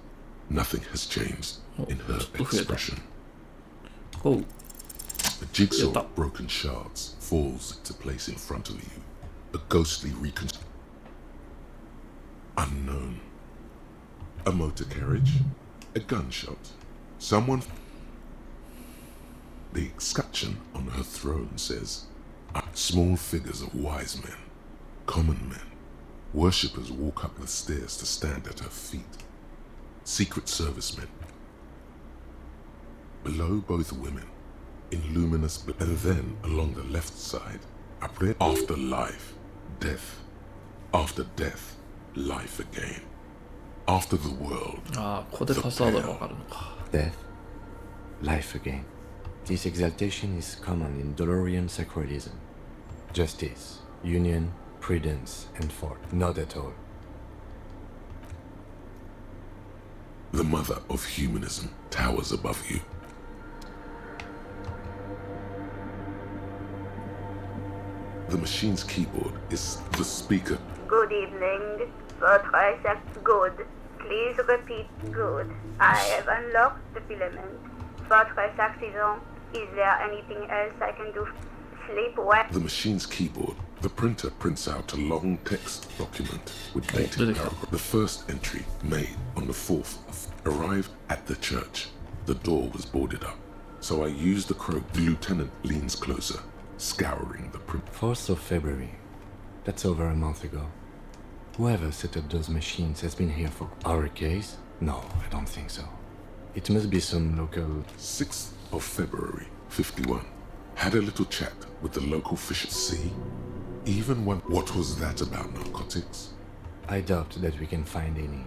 Speaker 2: Nothing has changed in her expression.
Speaker 1: Oh.
Speaker 2: A jigsaw of broken shards falls into place in front of you. A ghostly unknown. A motor carriage. A gunshot. Someone. The escutcheon on her throne says, small figures of wise men, common men. Worshippers walk up the stairs to stand at her feet. Secret servicemen. Below both women, in luminous, and then along the left side, after life, death. After death, life again. After the world,
Speaker 3: Death, life again. This exaltation is common in Dolorian sacralism. Justice, union, prudence, and fort. Not at all.
Speaker 2: The mother of humanism towers above you. The machine's keyboard is the speaker.
Speaker 13: Good evening. Votre accept good. Please repeat good. I have unlocked the filament. Votre accident. Is there anything else I can do? Sleep well.
Speaker 2: The machine's keyboard. The printer prints out a long text document with dated paragraph. The first entry, made on the 4th, arrived at the church. The door was boarded up, so I used the croak. The lieutenant leans closer, scouring the print.
Speaker 3: 4th of February. That's over a month ago. Whoever set up those machines has been here for our case? No, I don't think so. It must be some local...
Speaker 2: 6th of February, 51. Had a little chat with the local fish. See? Even when... What was that about narcotics?
Speaker 3: I doubt that we can find any.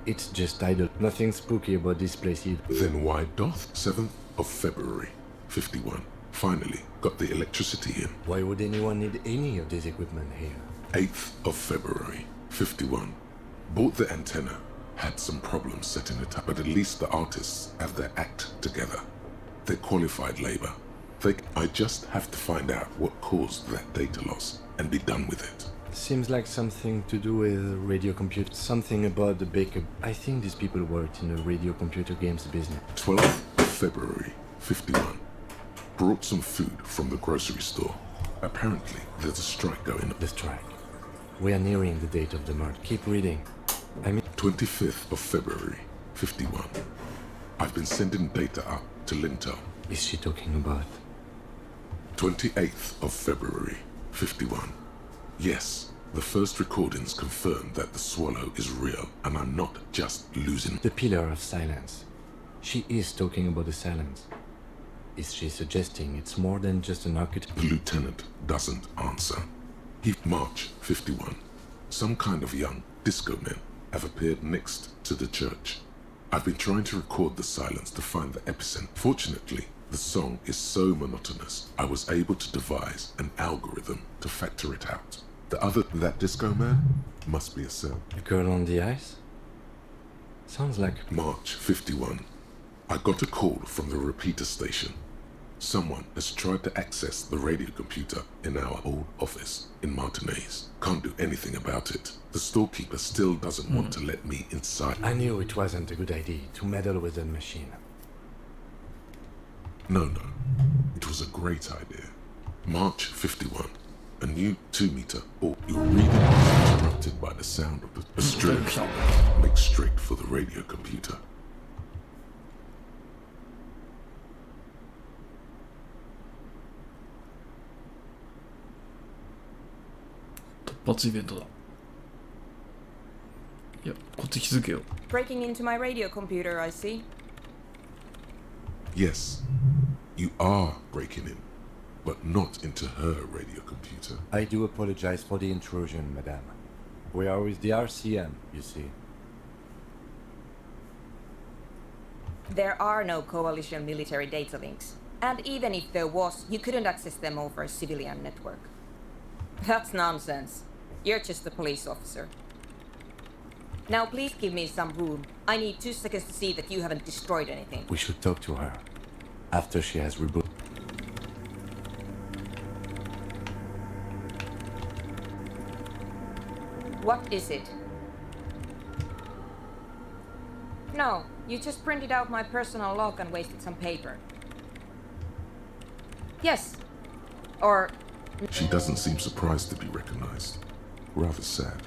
Speaker 3: It's just idle. Nothing spooky about this place either.
Speaker 2: Then why doth? 7th of February, 51. Finally got the electricity in.
Speaker 3: Why would anyone need any of this equipment here?
Speaker 2: 8th of February, 51. Bought the antenna. Had some problems setting it up, but at least the artists have their act together. They're qualified labor. I just have to find out what caused that data loss and be done with it.
Speaker 3: Seems like something to do with radio computer. Something about the baker. I think these people worked in the radio computer games business.
Speaker 2: 12th of February, 51. Brought some food from the grocery store. Apparently, there's a strike going on.
Speaker 3: The strike. We are nearing the date of the murder. Keep reading.
Speaker 2: 25th of February, 51. I've been sending data up to Lintel.
Speaker 3: Is she talking about?
Speaker 2: 28th of February, 51. Yes, the first recordings confirm that the swallow is real, and I'm not just losing.
Speaker 3: The pillar of silence. She is talking about the silence. Is she suggesting it's more than just an architect?
Speaker 2: The lieutenant doesn't answer. March 51. Some kind of young disco men have appeared next to the church. I've been trying to record the silence to find the epicenter. Fortunately, the song is so monotonous, I was able to devise an algorithm to factor it out. That disco man must be a cell.
Speaker 3: The girl on the ice? Sounds like...
Speaker 2: March 51. I got a call from the repeater station. Someone has tried to access the radio computer in our old office in Martinez. Can't do anything about it. The storekeeper still doesn't want to let me inside.
Speaker 3: I knew it wasn't a good idea to meddle with that machine.
Speaker 2: No. It was a great idea. March 51. A new 2-meter. Your reading is interrupted by the sound of the strange makes straight for the radio computer.
Speaker 21: Breaking into my radio computer, I see.
Speaker 2: Yes, you are breaking in, but not into her radio computer.
Speaker 3: I do apologize for the intrusion, madame. We are with the RCM, you see.
Speaker 21: There are no coalition military data links. And even if there was, you couldn't access them over a civilian network. That's nonsense. You're just a police officer. Now please give me some room. I need 2 seconds to see that you haven't destroyed anything.
Speaker 3: We should talk to her after she has rebooted.
Speaker 21: What is it? No, you just printed out my personal log and wasted some paper. Yes. Or...
Speaker 2: She doesn't seem surprised to be recognized. Rather sad.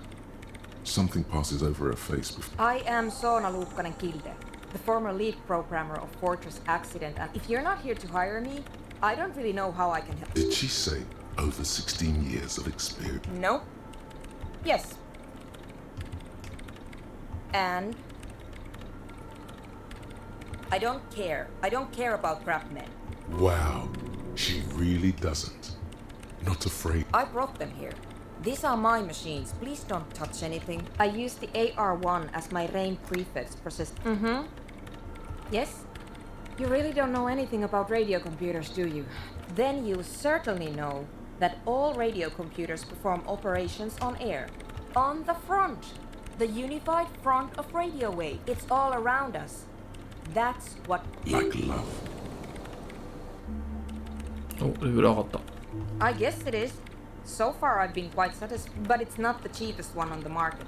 Speaker 2: Something passes over her face before...
Speaker 21: I am Soona Luukkanen-Kilde, the former lead programmer of Fortress Accident, and if you're not here to hire me, I don't really know how I can help.
Speaker 2: Did she say over 16 years of experience?
Speaker 21: No. Yes. And... I don't care. I don't care about crap men.
Speaker 2: Wow, she really doesn't. Not afraid.
Speaker 21: I brought them here. These are my machines. Please don't touch anything. I use the AR-1 as my RAIN prefix process. Mm-hmm. Yes? You really don't know anything about radio computers, do you? Then you certainly know that all radio computers perform operations on air. On the front. The unified front of radio wave. It's all around us. That's what...
Speaker 2: Like love.
Speaker 1: Oh, level 上がった。
Speaker 21: I guess it is. So far I've been quite satisfied, but it's not the cheapest one on the market.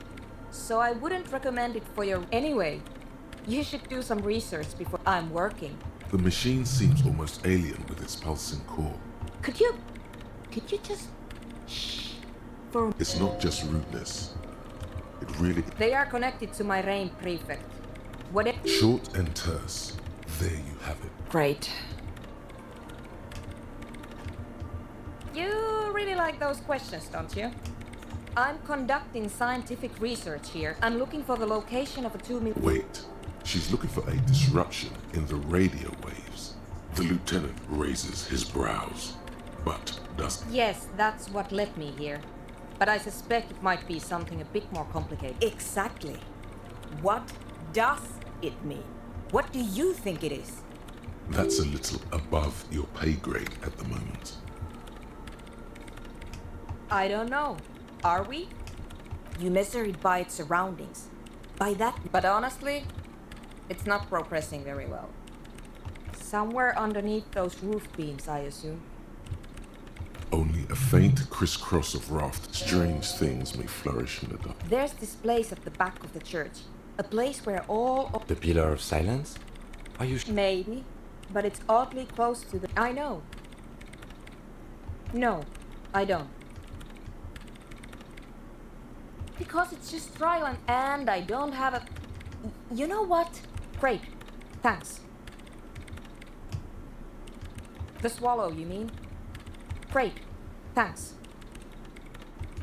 Speaker 21: So I wouldn't recommend it for your... Anyway, you should do some research before I'm working.
Speaker 2: The machine seems almost alien with its pulsing core.
Speaker 21: Could you just... Shh. For...
Speaker 2: It's not just rudeness. It really...
Speaker 21: They are connected to my RAIN prefect. Whatever...
Speaker 2: Short and terse. There you have it.
Speaker 21: Great. You really like those questions, don't you? I'm conducting scientific research here. I'm looking for the location of a 2 million...
Speaker 2: Wait. She's looking for a disruption in the radio waves. The lieutenant raises his brows, but doesn't.
Speaker 21: Yes, that's what led me here. But I suspect it might be something a bit more complicated. Exactly. What does it mean? What do you think it is?
Speaker 2: That's a little above your pay grade at the moment.
Speaker 21: I don't know. Are we? You measure it by its surroundings. By that... But honestly, it's not progressing very well. Somewhere underneath those roof beams, I assume.
Speaker 2: Only a faint crisscross of raft. Strange things may flourish in the dark.
Speaker 21: There's this place at the back of the church. A place where all of...
Speaker 3: The Pillar of Silence? Are you...
Speaker 21: Maybe. But it's oddly close to the... I know. No, I don't. Because it's just dry land and I don't have a... You know what? Great. Thanks. The swallow, you mean? Great. Thanks.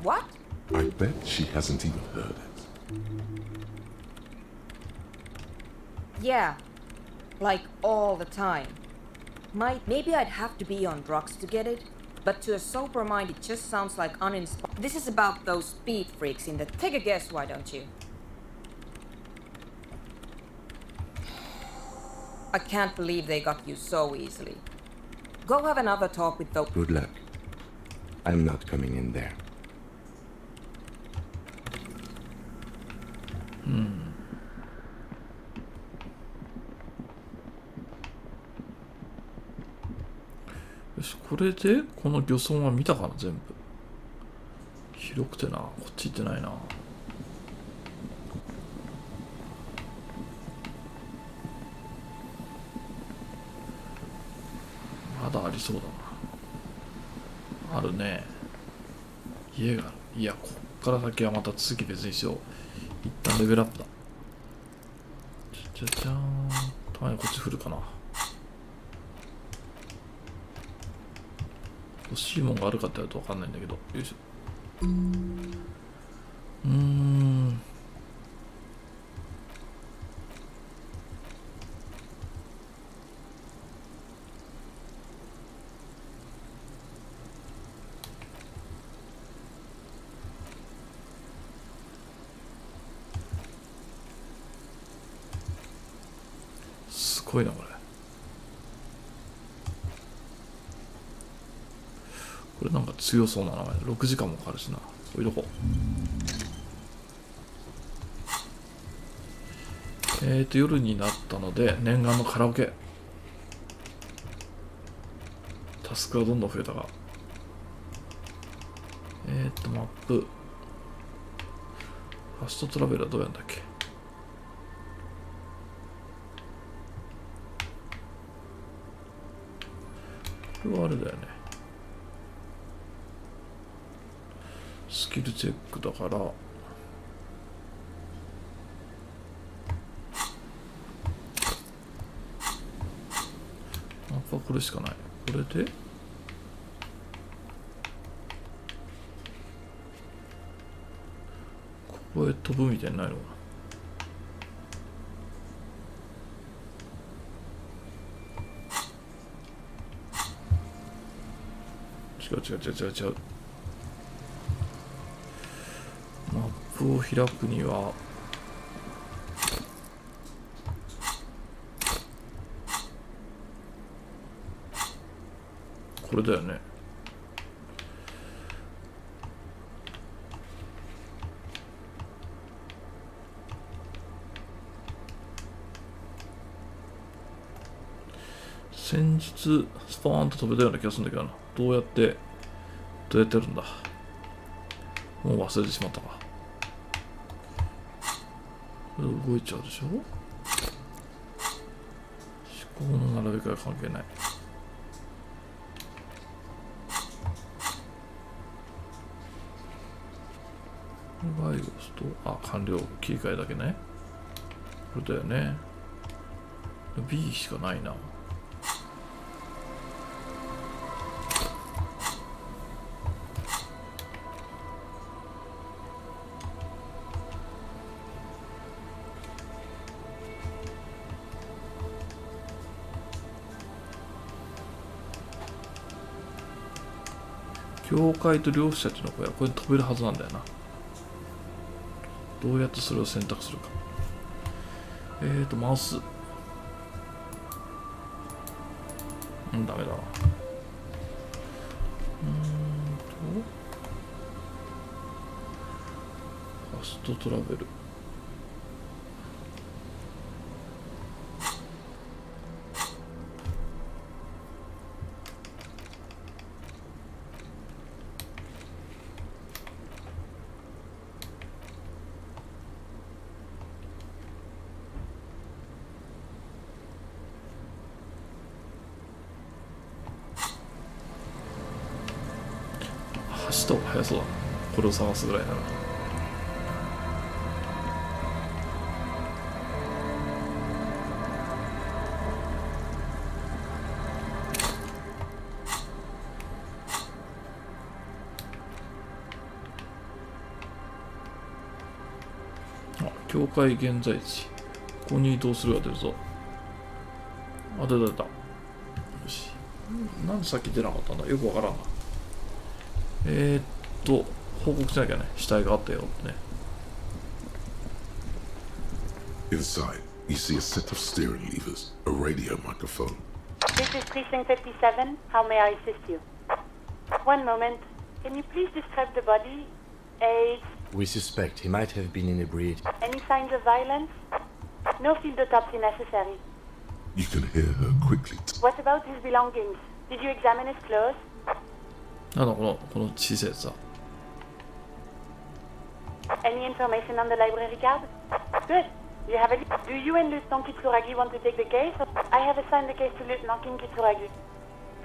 Speaker 21: What?
Speaker 2: I bet she hasn't even heard it.
Speaker 21: Yeah. Like all the time. Maybe I'd have to be on drugs to get it. But to a sober mind, it just sounds like uninspired. This is about those speed freaks in the... Take a guess, why don't you? I can't believe they got you so easily. Go have another talk with those...
Speaker 3: Good luck. I'm not coming in there.
Speaker 1: よし、これでこの漁村は見たかな、全部。広くてな、こっち行ってないな。まだありそうだな。あるね。家がある。いや、こっから先はまた続き別にしよう。一旦レベルアップだ。じゃじゃーん。たまにこっち振るかな。欲しいもんがあるかって言うと分かんないんだけど。よいしょ。すごいなこれ。これなんか強そうな名前。6時間もかかるしな。おいどこ。夜になったので念願のカラオケ。タスクがどんどん増えたが。マップ。ファストトラベルはどうやんだっけ。これはあれだよね。スキルチェックだから、マップはこれしかない。これでここへ飛ぶみたいにないのかな。違う。マップを開くにはこれだよね。先日スパーンと飛べたような気がするんだけどな。どうやってやるんだ。もう忘れてしまったか。これ動いちゃうでしょ。思考の並び替えは関係ない。Y を押すと、完了、切り替えだけね。これだよね。B しかないな。教会と漁師たちの小屋、これ飛べるはずなんだよな。どうやってそれを選択するか。マウス。ダメだわ。ファストトラベル。走った方が速そうだな。これを探すぐらいなら。境界現在地。ここに移動するが出るぞ。出た。よし。なんでさっき出なかったんだ。よくわからんな。報告しなきゃね。死体があったよってね。
Speaker 2: Inside, you see a set of steering levers, a radio microphone.
Speaker 4: This is Precinct 57. How may I assist you? One moment. Can you please describe the body? Age?
Speaker 3: We suspect he might have been inebriated.
Speaker 4: Any signs of violence? No field autopsy necessary.
Speaker 2: You can hear her quickly.
Speaker 4: What about his belongings? Did you examine his clothes?
Speaker 1: この小さいやつだ。
Speaker 4: Any information on the library card? Good. You have a... Do you and Lieutenant Kitsuragi want to take the case? I have assigned the case to Lieutenant Kitsuragi.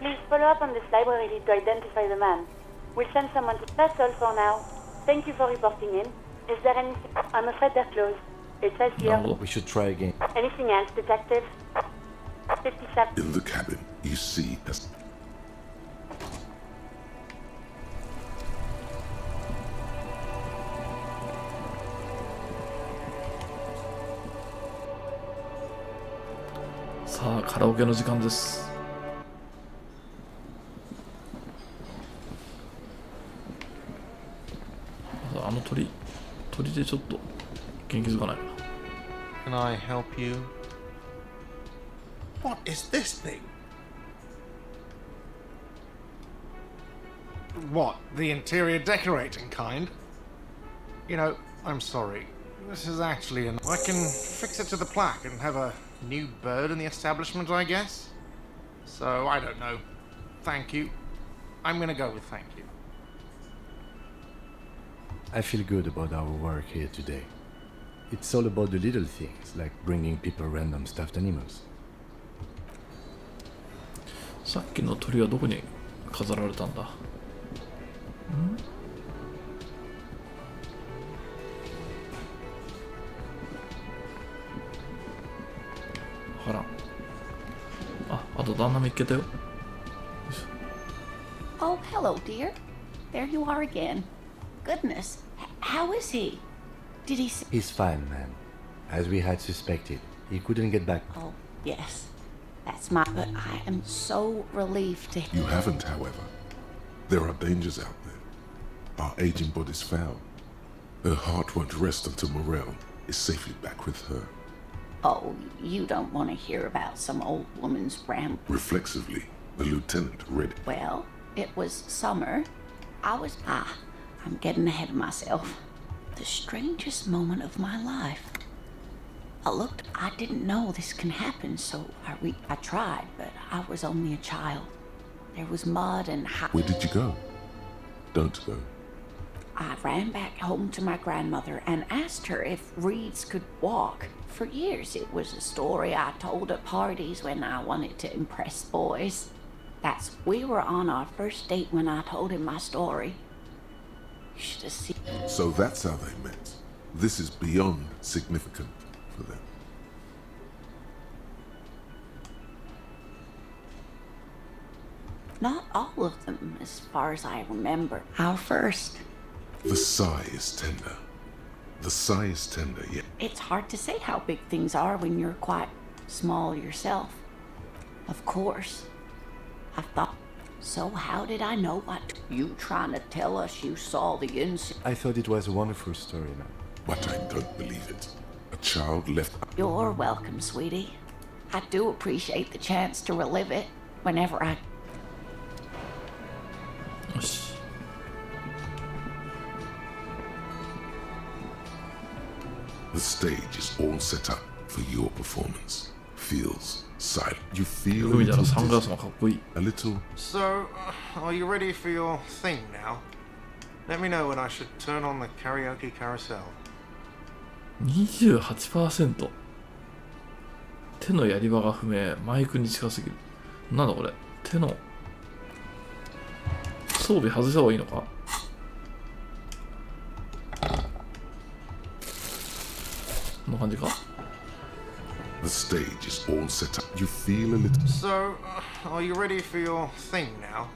Speaker 4: Please follow up on this library lead to identify the man. We'll send someone to... That's all for now. Thank you for reporting in. Is there anything... I'm afraid they're closed. It says here...
Speaker 3: We should try again.
Speaker 4: Anything else, Detective? 57...
Speaker 2: In the cabin, you see as...
Speaker 1: さあ、カラオケの時間です。あの鳥でちょっと元気づかないな。
Speaker 22: Can I help you? What is this thing? What, the interior decorating kind? You know, I'm sorry. This is actually an... I can fix it to the plaque and have a new bird in the establishment, I guess. So, I don't know. Thank you. I'm gonna go with thank you.
Speaker 3: I feel good about our work here today. It's all about the little things, like bringing people random stuffed animals.
Speaker 1: さっきの鳥はどこに飾られたんだ。わからん。あと旦那見っけたよ。
Speaker 9: Oh, hello, dear. There you are again. Goodness, how is he? Did he say...
Speaker 3: He's fine, ma'am. As we had suspected, he couldn't get back.
Speaker 9: Oh, yes. That's my... But I am so relieved to...
Speaker 2: You haven't, however. There are dangers out there. Our aging body's foul. Her heart won't rest until Morel is safely back with her.
Speaker 9: Oh, you don't want to hear about some old woman's ramble.
Speaker 2: Reflexively, the lieutenant read it.
Speaker 9: Well, it was summer. I'm getting ahead of myself. The strangest moment of my life. I didn't know this can happen, so I tried, but I was only a child. There was mud and...
Speaker 2: Where did you go? Don't go.
Speaker 9: I ran back home to my grandmother and asked her if reeds could walk. For years, it was a story I told at parties when I wanted to impress boys. We were on our first date when I told him my story. You should have seen...
Speaker 2: So that's how they met. This is beyond significant for them.
Speaker 9: Not all of them, as far as I remember. Our first.
Speaker 2: The sigh is tender. The sigh is tender, yet...
Speaker 9: It's hard to say how big things are when you're quite small yourself. Of course. I thought... So how did I know what... You trying to tell us you saw the insect?
Speaker 3: I thought it was a wonderful story, ma'am.
Speaker 2: But I don't believe it. A child left...
Speaker 9: You're welcome, sweetie. I do appreciate the chance to relive it whenever I...
Speaker 2: The stage is all set up for your performance. Feels silent. You feel a little...
Speaker 22: So, are you ready for your thing now? Let me know when I should turn on the karaoke carousel.
Speaker 1: 28%。手のやり場が不明。マイクに近すぎる。なんだこれ。手の装備外した方がいいのか。こんな感じか。
Speaker 2: The stage is all set up. You feel a little...
Speaker 22: So, are you ready for your thing now?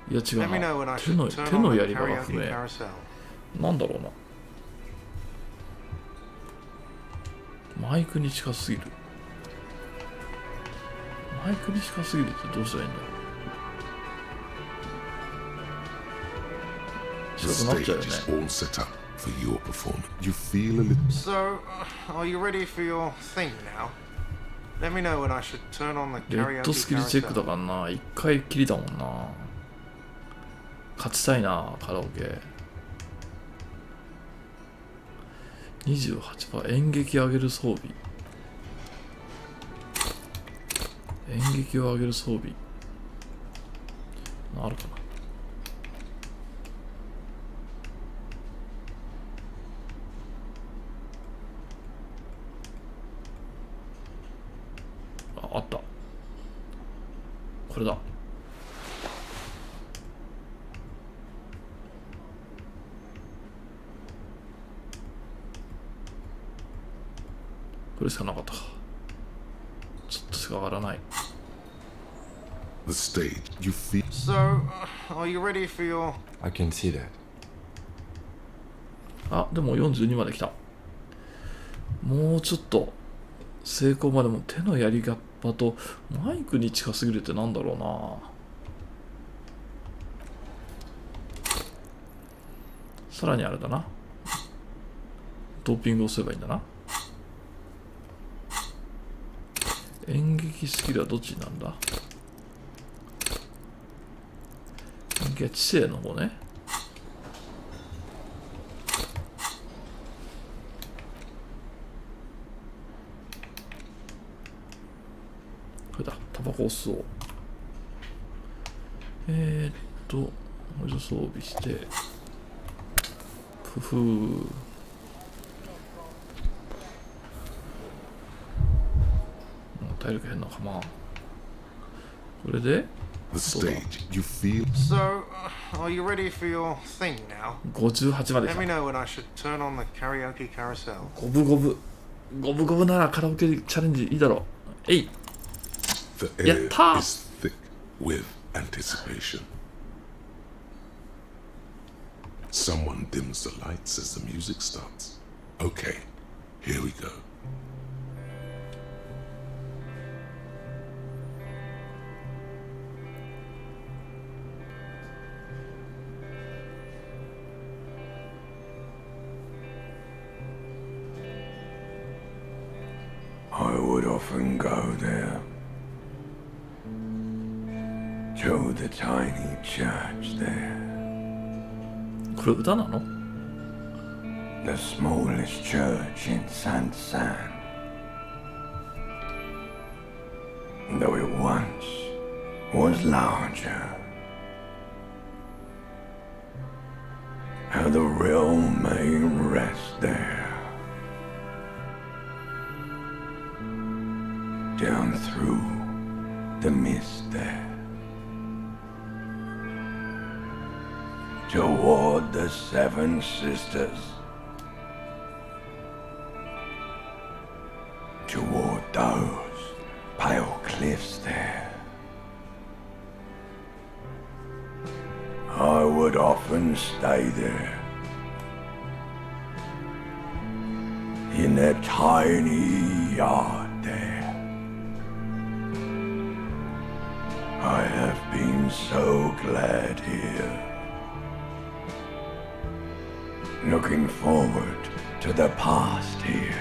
Speaker 1: いや違うな。手のやり場が不明。なんだろうな。マイクに近すぎる。マイクに近すぎるってどうしたらいいんだろう。
Speaker 2: The stage is all set up for your performance. You feel a little...
Speaker 22: So, are you ready for your thing now? Let me know when I should turn on the
Speaker 1: レッドスキルチェックだからな。一回きりだもんな。勝ちたいな、カラオケ。28%。演劇上げる装備。演劇を上げる装備。あるかな。あった。これだ。これしかなかったか。ちょっとしか上がらない。
Speaker 2: The stage, you feel...
Speaker 22: So, are you ready for your...
Speaker 3: I can see that.
Speaker 1: あ、でも42まで来た。もうちょっと成功までも手のやりが場とマイクに近すぎるってなんだろうな。さらにあれだな。ドーピングをすればいいんだな。演劇スキルはどっちになんだ。演劇は知性の方ね。これだ、タバコを吸おう。もう一度装備して、ふふー。体力変なかま。これで
Speaker 2: The stage, you feel.
Speaker 22: So, are you ready for your thing now?
Speaker 1: 58まで
Speaker 22: Let
Speaker 1: 来
Speaker 22: me
Speaker 1: た。
Speaker 22: know when I should turn on the karaoke carousel.
Speaker 1: 五分五分。五分五分ならカラオケチャレンジいいだろう。えい。
Speaker 2: The
Speaker 1: やっ
Speaker 2: air
Speaker 1: たー。
Speaker 2: is thick with anticipation. Someone dims the lights as the music starts. Okay, here we go.
Speaker 7: I would often go there to the tiny church there.
Speaker 1: これ歌なの？
Speaker 7: The smallest church in San. Though it once was larger. How the real may rest there. Down through the mist there. Toward the Seven Sisters. Toward those pale cliffs there. I would often stay there. In that tiny yard there. I have been so glad here. Looking forward to the past here.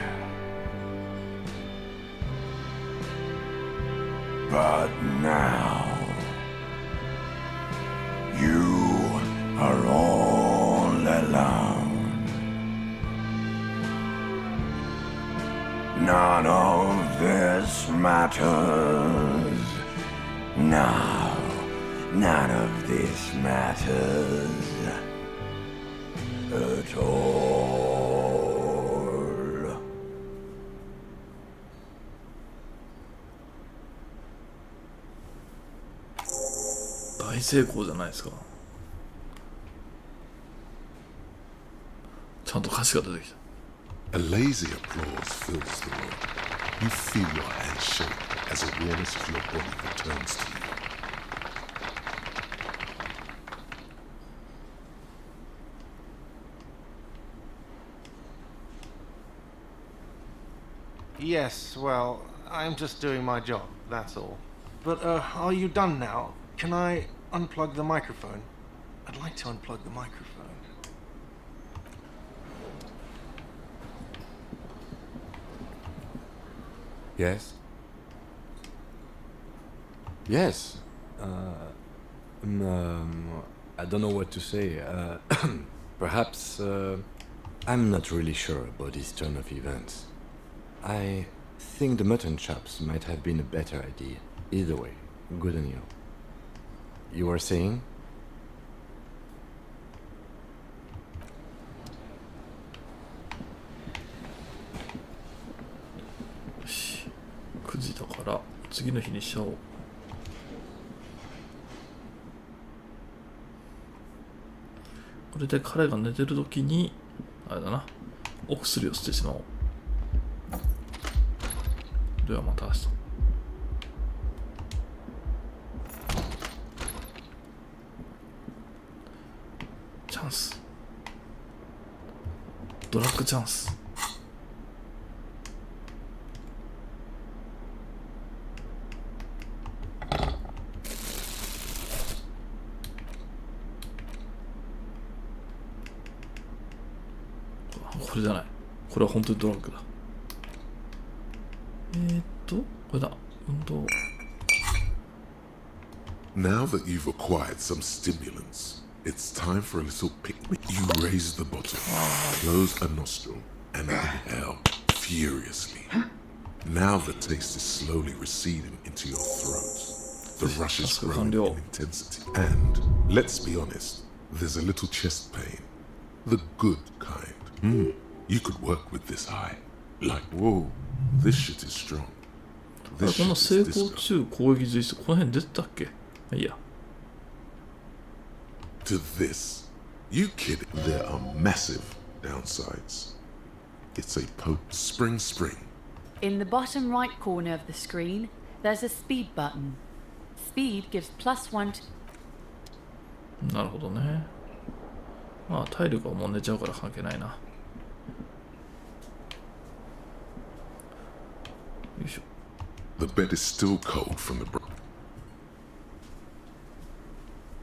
Speaker 7: But now, you are all alone. None of this matters. No, none of this matters at all.
Speaker 1: 大成功じゃないですか。ちゃんと歌詞が出てきた。
Speaker 2: A lazy applause fills the room. You feel your hands shake as awareness of your body returns to you.
Speaker 22: Yes, well, I'm just doing my job, that's all. But, are you done now? Can I unplug the microphone? I'd like to unplug the microphone.
Speaker 3: Yes? Yes. I don't know what to say. Perhaps I'm not really sure about this turn of events. I think the mutton chops might have been a better idea. Either way, good on you. You were saying?
Speaker 1: Yes. 9時だから次の日にしちゃおう。これで彼が寝てる時にあれだな、お薬を捨ててしまおう。ではまた明日。チャンス、ドラッグチャンス。これじゃない。これは本当にドラッグだ。これだ。運動。
Speaker 2: Now that you've acquired some stimulants, it's time for a little pick-me. You raise the bottle, close a nostril, and inhale furiously. Now the taste is slowly receding into your throat. The rush is growing in intensity. And, let's be honest, there's a little chest pain. The good kind. You could work with this high. Like, whoa, this shit is strong.
Speaker 1: この成功中攻撃随所、この辺出てたっけ？いいや。
Speaker 2: To this, you kidding? There are massive downsides. It's a spring.
Speaker 5: In the bottom right corner of the screen, there's a speed button. Speed gives +1 to...
Speaker 1: なるほどね。まあ体力はもう寝ちゃうから関係ないな。よいしょ。
Speaker 2: The bed is still cold from the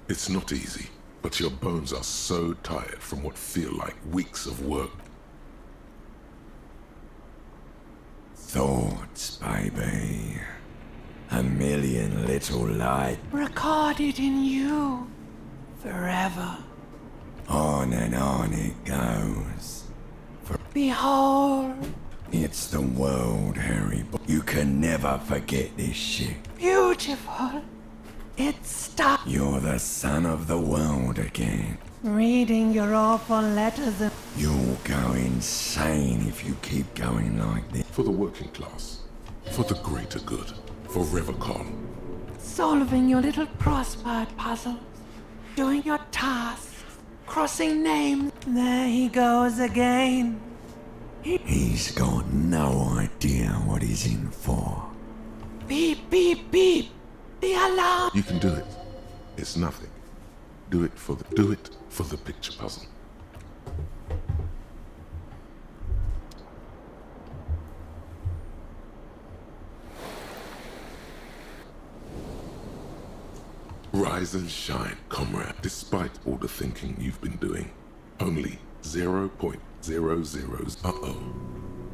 Speaker 2: It's not easy, but your bones are so tired from what feel like weeks of work.
Speaker 7: Thoughts, baby. A million little lights.
Speaker 18: Recorded in you. Forever.
Speaker 7: On and on it goes.
Speaker 18: Behold.
Speaker 7: It's the world, Harry. You can never forget this shit.
Speaker 18: Beautiful. It's stuck.
Speaker 7: You're the son of the world again.
Speaker 18: Reading your awful letters and...
Speaker 7: You'll go insane if you keep going like this.
Speaker 2: For the working class. For the greater good. For Revacon.
Speaker 18: Solving your little crossword puzzles. Doing your tasks. Crossing names. There he goes again.
Speaker 7: He's got no idea what he's in for.
Speaker 18: Beep, beep, beep. The alarm.
Speaker 2: You can do it. It's nothing. Do it for the picture puzzle. Rise and shine, comrade, despite all the thinking you've been doing. Only 0.00s.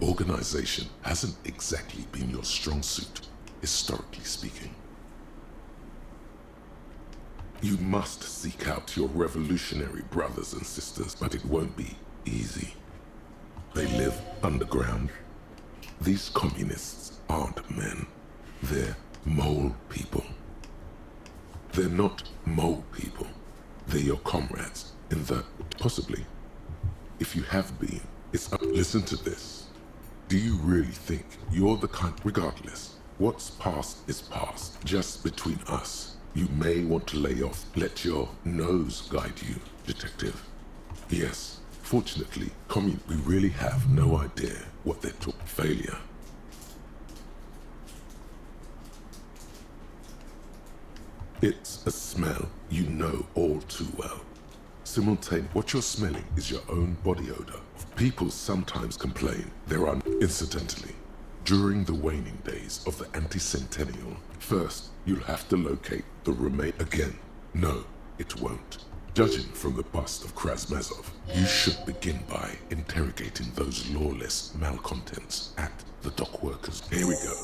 Speaker 2: Organization hasn't exactly been your strong suit, historically speaking. You must seek out your revolutionary brothers and sisters, but it won't be easy. They live underground. These communists aren't men. They're mole people. They're not mole people. They're your comrades in the... Possibly. If you have been, it's up. Listen to this. Do you really think you're the kind... Regardless, what's past is past. Just between us. You may want to lay off. Let your nose guide you, detective. Yes, fortunately, we really have no idea what they're talking. Failure. It's a smell you know all too well. Simultaneous, what you're smelling is your own body odor. People sometimes complain there are, incidentally, during the waning days of the anti-centennial, first, you'll have to locate the remain again. No, it won't. Judging from the bust of Krasmazov, you should begin by interrogating those lawless malcontents at the dock workers. Here we go.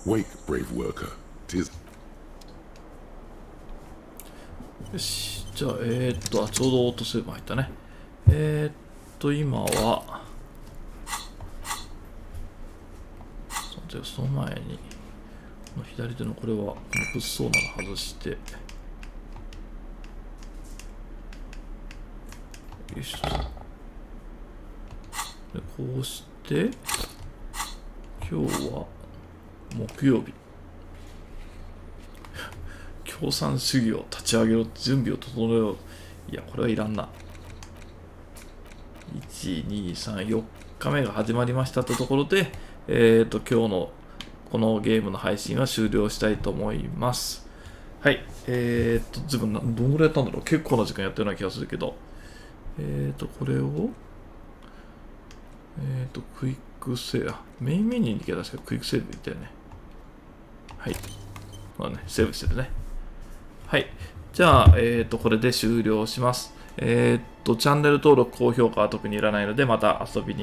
Speaker 2: Wake, brave worker. 'Tis.
Speaker 1: よし、じゃあ、ちょうどオートセーブ入ったね。今は、その前に、この左手のこれは、この物騒なの外して、よいしょ。で、こうして、今日は木曜日。共産主義を立ち上げろ、準備を整えろ。いや、これはいらんな。1、2、3、4日目が始まりましたってところで、今日のこのゲームの配信は終了したいと思います。はい。自分どんぐらいやったんだろう。結構な時間やったような気がするけど。これを、クイックセーブ、メインメニューに行けば確かクイックセーブいったよね。はい。まあね、セーブしててね。はい。じゃあ、これで終了します。チャンネル登録、高評価は特にいらないので、また遊びに来て